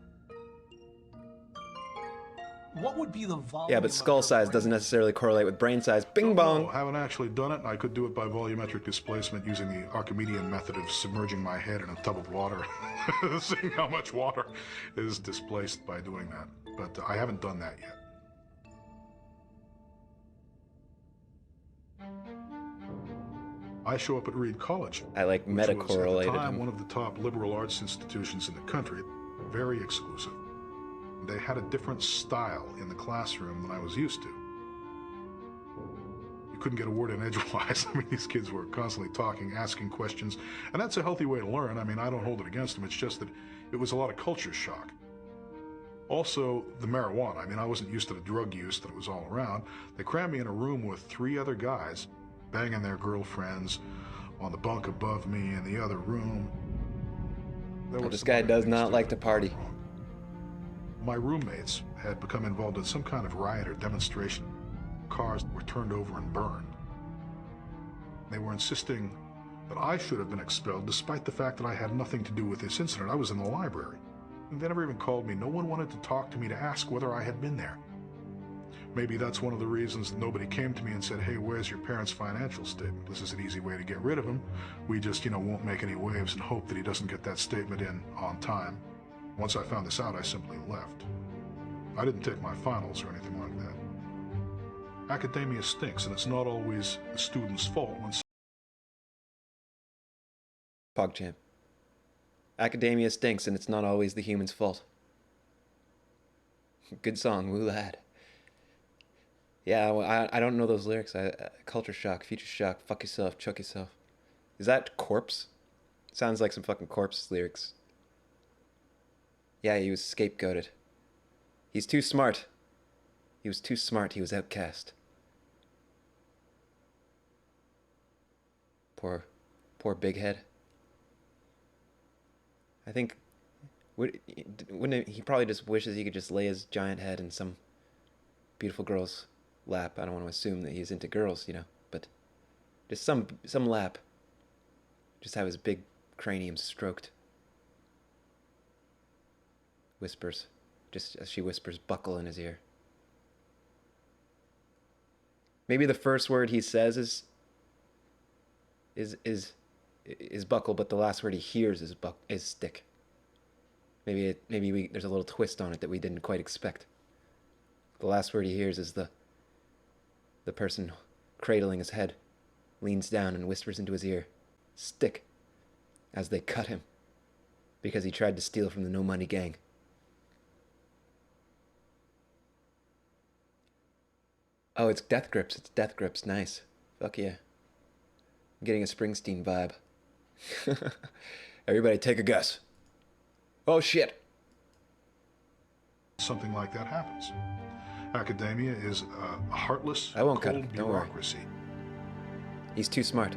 What would be the volume? Yeah, but skull size doesn't necessarily correlate with brain size. Bing bong. No, haven't actually done it. I could do it by volumetric displacement using the Archimedean method of submerging my head in a tub of water, seeing how much water is displaced by doing that. But I haven't done that yet. I show up at Reed College. I like which was, meta-correlated at the time, him. one of the top liberal arts institutions in the country. Very exclusive. They had a different style in the classroom than I was used to. You couldn't get a word in edgewise. I mean, these kids were constantly talking, asking questions, and that's a healthy way to learn. I mean, I don't hold it against them. It's just that it was a lot of culture shock. Also, the marijuana. I mean, I wasn't used to the drug use that was all around. They crammed me in a room with 3 other guys, banging their girlfriends on the bunk above me in the other room. Oh, this guy does not like to party. My roommates had become involved in some kind of riot or demonstration. Cars were turned over and burned. They were insisting that I should have been expelled despite the fact that I had nothing to do with this incident. I was in the library. They never even called me. No one wanted to talk to me to ask whether I had been there. Maybe that's one of the reasons that nobody came to me and said, hey, where's your parents' financial statement? This is an easy way to get rid of him. We just, won't make any waves and hope that he doesn't get that statement in on time. Once I found this out, I simply left. I didn't take my finals or anything like that. Academia stinks, and it's not always the student's fault when... PogChamp. Academia stinks, and it's not always the human's fault. Good song, woo lad. Yeah, well, I don't know those lyrics. Culture shock, future shock, fuck yourself, chuck yourself. Is that Corpse? Sounds like some fucking Corpse lyrics. Yeah, he was scapegoated. He's too smart. He was too smart. He was outcast. Poor Big Head. I think Wouldn't he probably just wishes he could just lay his giant head in some beautiful girl's lap. I don't want to assume that he's into girls, you know, but just some lap. Just have his big cranium stroked. Whispers, just as she whispers buckle in his ear. Maybe the first word he says is buckle, but the last word he hears is stick. Maybe there's a little twist on it that we didn't quite expect. The last word he hears is the person cradling his head leans down and whispers into his ear, stick, as they cut him because he tried to steal from the No Money gang. Oh, it's Death Grips. It's Death Grips. Nice. Fuck yeah. I'm getting a Springsteen vibe. Everybody take a guess. Oh, shit. Something like that happens. Academia is a heartless, I won't cut cold him. Don't worry. bureaucracy. He's too smart.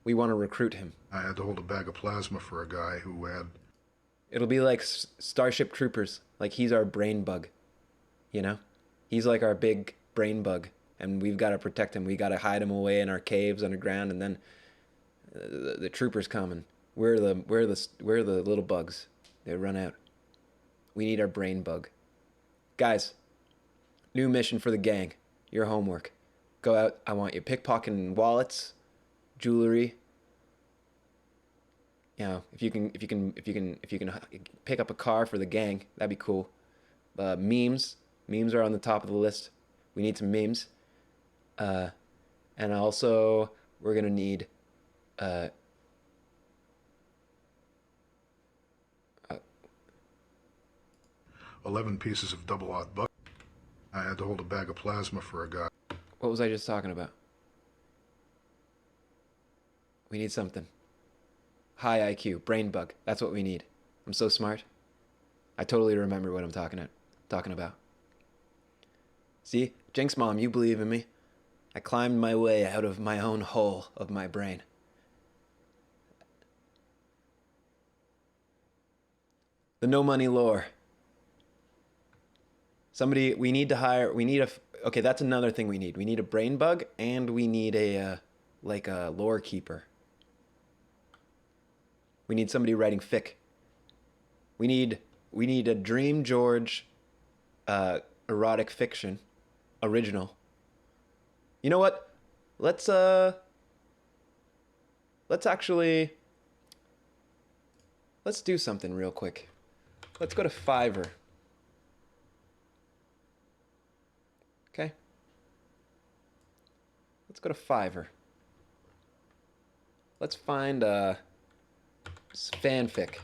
We want to recruit him. I had to hold a bag of plasma for a guy who had... It'll be like Starship Troopers. Like he's our brain bug. You know? He's like our big brain bug. And we've got to protect him. We got to hide him away in our caves underground. And then the troopers come and we're the little bugs. They run out. We need our brain bug. Guys, new mission for the gang. Your homework. Go out. I want you pickpocketing wallets, jewelry. You know, if you can pick up a car for the gang, that'd be cool. Memes are on the top of the list. We need some memes. And also we're gonna need 11 pieces of double-aught buck. I had to hold a bag of plasma for a guy. What was I just talking about? We need something. High IQ, brain bug. That's what we need. I'm so smart. I totally remember what I'm talking about. See? Jinx Mom, you believe in me. I climbed my way out of my own hole of my brain. The No Money lore. Somebody, okay, that's another thing we need. We need a brain bug and we need a lore keeper. We need somebody writing fic. We need a Dream George erotic fiction original. You know what? Let's do something real quick. Let's go to Fiverr. Okay? Let's go to Fiverr. Let's find fanfic.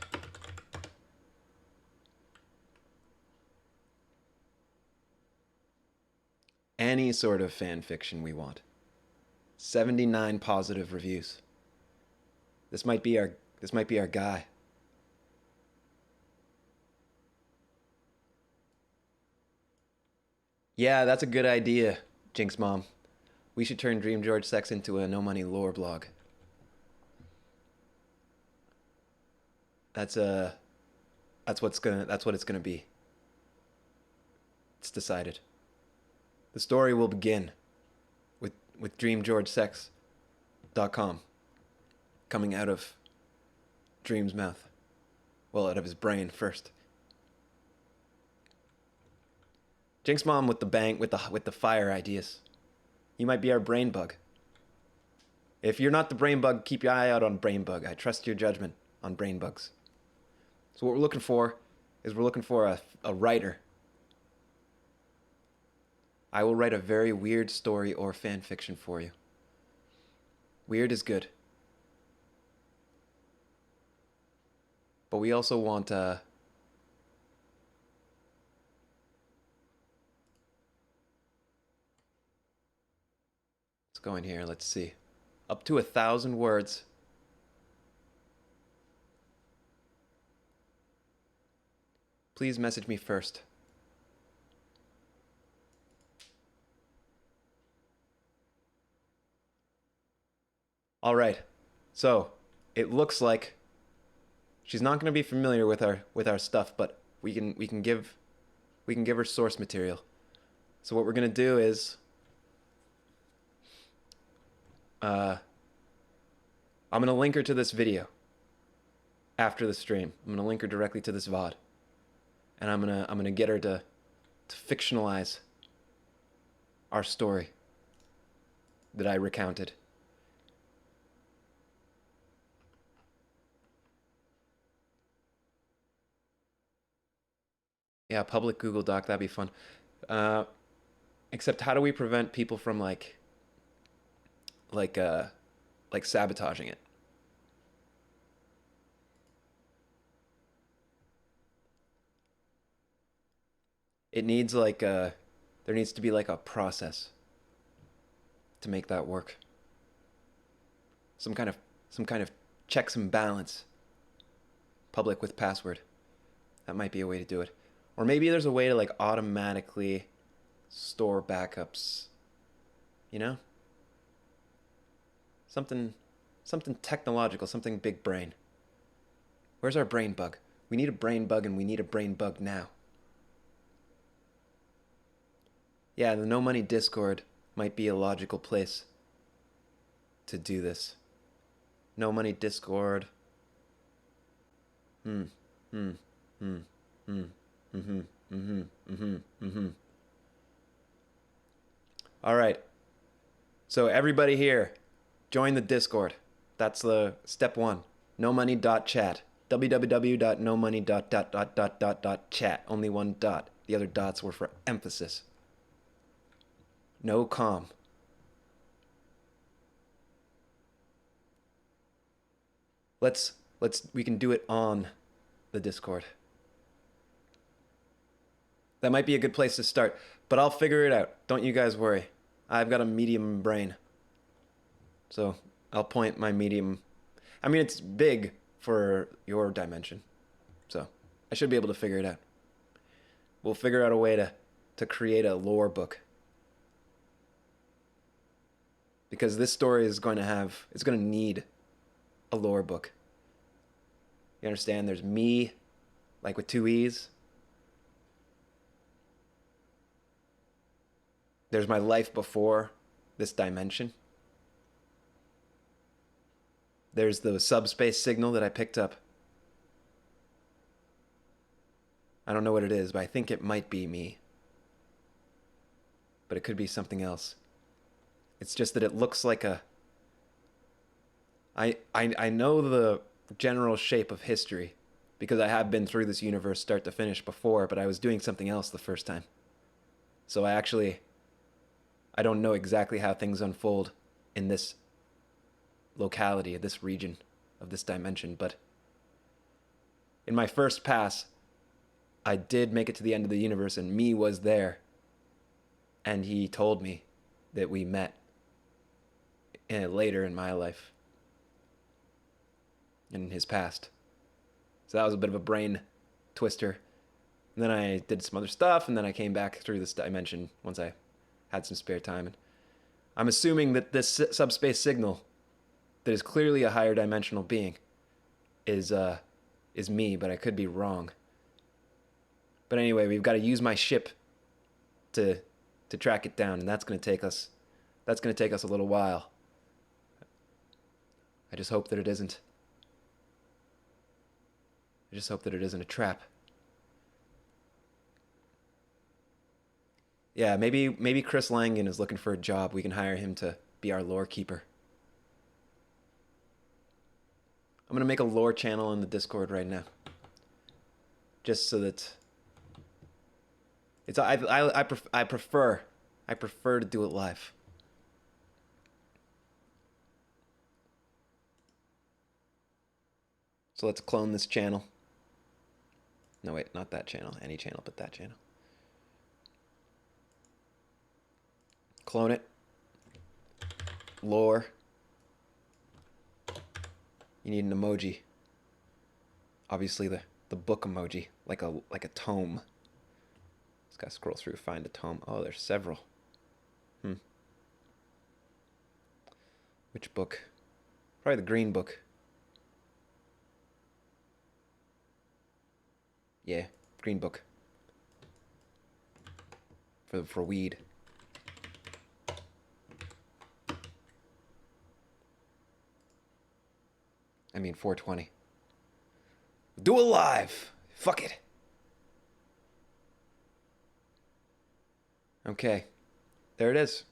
Any sort of fan fiction we want. 79 positive reviews. This might be our guy. Yeah, that's a good idea, Jinx Mom. We should turn Dream George Sex into a No Money lore blog. That's what it's gonna be. It's decided. The story will begin with DreamGeorgeSex.com coming out of Dream's mouth. Well, out of his brain first. Jinx Mom with the bang, with the fire ideas. You might be our brain bug. If you're not the brain bug, keep your eye out on brain bug. I trust your judgment on brain bugs. So what we're looking for is a writer. I will write a very weird story or fan fiction for you. Weird is good. But we also want let's go in here, let's see. Up to 1,000 words. Please message me first. All right. So, it looks like She's not going to be familiar with our stuff, but we can give her source material. So what we're going to do is I'm going to link her to this video after the stream. I'm going to link her directly to this VOD. And I'm going to get her to fictionalize our story that I recounted. Yeah, public Google Doc, that'd be fun. Except how do we prevent people from like sabotaging it? It needs like there needs to be like a process to make that work. Some kind of checks and balance. Public with password. That might be a way to do it. Or maybe there's a way to like automatically store backups. You know? Something technological, something big brain. Where's our brain bug? We need a brain bug, and we need a brain bug now. Yeah, the No Money Discord might be a logical place to do this. No Money Discord. All right. So everybody here, join the Discord. That's the step one. nomoney.chat. www.nomoney.chat. Only one dot. The other dots were for emphasis. No com. We can do it on the Discord. That might be a good place to start, but I'll figure it out. Don't you guys worry. I've got a medium brain. So I'll point my medium. I mean, it's big for your dimension. So I should be able to figure it out. We'll figure out a way to create a lore book. Because this story is going to need a lore book. You understand? There's me, like with 2 E's. There's my life before this dimension. There's the subspace signal that I picked up. I don't know what it is, but I think it might be me. But it could be something else. It's just that it looks like a... I know the general shape of history because I have been through this universe start to finish before, but I was doing something else the first time. So I don't know exactly how things unfold in this locality, this region of this dimension, but in my first pass, I did make it to the end of the universe, and me was there, and he told me that we met later in my life, in his past. So that was a bit of a brain twister. And then I did some other stuff, and then I came back through this dimension once I had some spare time. And I'm assuming that this subspace signal that is clearly a higher dimensional being is me, but I could be wrong. But anyway, we've got to use my ship to track it down, and that's going to take us a little while. I just hope that it isn't a trap. Yeah, maybe Chris Langan is looking for a job. We can hire him to be our lore keeper. I'm gonna make a lore channel in the Discord right now, just so that it's. I prefer to do it live. So let's clone this channel. No, wait, not that channel. Any channel but that channel. Clone it. Lore. You need an emoji. Obviously the book emoji, like a tome. Just gotta scroll through, find a tome. Oh, there's several. Which book? Probably the green book. Yeah, green book. For weed. I mean 420. Do it live! Fuck it. Okay. There it is.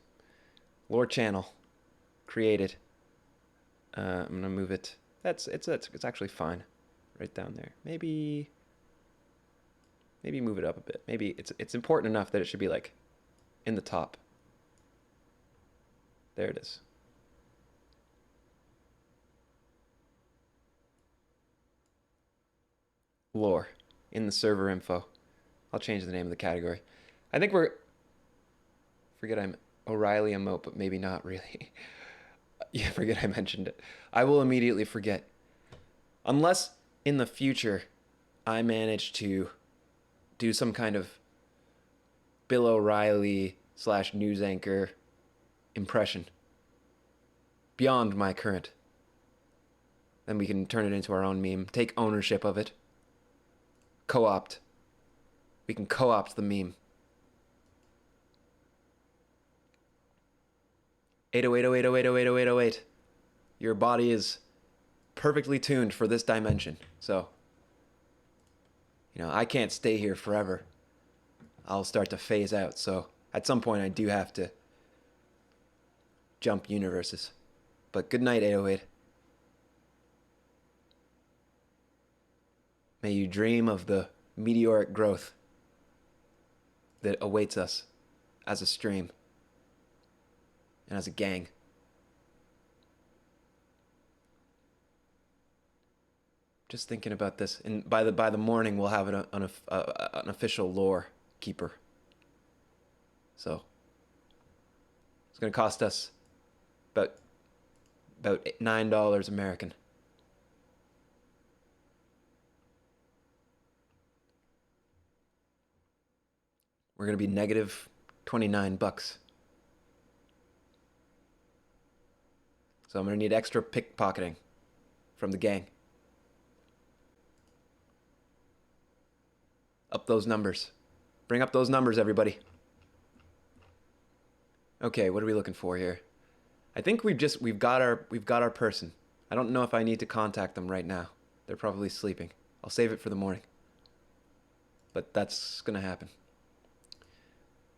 Lore channel. Created. I'm gonna move it. It's actually fine. Right down there. Maybe move it up a bit. Maybe it's important enough that it should be like in the top. There it is. Lore in the server info. I'll change the name of the category. I think we're... Forget I'm O'Reilly emote, but maybe not really. Yeah, forget I mentioned it. I will immediately forget. Unless in the future I manage to do some kind of Bill O'Reilly / news anchor impression beyond my current. Then we can turn it into our own meme. Take ownership of it. Co-opt. We can co-opt the meme. 8080808080808. Your body is perfectly tuned for this dimension. So, you know, I can't stay here forever. I'll start to phase out. So, at some point I do have to jump universes. But good night, 808. May you dream of the meteoric growth that awaits us as a stream and as a gang. Just thinking about this, and by the morning we'll have an official lore keeper. So it's gonna cost us about $9 American. We're gonna be negative $29. So I'm gonna need extra pickpocketing from the gang. Up those numbers. Bring up those numbers, everybody. Okay, what are we looking for here? I think we've got our person. I don't know if I need to contact them right now. They're probably sleeping. I'll save it for the morning. But that's gonna happen.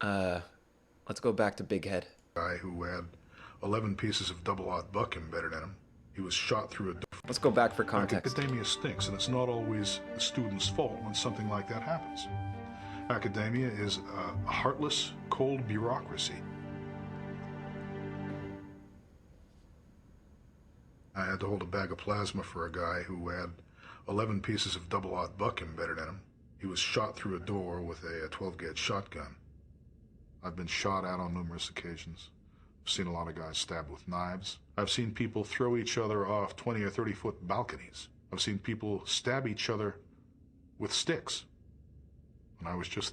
Let's go back to Big Head. Guy who had 11 pieces of double-aught buck embedded in him. He was shot through a door. Let's go back for context. Academia stinks, and it's not always the student's fault when something like that happens. Academia is a heartless, cold bureaucracy. I had to hold a bag of plasma for a guy who had 11 pieces of double-aught buck embedded in him. He was shot through a door with a 12-gauge shotgun. I've been shot at on numerous occasions. I've seen a lot of guys stabbed with knives. I've seen people throw each other off 20 or 30-foot balconies. I've seen people stab each other with sticks. And I was just...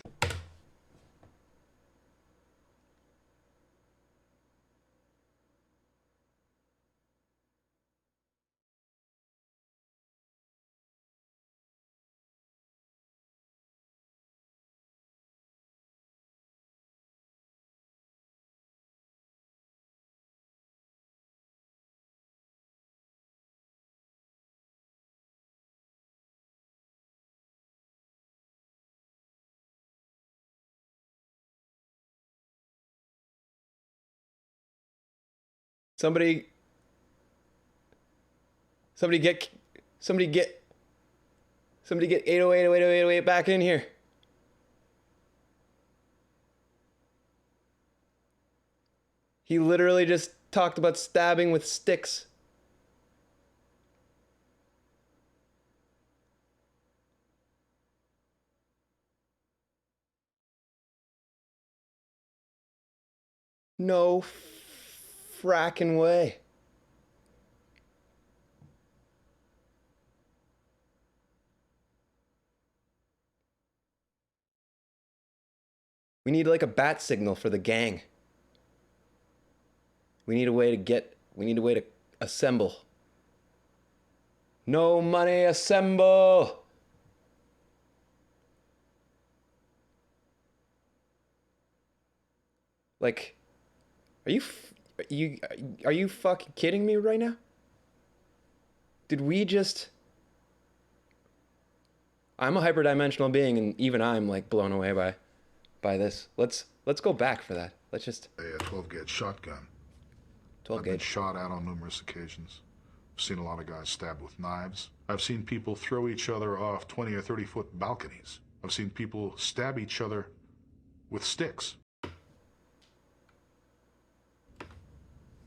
Somebody get 808080808 back in here. He literally just talked about stabbing with sticks. No frackin' way. We need like a bat signal for the gang. We need a way to assemble. No money, assemble! Like, are you fucking kidding me right now? Did we just... I'm a hyperdimensional being, and even I'm like blown away by this. Let's go back for that. Let's just... A 12-gauge shotgun. 12 I've been gauge. shot at on numerous occasions. I've seen a lot of guys stabbed with knives. I've seen people throw each other off 20 or 30-foot balconies. I've seen people stab each other with sticks.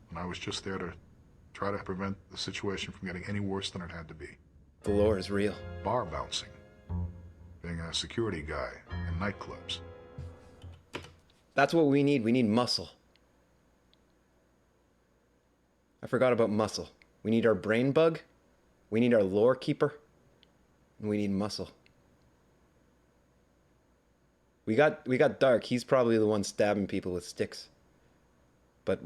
And I was just there to try to prevent the situation from getting any worse than it had to be. The lore is real. Bar bouncing. Being a security guy in nightclubs. That's what we need. We need muscle. I forgot about muscle. We need our brain bug. We need our lore keeper. And we need muscle. We got Dark. He's probably the one stabbing people with sticks. But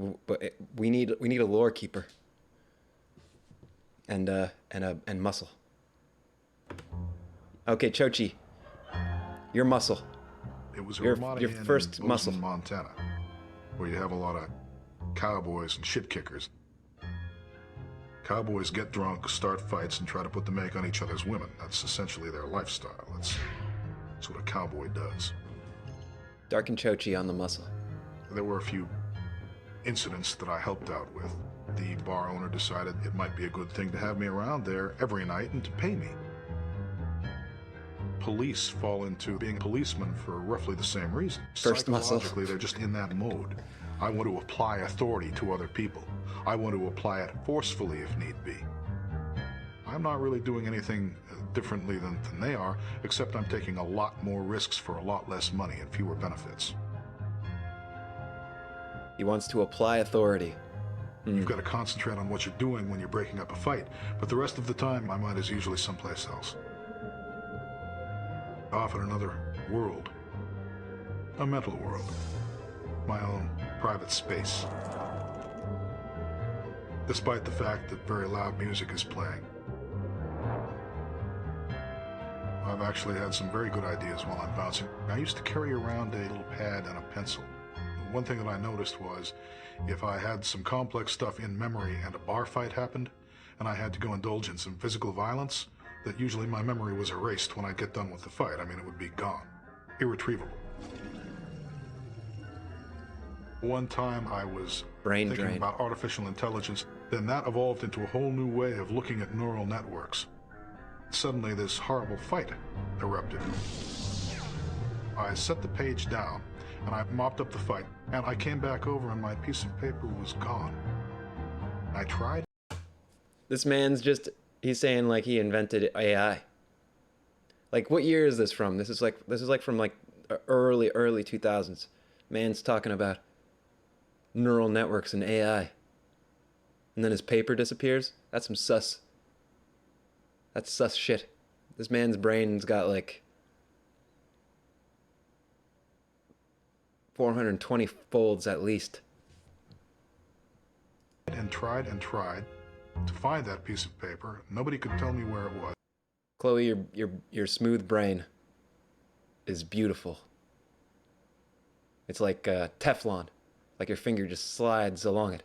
we need a lore keeper. And muscle. Okay, Chochi. Your muscle. It was a your Ramada Inn first in muscle. Bozeman, Montana, where you have a lot of cowboys and shit kickers. Cowboys get drunk, start fights, and try to put the make on each other's women. That's essentially their lifestyle. That's what a cowboy does. Dark and Chochi on the muscle. There were a few incidents that I helped out with. The bar owner decided it might be a good thing to have me around there every night and to pay me. Police fall into being policemen for roughly the same reason. First muscle. Psychologically, they're just in that mode. I want to apply authority to other people. I want to apply it forcefully if need be. I'm not really doing anything differently than they are, except I'm taking a lot more risks for a lot less money and fewer benefits. He wants to apply authority. You've got to concentrate on what you're doing when you're breaking up a fight, but the rest of the time, my mind is usually someplace else. Off in another world. A mental world. My own private space. Despite the fact that very loud music is playing. I've actually had some very good ideas while I'm bouncing. I used to carry around a little pad and a pencil. One thing that I noticed was, if I had some complex stuff in memory and a bar fight happened, and I had to go indulge in some physical violence, that usually my memory was erased when I get done with the fight. I mean, it would be gone. Irretrievable. One time I was Brain thinking drain. about artificial intelligence, then that evolved into a whole new way of looking at neural networks. Suddenly this horrible fight erupted. I set the page down, and I mopped up the fight, and I came back over and my piece of paper was gone. I tried. This man's just, he's saying like he invented AI. Like, what year is this from? This is like from like early 2000s. Man's talking about neural networks and AI. And then his paper disappears? That's some sus. That's sus shit. This man's brain's got like 420 folds at least. And tried to find that piece of paper. Nobody could tell me where it was. Chloe, your smooth brain is beautiful. It's like Teflon. Like your finger just slides along it.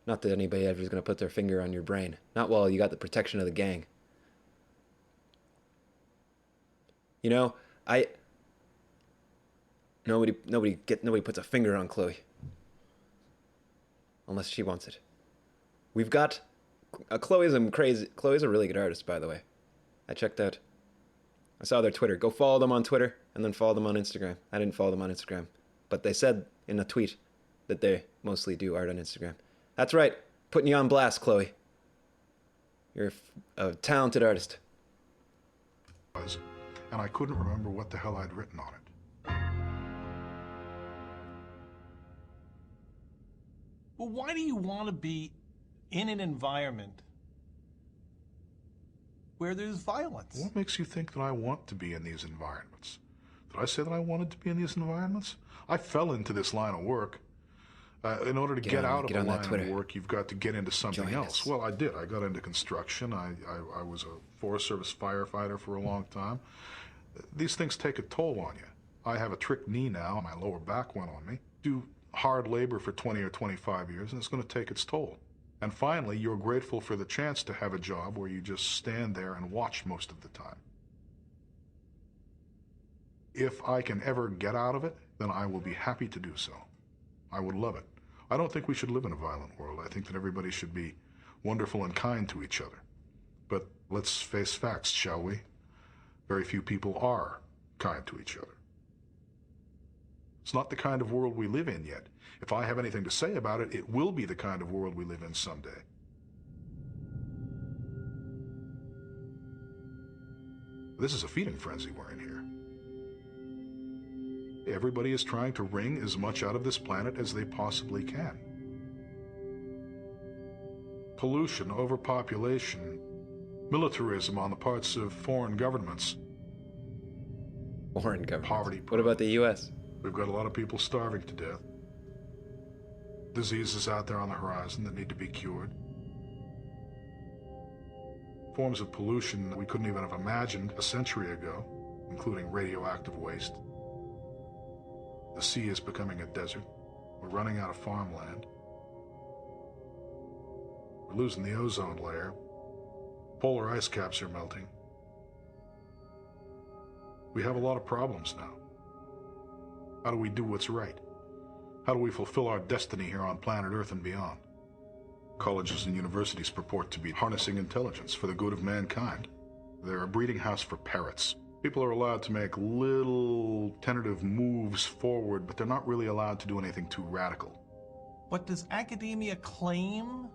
Not that anybody ever is going to put their finger on your brain. Not while you got the protection of the gang. You know, nobody puts a finger on Chloe. Unless she wants it. We've got Chloe's a really good artist, by the way. I saw their Twitter. Go follow them on Twitter and then follow them on Instagram. I didn't follow them on Instagram, but they said in a tweet that they mostly do art on Instagram. That's right. Putting you on blast, Chloe. You're a talented artist. And I couldn't remember what the hell I'd written on it. Well, why do you want to be in an environment where there's violence? What makes you think that I want to be in these environments? Did I say that I wanted to be in these environments? I fell into this line of work. In order to get out of a line of work, you've got to get into something else. Well, I did. I got into construction. I was a Forest Service firefighter for a long time. These things take a toll on you. I have a trick knee now. My lower back went on me. do hard labor for 20 or 25 years, and it's going to take its toll. And finally, you're grateful for the chance to have a job where you just stand there and watch most of the time. If I can ever get out of it, then I will be happy to do so. I would love it. I don't think we should live in a violent world. I think that everybody should be wonderful and kind to each other. But let's face facts, shall we? Very few people are kind to each other. It's not the kind of world we live in yet. If I have anything to say about it, it will be the kind of world we live in someday. This is a feeding frenzy we're in here. Everybody is trying to wring as much out of this planet as they possibly can. Pollution, overpopulation, militarism on the parts of foreign governments. Foreign governments. Poverty. What about the U.S.? We've got a lot of people starving to death. Diseases out there on the horizon that need to be cured. Forms of pollution that we couldn't even have imagined a century ago, including radioactive waste. The sea is becoming a desert. We're running out of farmland. We're losing the ozone layer. Polar ice caps are melting. We have a lot of problems now. How do we do what's right? How do we fulfill our destiny here on planet Earth and beyond? Colleges and universities purport to be harnessing intelligence for the good of mankind. They're a breeding house for parrots. People are allowed to make little tentative moves forward, but they're not really allowed to do anything too radical. But does academia claim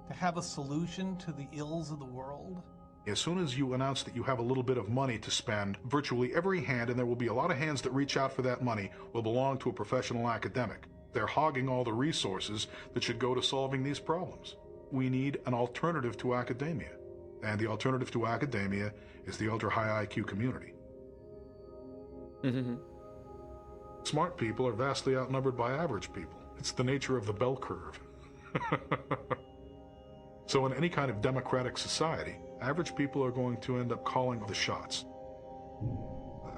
to have a solution to the ills of the world? As soon as you announce that you have a little bit of money to spend, virtually every hand, and there will be a lot of hands that reach out for that money, will belong to a professional academic. They're hogging all the resources that should go to solving these problems. We need an alternative to academia. And the alternative to academia is the ultra-high IQ community. Smart people are vastly outnumbered by average people. It's the nature of the bell curve. So in any kind of democratic society, average people are going to end up calling the shots.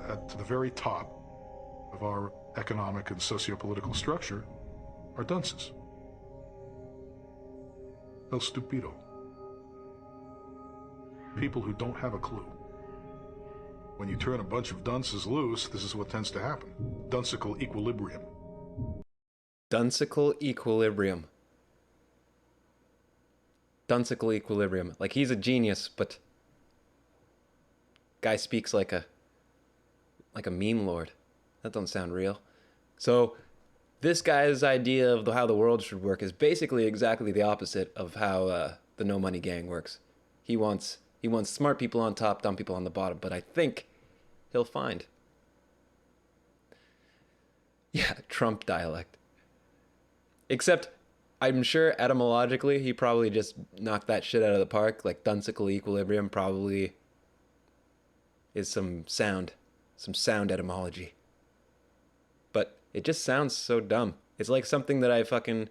At the very top of our economic and socio-political structure are dunces. El stupido. People who don't have a clue. When you turn a bunch of dunces loose, this is what tends to happen. Dunsical equilibrium. Dunsical equilibrium. Dunsical equilibrium. Like, he's a genius, but guy speaks like a meme lord. That don't sound real. So this guy's idea of how the world should work is basically exactly the opposite of how the No Money gang works. He wants smart people on top, dumb people on the bottom, but I think he'll find. Yeah, Trump dialect. Except, I'm sure etymologically he probably just knocked that shit out of the park. Like, dunsical equilibrium probably is some sound etymology. But it just sounds so dumb. It's like something that I fucking,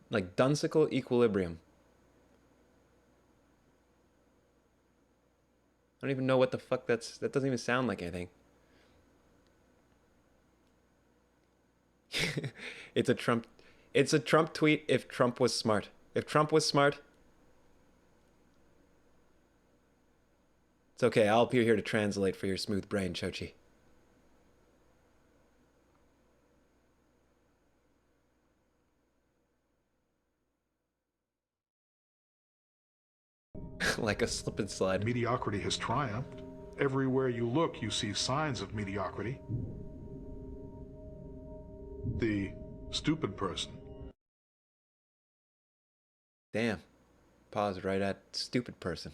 like, dunsical equilibrium. I don't even know what the fuck that doesn't even sound like anything. It's a Trump tweet if Trump was smart. If Trump was smart, it's okay. I'll be here to translate for your smooth brain, Chochi. Like a slip and slide. Mediocrity has triumphed. Everywhere you look, you see signs of mediocrity. The stupid person. Damn. Pause right at stupid person.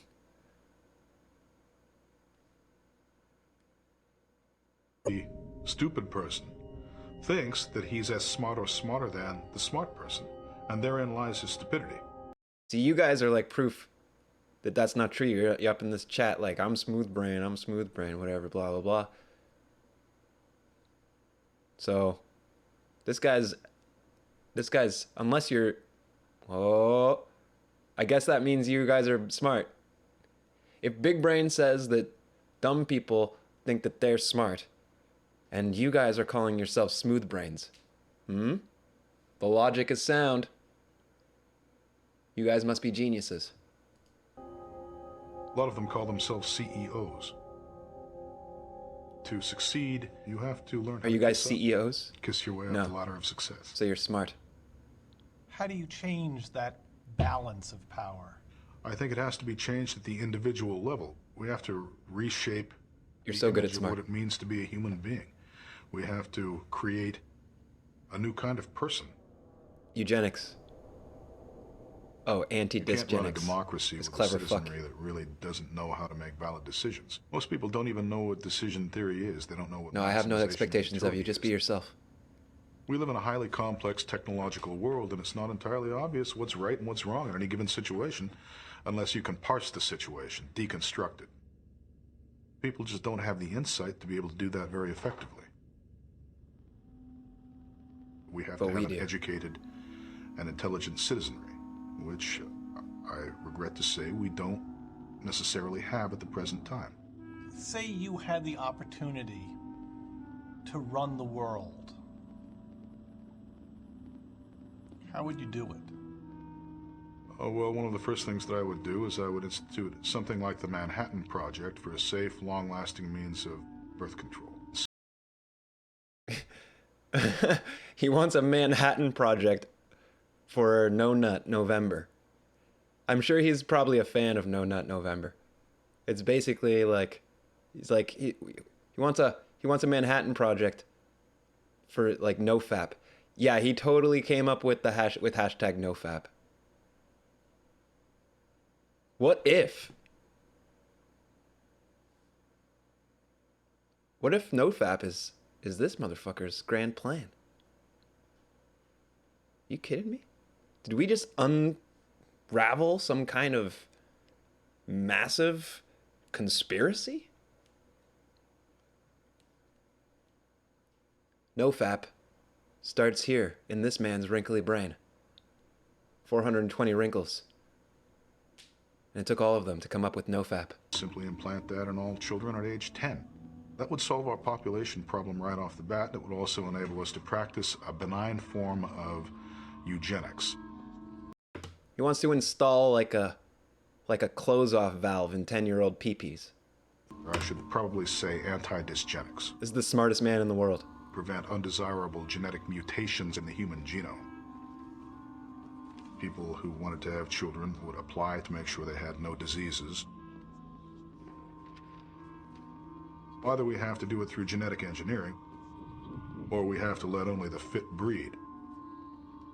The stupid person thinks that he's as smart or smarter than the smart person, and therein lies his stupidity. See, you guys are like proof that that's not true. You're up in this chat like, I'm smooth brain, whatever, blah, blah, blah. So, this guy's, unless you're, oh, I guess that means you guys are smart. If Big Brain says that dumb people think that they're smart, and you guys are calling yourselves smooth brains, Hmm? The logic is sound. You guys must be geniuses. A lot of them call themselves CEOs. To succeed, you have to learn how Are you to guys kiss up, CEOs? kiss your way No. up the ladder of success. So you're smart. How do you change that balance of power? I think it has to be changed at the individual level. We have to reshape You're the so good image at of smart. what it means to be a human being. We have to create a new kind of person. Eugenics. Oh, You can't run a anti-dysgenics. democracy This with a clever fuck. citizenry that really doesn't know how to make valid decisions. Most people don't even know what decision theory is. They don't know what No, I have no maximization expectations of you. utility Just is. be yourself. We live in a highly complex technological world, and it's not entirely obvious what's right and what's wrong in any given situation unless you can parse the situation, deconstruct it. People just don't have the insight to be able to do that very effectively. We have But to we have an do. educated and intelligent citizenry, which I regret to say we don't necessarily have at the present time. Say you had the opportunity to run the world. How would you do it? Oh, well, one of the first things that I would do is I would institute something like the Manhattan Project for a safe, long-lasting means of birth control. He wants a Manhattan Project for No Nut November. I'm sure he's probably a fan of No Nut November. It's basically like he wants a Manhattan Project for like NoFap. Yeah, he totally came up with the hashtag NoFap. What if? What if NoFap is this motherfucker's grand plan? You kidding me? Did we just unravel some kind of massive conspiracy? NoFap starts here in this man's wrinkly brain. 420 wrinkles. And it took all of them to come up with NoFap. Simply implant that in all children at age 10. That would solve our population problem right off the bat. It would also enable us to practice a benign form of eugenics. He wants to install like a close-off valve in 10-year-old peepees. Or I should probably say anti-dysgenics. This is the smartest man in the world. Prevent undesirable genetic mutations in the human genome. People who wanted to have children would apply to make sure they had no diseases. Either we have to do it through genetic engineering, or we have to let only the fit breed.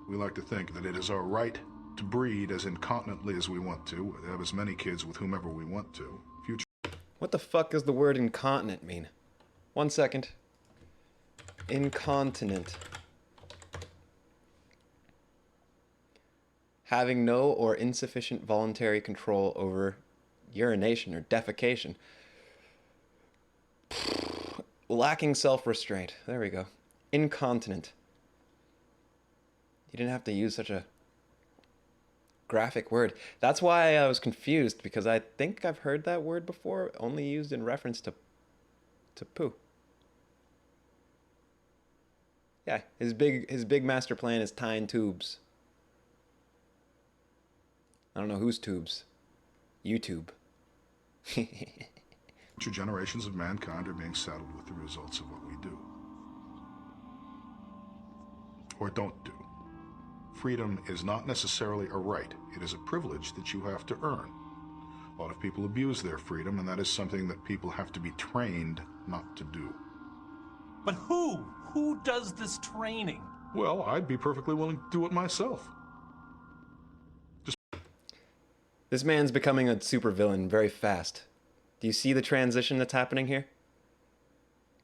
We like to think that it is our right to breed as incontinently as we want to, have as many kids with whomever we want to. Future. What the fuck does the word incontinent mean? 1 second. Incontinent. Having no or insufficient voluntary control over urination or defecation. Lacking self-restraint. There we go. Incontinent. You didn't have to use such a graphic word. That's why I was confused, because I think I've heard that word before, only used in reference to poo. Yeah, his big master plan is tying tubes. I don't know whose tubes. YouTube. Future generations of mankind are being saddled with the results of what we do. Or don't do. Freedom is not necessarily a right. It is a privilege that you have to earn. A lot of people abuse their freedom, and that is something that people have to be trained not to do. But who? Who does this training? Well, I'd be perfectly willing to do it myself. This man's becoming a supervillain very fast. Do you see the transition that's happening here?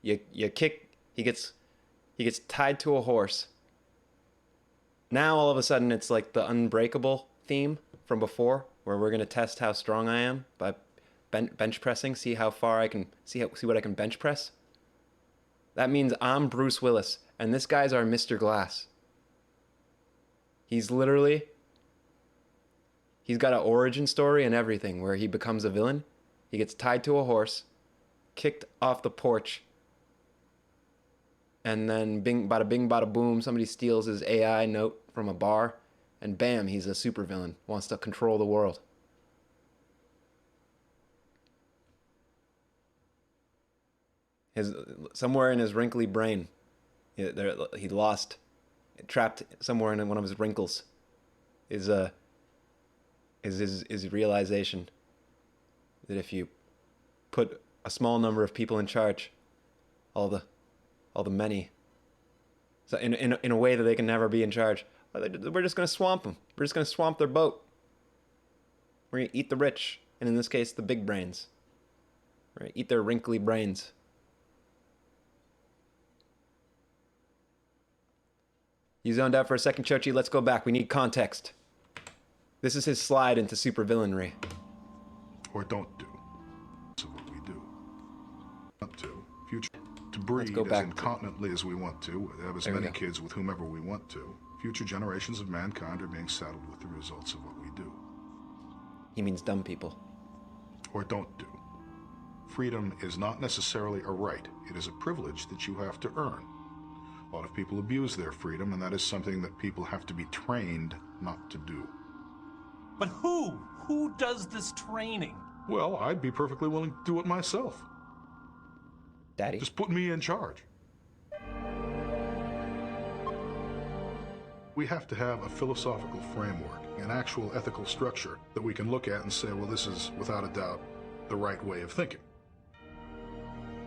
You kick, he gets tied to a horse. Now all of a sudden it's like the Unbreakable theme from before, where we're gonna test how strong I am by bench pressing, see how far I can see what I can bench press. That means I'm Bruce Willis, and this guy's our Mr. Glass. He's got an origin story and everything, where he becomes a villain. He gets tied to a horse, kicked off the porch, and then bing, bada boom, somebody steals his AI note from a bar, and bam, he's a supervillain, wants to control the world. Somewhere in his wrinkly brain, he lost, trapped somewhere in one of his wrinkles, is his realization that if you put a small number of people in charge, all the many, so in a way that they can never be in charge, we're just going to swamp them. We're just going to swamp their boat. We're going to eat the rich, and in this case, the big brains. We're going to eat their wrinkly brains. You zoned out for a second, Chochi. Let's go back. We need context. This is his slide into supervillainry. Or don't do. That's what we do. Not to. Future. To breed as incontinently as we want to, have as many kids with whomever we want to. Future generations of mankind are being saddled with the results of what we do. He means dumb people. Or don't do. Freedom is not necessarily a right. It is a privilege that you have to earn. A lot of people abuse their freedom, and that is something that people have to be trained not to do. But who? Who does this training? Well, I'd be perfectly willing to do it myself. Daddy? Just put me in charge. We have to have a philosophical framework, an actual ethical structure that we can look at and say, well, this is, without a doubt, the right way of thinking.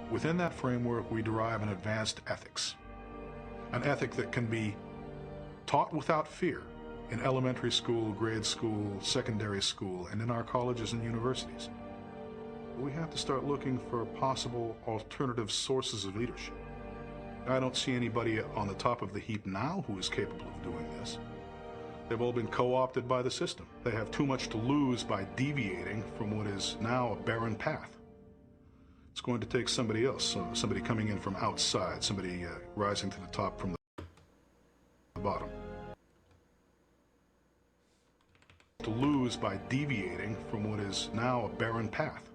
Within that framework, we derive an advanced ethics. An ethic that can be taught without fear in elementary school, grade school, secondary school, and in our colleges and universities. We have to start looking for possible alternative sources of leadership. I don't see anybody on the top of the heap now who is capable of doing this. They've all been co-opted by the system. They have too much to lose by deviating from what is now a barren path. It's going to take somebody else, somebody coming in from outside, somebody rising to the top from the bottom. To lose by deviating from what is now a barren path.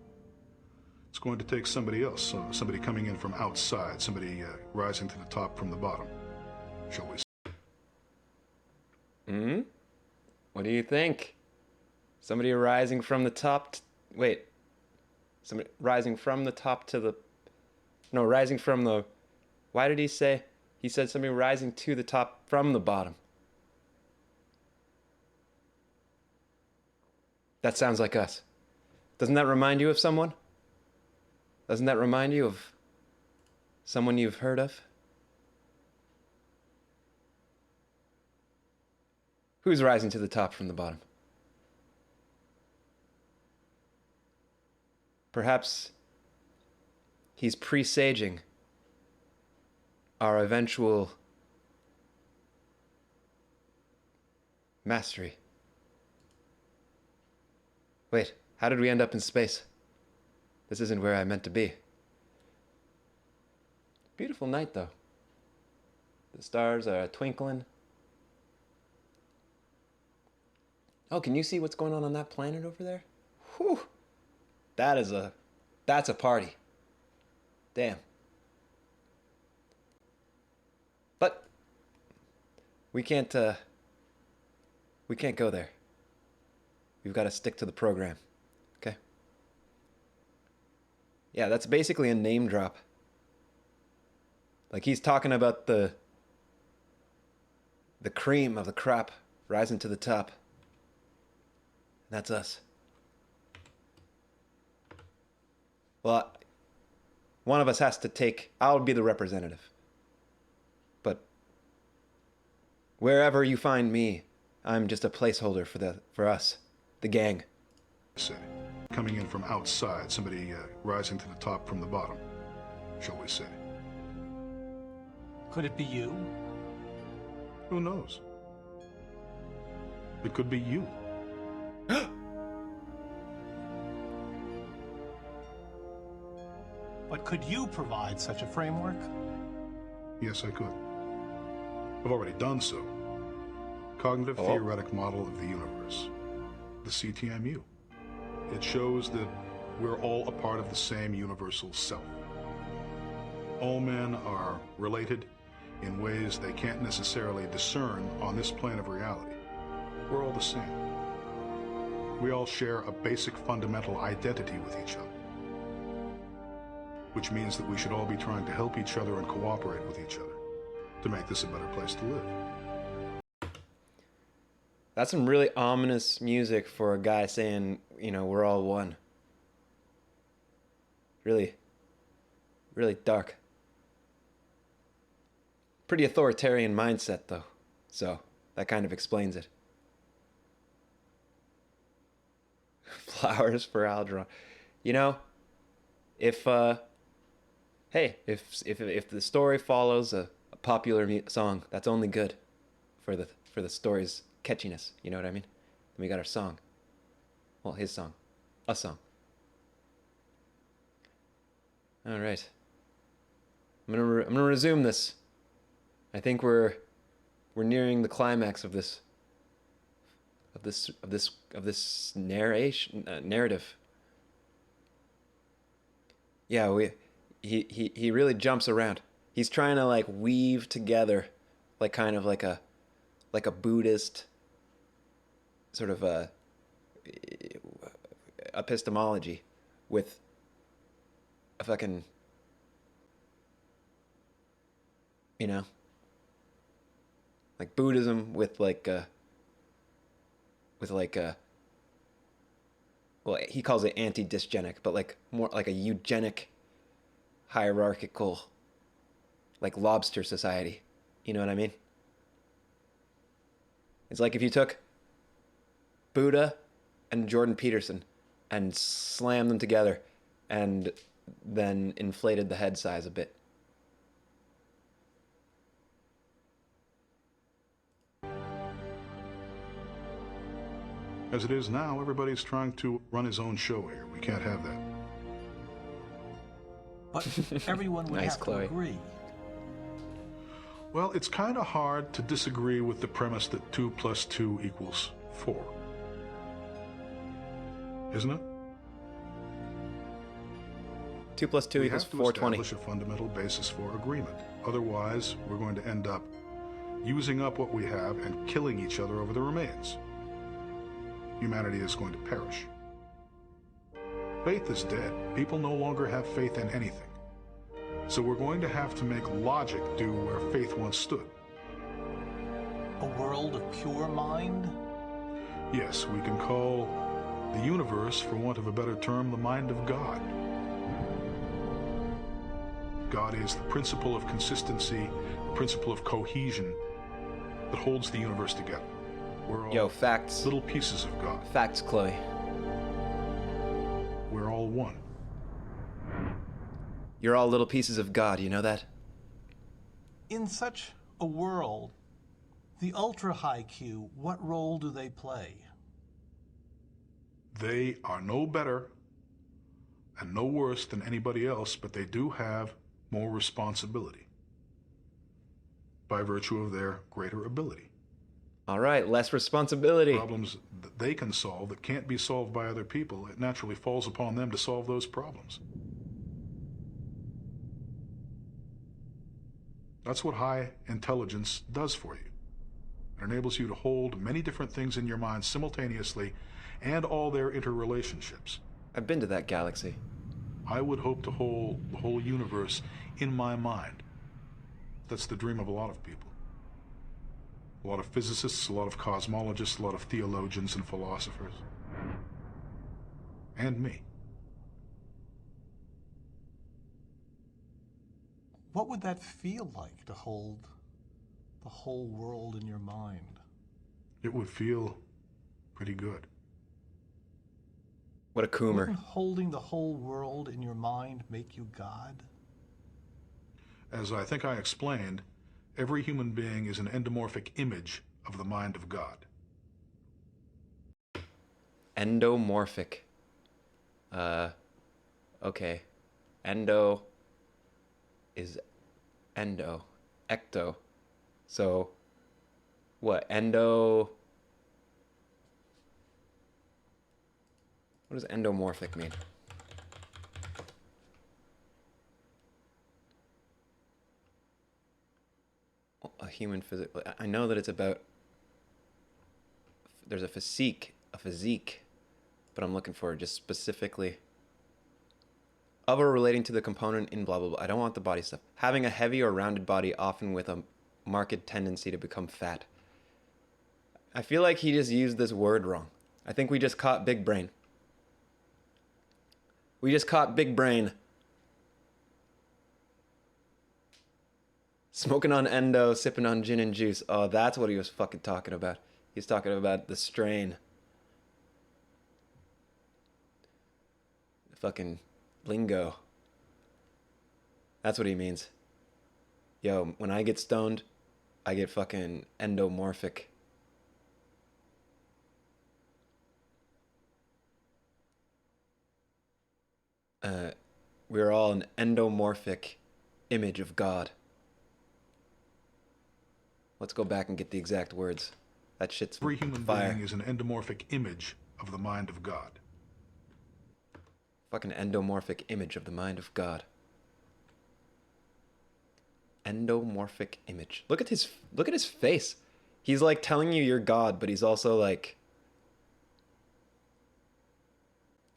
It's going to take somebody else, somebody coming in from outside, somebody rising to the top from the bottom, shall we say. What do you think? Somebody rising from the top, wait. Somebody rising from the top to the... No, rising from the... Why did he say? He said somebody rising to the top from the bottom. That sounds like us. Doesn't that remind you of someone? Doesn't that remind you of someone you've heard of? Who's rising to the top from the bottom? Perhaps he's presaging our eventual mastery. Wait, how did we end up in space? This isn't where I meant to be. Beautiful night, though. The stars are twinkling. Oh, can you see what's going on that planet over there? Whew! That's a party. Damn. But we can't go there. We've got to stick to the program. Okay? Yeah, that's basically a name drop. Like he's talking about the cream of the crop rising to the top. That's us. Well, one of us has to take... I'll be the representative. But wherever you find me, I'm just a placeholder for us, the gang. Coming in from outside, somebody rising to the top from the bottom, shall we say. Could it be you? Who knows? It could be you. But could you provide such a framework? Yes, I could. I've already done so. Cognitive Theoretic Model of the Universe. The CTMU. It shows that we're all a part of the same universal self. All men are related in ways they can't necessarily discern on this plane of reality. We're all the same. We all share a basic fundamental identity with each other, which means that we should all be trying to help each other and cooperate with each other to make this a better place to live. That's some really ominous music for a guy saying, you know, we're all one. Really, really dark. Pretty authoritarian mindset, though. So, that kind of explains it. Flowers for Algernon. You know, if the story follows a popular song, that's only good for the story's catchiness. You know what I mean? Then we got our song. Well, his song, a song. All right. I'm gonna resume this. I think we're nearing the climax of this narrative. Yeah, he really jumps around. He's trying to like weave together, like kind of like a Buddhist sort of a epistemology with a fucking, you know, like Buddhism with well, he calls it anti-dysgenic, but like more like a eugenic, hierarchical, like lobster society. You know what I mean? It's like if you took Buddha and Jordan Peterson and slammed them together and then inflated the head size a bit. As it is now, everybody's trying to run his own show here. We can't have that. But everyone would Nice, have Chloe. to agree. Well, it's kind of hard to disagree with the premise that 2 + 2 = 4. Isn't it? 2 + 2 we equals have to 420. establish a fundamental basis for agreement. Otherwise, we're going to end up using up what we have and killing each other over the remains. Humanity is going to perish. Faith is dead. People no longer have faith in anything. So we're going to have to make logic do where faith once stood. A world of pure mind? Yes, we can call the universe, for want of a better term, the mind of God. God is the principle of consistency, the principle of cohesion that holds the universe together. We're all facts. Little pieces of God. Facts, Chloe. We're all one. You're all little pieces of God, you know that? In such a world, the ultra high Q, what role do they play? They are no better and no worse than anybody else, but they do have more responsibility by virtue of their greater ability. All right, less responsibility. Problems that they can solve that can't be solved by other people, it naturally falls upon them to solve those problems. That's what high intelligence does for you. It enables you to hold many different things in your mind simultaneously and all their interrelationships. I've been to that galaxy. I would hope to hold the whole universe in my mind. That's the dream of a lot of people. A lot of physicists, a lot of cosmologists, a lot of theologians and philosophers. And me. What would that feel like to hold the whole world in your mind? It would feel pretty good. What a coomer. Wouldn't holding the whole world in your mind make you God? As I think I explained, every human being is an endomorphic image of the mind of God. Endomorphic. Okay. Endo is endo. Ecto. So, what? Endo... What does endomorphic mean? human physical. I know that it's about. There's a physique, but I'm looking for just specifically. Of or relating to the component in blah blah blah. I don't want the body stuff. Having a heavy or rounded body, often with a marked tendency to become fat. I feel like he just used this word wrong. I think we just caught big brain. We just caught big brain. Smoking on endo, sipping on gin and juice. Oh, that's what he was fucking talking about. He's talking about the strain. The fucking lingo. That's what he means. Yo, when I get stoned, I get fucking endomorphic. We're all an endomorphic image of God. Let's go back and get the exact words. That shit's Every human fire. being is an endomorphic image of the mind of God. Fucking endomorphic image of the mind of God. Endomorphic image. Look at his face. He's like telling you you're God, but he's also like,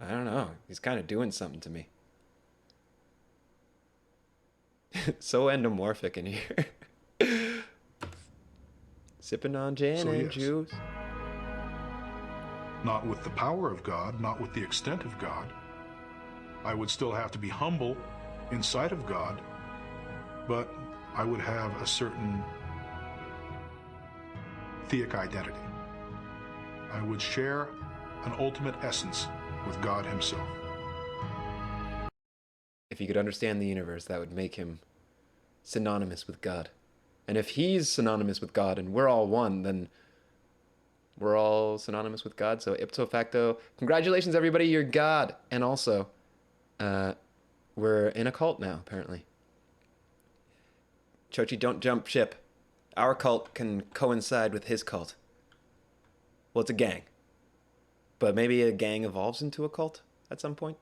I don't know. He's kind of doing something to me. So endomorphic in here. Sipping on gin and juice. Not with the power of God, not with the extent of God. I would still have to be humble in sight of God, but I would have a certain theic identity. I would share an ultimate essence with God himself. If he could understand the universe, that would make him synonymous with God. And if he's synonymous with God and we're all one, then we're all synonymous with God. So ipso facto, congratulations everybody, you're God. And also, we're in a cult now, apparently. Chochi, don't jump ship. Our cult can coincide with his cult. Well, it's a gang. But maybe a gang evolves into a cult at some point.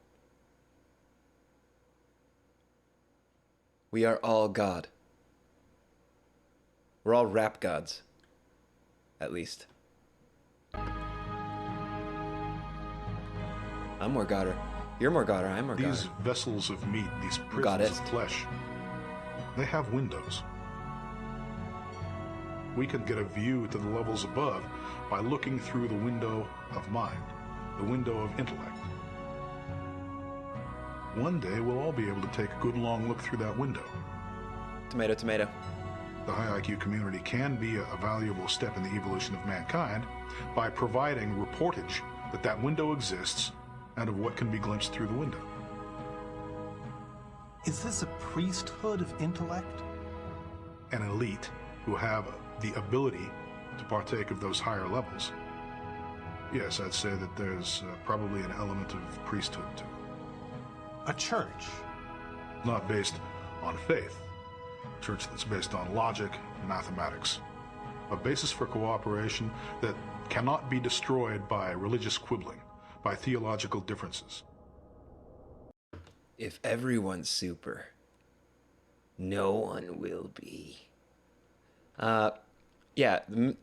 We are all God. We're all rap gods. At least. I'm more godder. You're more godder. I'm more godder. These vessels of meat, these prisms Goddess. of flesh, they have windows. We can get a view to the levels above by looking through the window of mind, the window of intellect. One day we'll all be able to take a good long look through that window. Tomato, tomato. The high IQ community can be a valuable step in the evolution of mankind by providing reportage that that window exists and of what can be glimpsed through the window. Is this a priesthood of intellect? An elite who have the ability to partake of those higher levels. Yes, I'd say that there's probably an element of priesthood to it. A church? Not based on faith. A church that's based on logic and mathematics. A basis for cooperation that cannot be destroyed by religious quibbling, by theological differences. If everyone's super, no one will be. Yeah,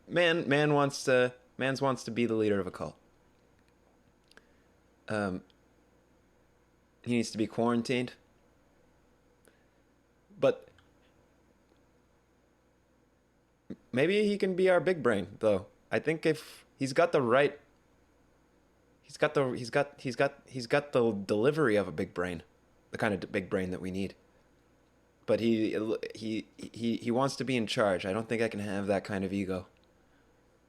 man wants to be the leader of a cult. He needs to be quarantined. But maybe he can be our big brain, though. I think if he's got the right, he's got the delivery of a big brain, the kind of big brain that we need. But he wants to be in charge. I don't think I can have that kind of ego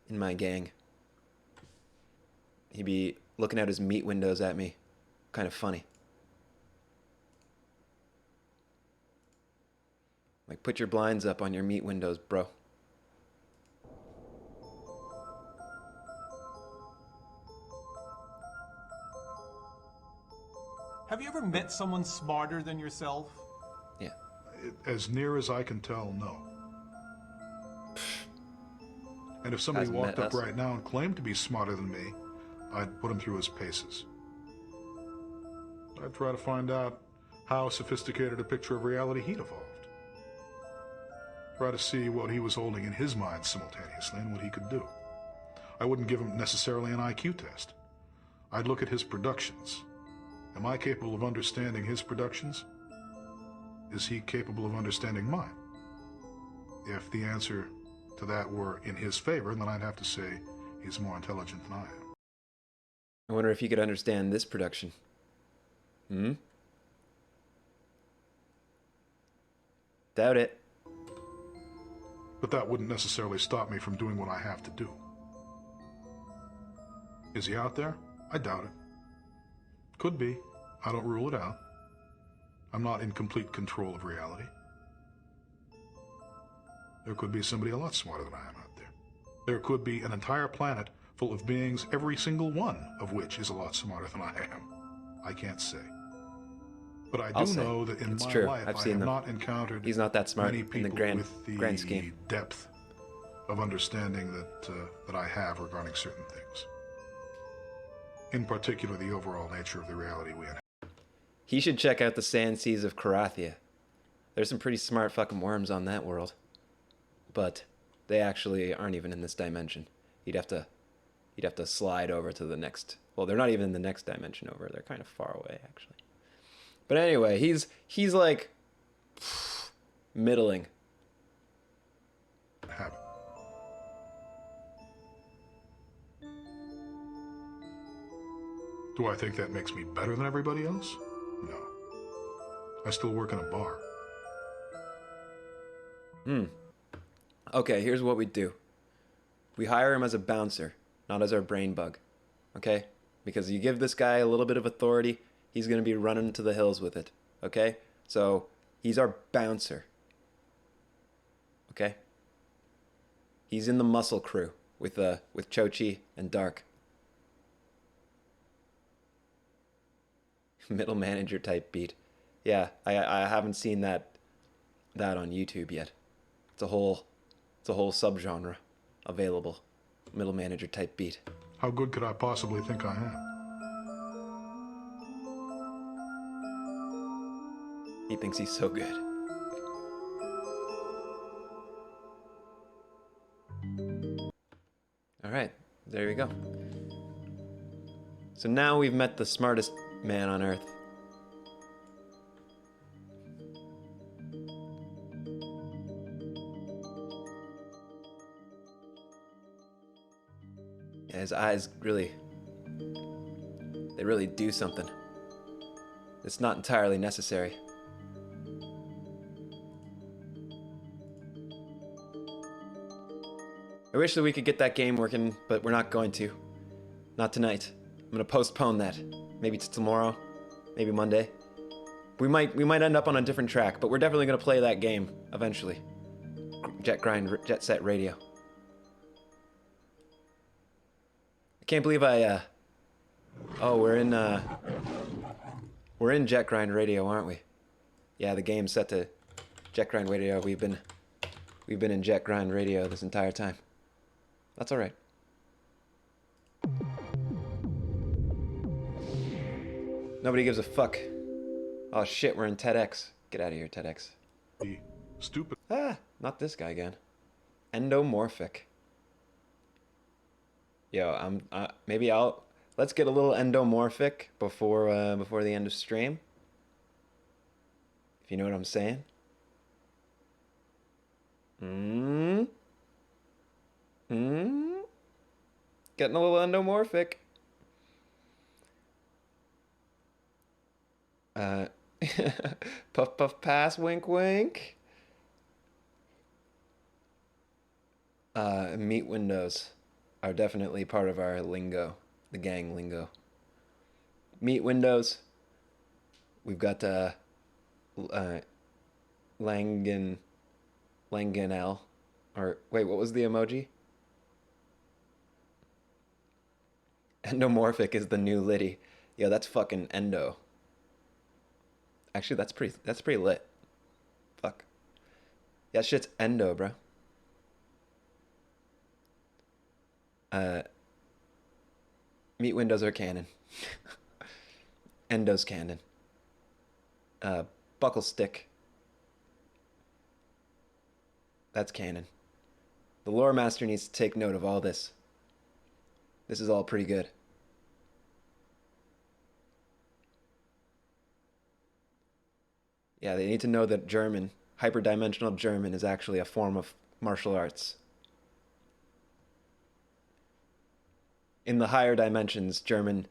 in my gang. He'd be looking out his meat windows at me, kind of funny. Like, put your blinds up on your meat windows, bro. Have you ever met someone smarter than yourself? Yeah. As near as I can tell, no. And if somebody Hasn't walked met up us. right now and claimed to be smarter than me, I'd put him through his paces. I'd try to find out how sophisticated a picture of reality he'd evolved. try to see what he was holding in his mind simultaneously and what he could do. I wouldn't give him necessarily an IQ test. I'd look at his productions. Am I capable of understanding his productions? Is he capable of understanding mine? If the answer to that were in his favor, then I'd have to say he's more intelligent than I am. I wonder if he could understand this production. Doubt it. But that wouldn't necessarily stop me from doing what I have to do. Is he out there? I doubt it. Could be. I don't rule it out. I'm not in complete control of reality. There could be somebody a lot smarter than I am out there. There could be an entire planet full of beings, every single one of which is a lot smarter than I am. I can't say. But I do know that in my life I have not encountered He's not that smart many in people the grand with the scheme. depth of understanding that I have regarding certain things. In particular, the overall nature of the reality we inhabit. He should check out the sand seas of Karathia. There's some pretty smart fucking worms on that world. But they actually aren't even in this dimension. You'd have to slide over to the next. Well, they're not even in the next dimension over. They're kind of far away, actually. But anyway, he's like middling. Do I think that makes me better than everybody else? No. I still work in a bar. Okay, here's what we do. We hire him as a bouncer, not as our brain bug. Okay? Because you give this guy a little bit of authority, he's going to be running to the hills with it. Okay? So, he's our bouncer. Okay? He's in the muscle crew with Cho-Chi and Dark. Middle manager type beat. Yeah, I haven't seen that on YouTube yet. It's a whole subgenre available. Middle manager type beat. How good could I possibly think I am? He thinks he's so good. All right, there we go. So now we've met the smartest man on Earth. Yeah, his eyes really do something. It's not entirely necessary. I wish that we could get that game working, but we're not going to. Not tonight. I'm gonna postpone that. Maybe it's tomorrow, maybe Monday. We might end up on a different track, but we're definitely gonna play that game eventually. Jet Set Radio. I can't believe oh, we're in Jet Grind Radio, aren't we? Yeah, the game's set to Jet Grind Radio. We've been in Jet Grind Radio this entire time. That's all right. Nobody gives a fuck. Oh shit, we're in TEDx. Get out of here, TEDx. Stupid. Ah, not this guy again. Endomorphic. Yo, let's get a little endomorphic before the end of stream. If you know what I'm saying. Getting a little endomorphic. Puff puff pass, wink wink. Meet windows are definitely part of our lingo, the gang lingo. Meet windows. We've got Langanel. Or wait, what was the emoji? Endomorphic is the new Liddy. Yo, that's fucking endo. Actually, that's pretty lit. Fuck. Yeah, shit's endo, bro. Meat windows are canon. Endo's canon. Buckle stick. That's canon. The lore master needs to take note of all this. This is all pretty good. Yeah, they need to know that German, hyperdimensional German, is actually a form of martial arts. In the higher dimensions, German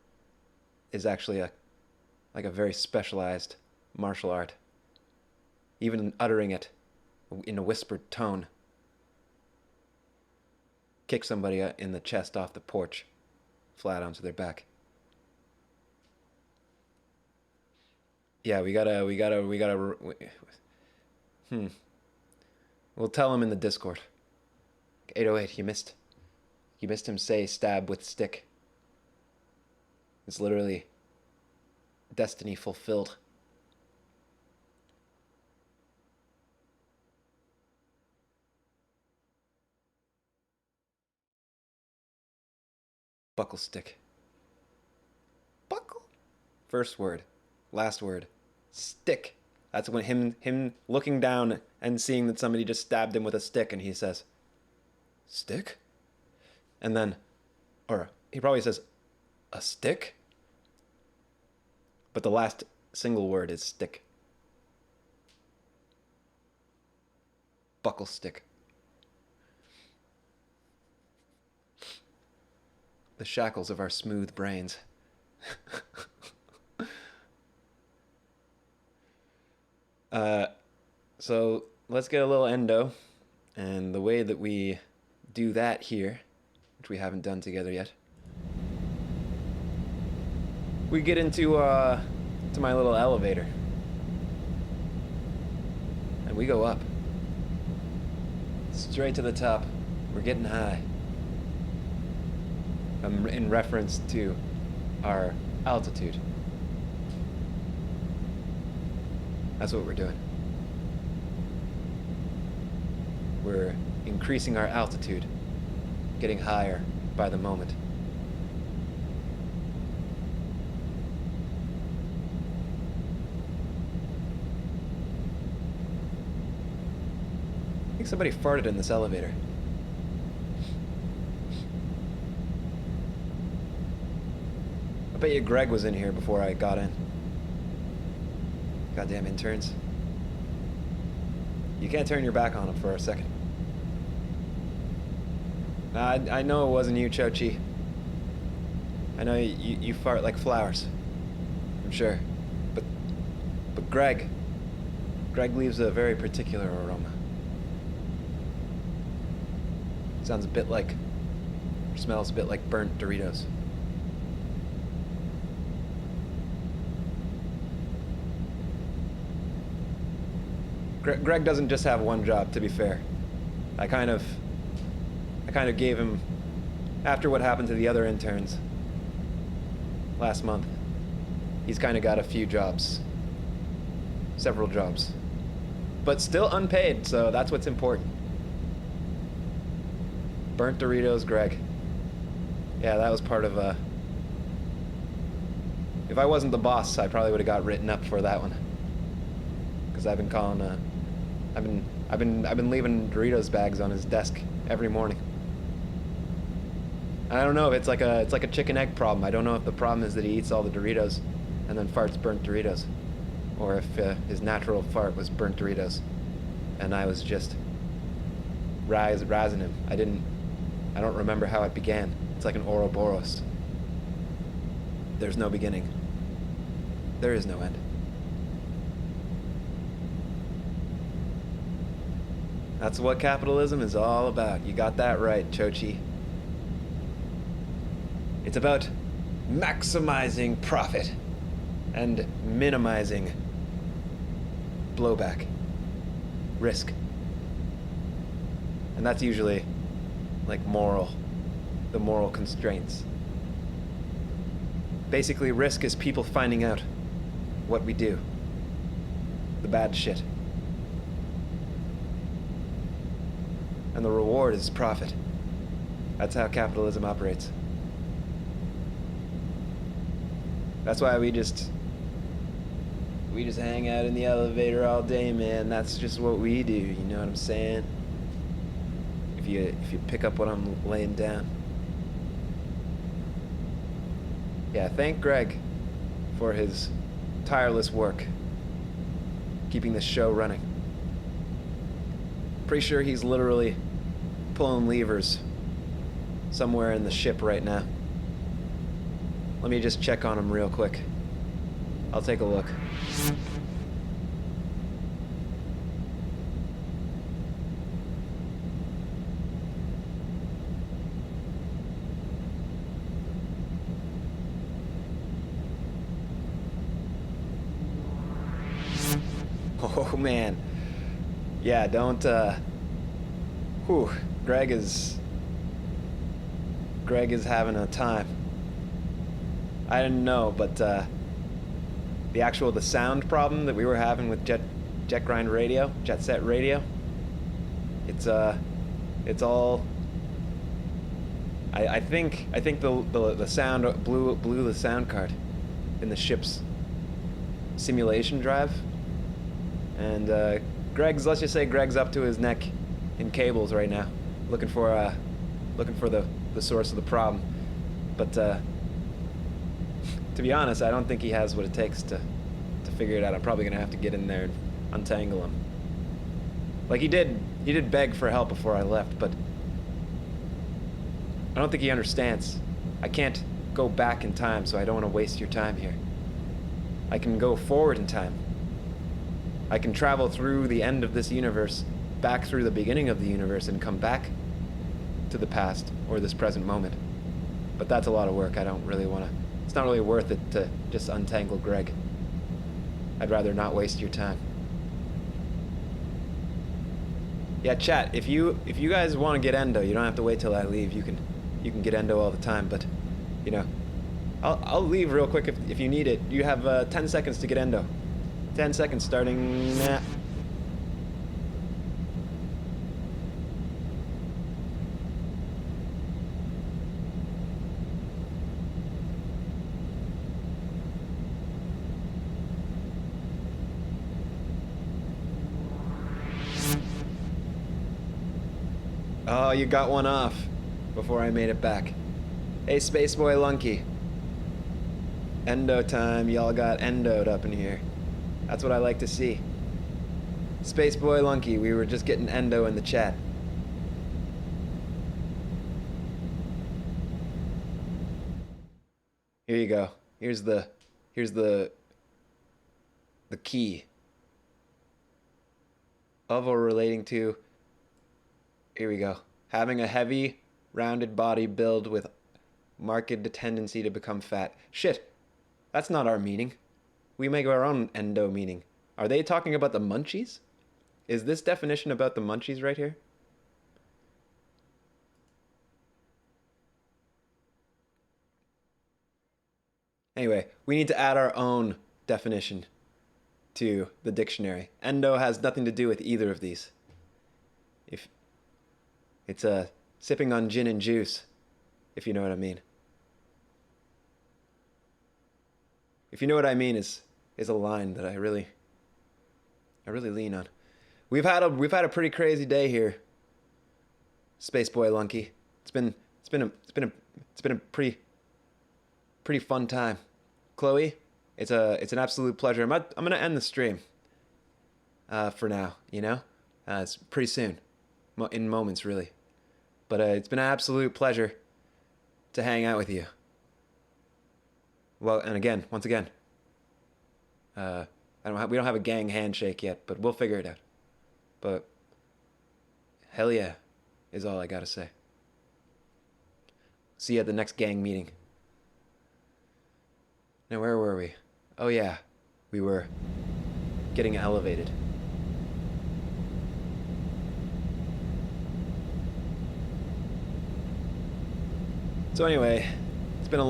is actually a very specialized martial art. Even uttering it in a whispered tone. Kick somebody in the chest off the porch, flat onto their back. Yeah, we gotta. We'll tell him in the Discord. 808, you missed him say stab with stick. It's literally destiny fulfilled. Buckle stick. Buckle. First word. Last word. Stick. That's when him looking down and seeing that somebody just stabbed him with a stick, and he says, stick? And then, or he probably says, a stick? But the last single word is stick. Buckle stick. The shackles of our smooth brains. So let's get a little endo, and the way that we do that here, which we haven't done together yet, we get into to my little elevator, and we go up straight to the top. We're getting high. In reference to our altitude. That's what we're doing. We're increasing our altitude, getting higher by the moment. I think somebody farted in this elevator. I bet you Greg was in here before I got in. Goddamn interns. You can't turn your back on them for a second. I know it wasn't you, Chochi. I know you fart like flowers. I'm sure. But Greg leaves a very particular aroma. Sounds a bit like, smells a bit like burnt Doritos. Greg doesn't just have one job, to be fair. I kind of gave him, after what happened to the other interns last month, he's kind of got a few jobs. Several jobs. But still unpaid, so that's what's important. Burnt Doritos, Greg. Yeah, that was part of if I wasn't the boss, I probably would have got written up for that one. Because I've been calling, I've been leaving Doritos bags on his desk every morning. I don't know if it's like a chicken egg problem. I don't know if the problem is that he eats all the Doritos and then farts burnt Doritos, or if his natural fart was burnt Doritos, and I was just razzing him. I don't remember how it began. It's like an Ouroboros. There's no beginning. There is no end. That's what capitalism is all about. You got that right, Chochi. It's about maximizing profit and minimizing blowback, risk. And that's usually like the moral constraints. Basically, risk is people finding out what we do, the bad shit. And the reward is profit. That's how capitalism operates. That's why we just hang out in the elevator all day, man. That's just what we do, you know what I'm saying? if you pick up what I'm laying down. Yeah, thank Greg for his tireless work keeping this show running. Pretty sure he's literally pulling levers somewhere in the ship right now. Let me just check on him real quick. I'll take a look. Oh man. Yeah, don't whew, Greg is having a time. I didn't know, but the sound problem that we were having with Jet Set Radio, it's all I think the sound blew the sound card in the ship's simulation drive. And let's just say Greg's up to his neck in cables right now, looking for the source of the problem. But to be honest, I don't think he has what it takes to figure it out. I'm probably gonna have to get in there and untangle him. Like he did beg for help before I left, but I don't think he understands. I can't go back in time, so I don't want to waste your time here. I can go forward in time. I can travel through the end of this universe, back through the beginning of the universe, and come back to the past or this present moment. But that's a lot of work. I don't really want to. It's not really worth it to just untangle Greg. I'd rather not waste your time. Yeah, chat. If you guys want to get endo, you don't have to wait till I leave. You can get endo all the time. But you know, I'll leave real quick if you need it. You have 10 seconds to get endo. 10 seconds starting now. Oh, you got one off before I made it back. Hey, Spaceboy Lunky. Endo time. Y'all got endoed up in here. That's what I like to see. Spaceboy Lunky, we were just getting endo in the chat. Here you go. Here's the key of or relating to. Here we go. Having a heavy, rounded body build with marked tendency to become fat. Shit, that's not our meaning. We make our own endo meaning. Are they talking about the munchies? Is this definition about the munchies right here? Anyway, we need to add our own definition to the dictionary. Endo has nothing to do with either of these. If it's sipping on gin and juice, if you know what I mean. If you know what I mean is a line that I really lean on. We've had a pretty crazy day here, Spaceboy Lunky. It's been a pretty fun time. Chloe, it's an absolute pleasure. I'm gonna end the stream for now. You know, it's pretty soon, in moments really. But it's been an absolute pleasure to hang out with you. Well, and once again, we don't have a gang handshake yet, but we'll figure it out. But hell yeah, is all I gotta say. See you at the next gang meeting. Now, where were we? Oh yeah, we were getting elevated. So anyway, it's been a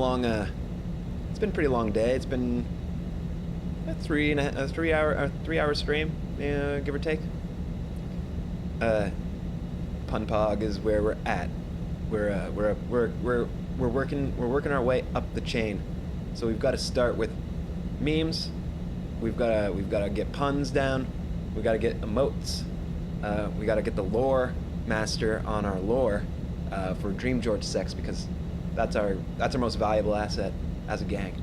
pretty long day. It's been a 3 hour stream, give or take. Punpog is where we're at. We're working our way up the chain. So we've got to start with memes. We've got to get puns down. We got to get emotes. We got to get the lore master on our lore for Dream George sex, because that's our most valuable asset as a gang.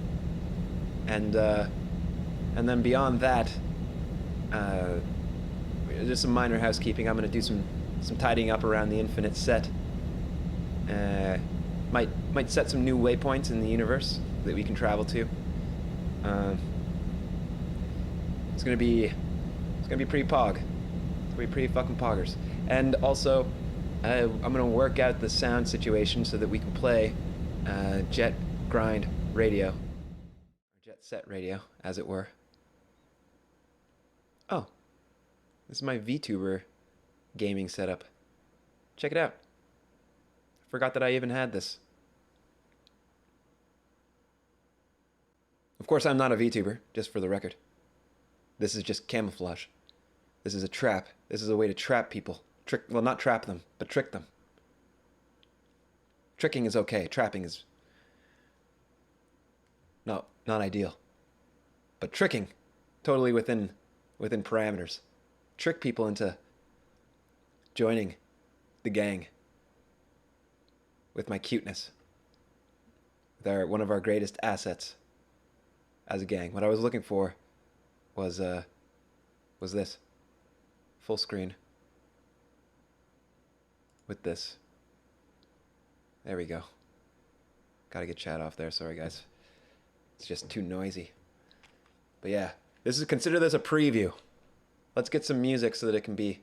And then beyond that, just some minor housekeeping. I'm gonna do some tidying up around the Infinite set. Might set some new waypoints in the universe that we can travel to. It's gonna be pretty pog. It's gonna be pretty fucking poggers. And also, I'm gonna work out the sound situation so that we can play jet grind radio, or jet set radio, as it were. Oh, this is my VTuber gaming setup. Check it out. I forgot that I even had this. Of course, I'm not a VTuber, just for the record. This is just camouflage. This is a trap. This is a way to trap people. Well, not trap them, but trick them. Tricking is okay. Trapping is not ideal. But tricking, totally within parameters. Trick people into joining the gang with my cuteness. With one of our greatest assets as a gang. What I was looking for was this. Full screen. With this. There we go. Gotta get chat off there, sorry guys. It's just too noisy. But yeah, consider this a preview. Let's get some music so that it can be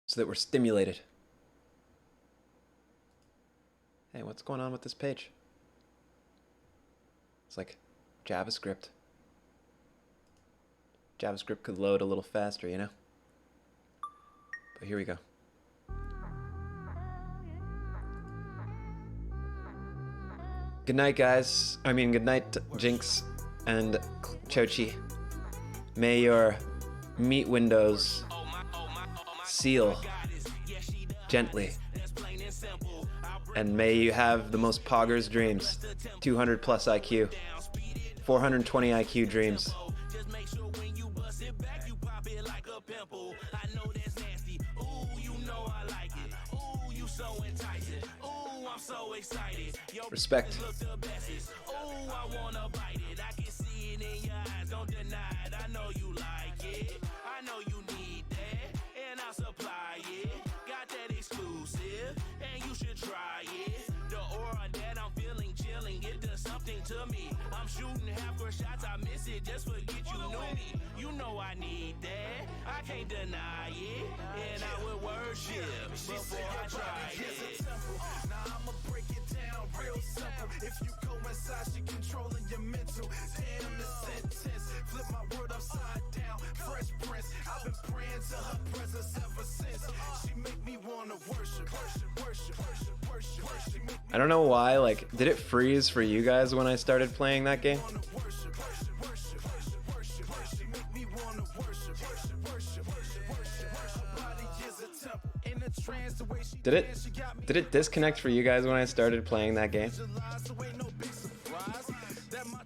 so that we're stimulated. Hey, what's going on with this page? It's like JavaScript. JavaScript could load a little faster, you know? But here we go. Good night, guys. I mean, good night, Jinx and Chochi. May your meat windows seal gently. And may you have the most poggers dreams. 200 plus IQ. 420 IQ dreams. Respect. To me, I'm shooting half-court shots, I miss it, just forget you knew me. You know I need that, I can't deny it, and I will worship before I try it. Now I'ma break it down real simple. If you go inside, she controlling your mental. Damn the sentence, flip my word upside down. Fresh Prince, I've been praying to her presence ever since. She make me wanna worship. I don't know why, like, did it freeze for you guys when I started playing that game? Did it disconnect for you guys when I started playing that game?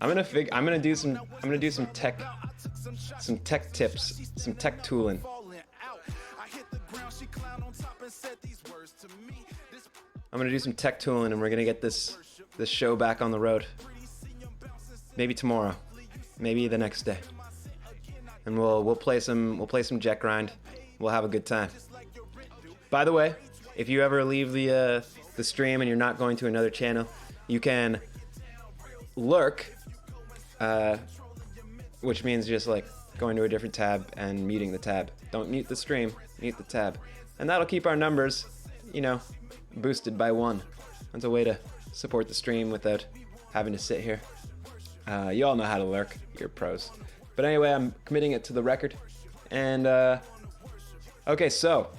I'm gonna do some tech tips, some tech tooling. I'm gonna do some tech tooling, and we're gonna get this show back on the road. Maybe tomorrow, maybe the next day, and we'll play some jet grind. We'll have a good time. By the way, if you ever leave the stream and you're not going to another channel, you can lurk, which means just like going to a different tab and muting the tab. Don't mute the stream, mute the tab, and that'll keep our numbers, you know, boosted by 1. That's a way to support the stream without having to sit here. You all know how to lurk. You're pros. But anyway, I'm committing it to the record. And okay, so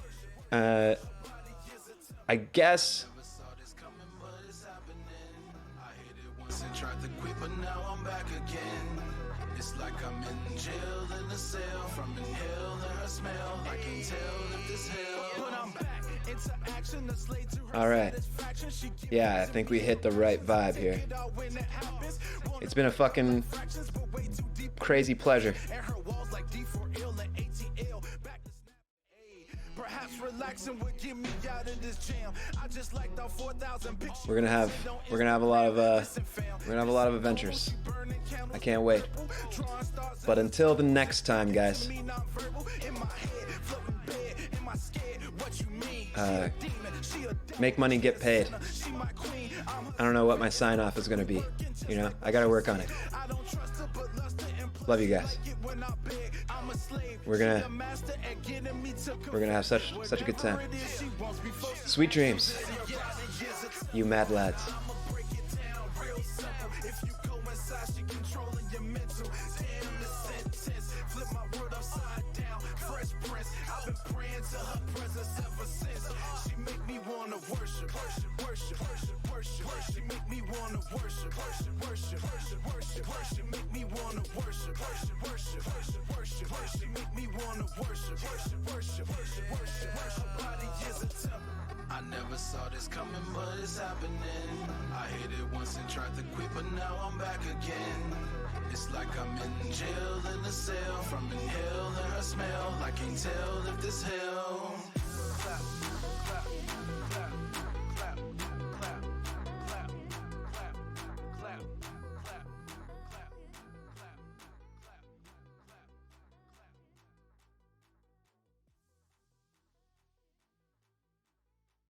I guess Tried to quit, but now I'm back again. It's like I'm in jail in a cell from inhaling her smell. I can tell if this hell, but I'm back. All right. Yeah, I think we hit the right vibe here. It's been a fucking crazy pleasure. We're gonna have a lot of adventures. I can't wait. But until the next time, guys. Make money, get paid. I don't know what my sign off is gonna be. You know, I gotta work on it. Love you guys. We're gonna have such a good time. Sweet dreams, you mad lads. I never saw this coming, but it's happening. I hit it once and tried to quit, but now I'm back again. It's like I'm in jail in a cell from inhaling her smell. I can't tell if this hell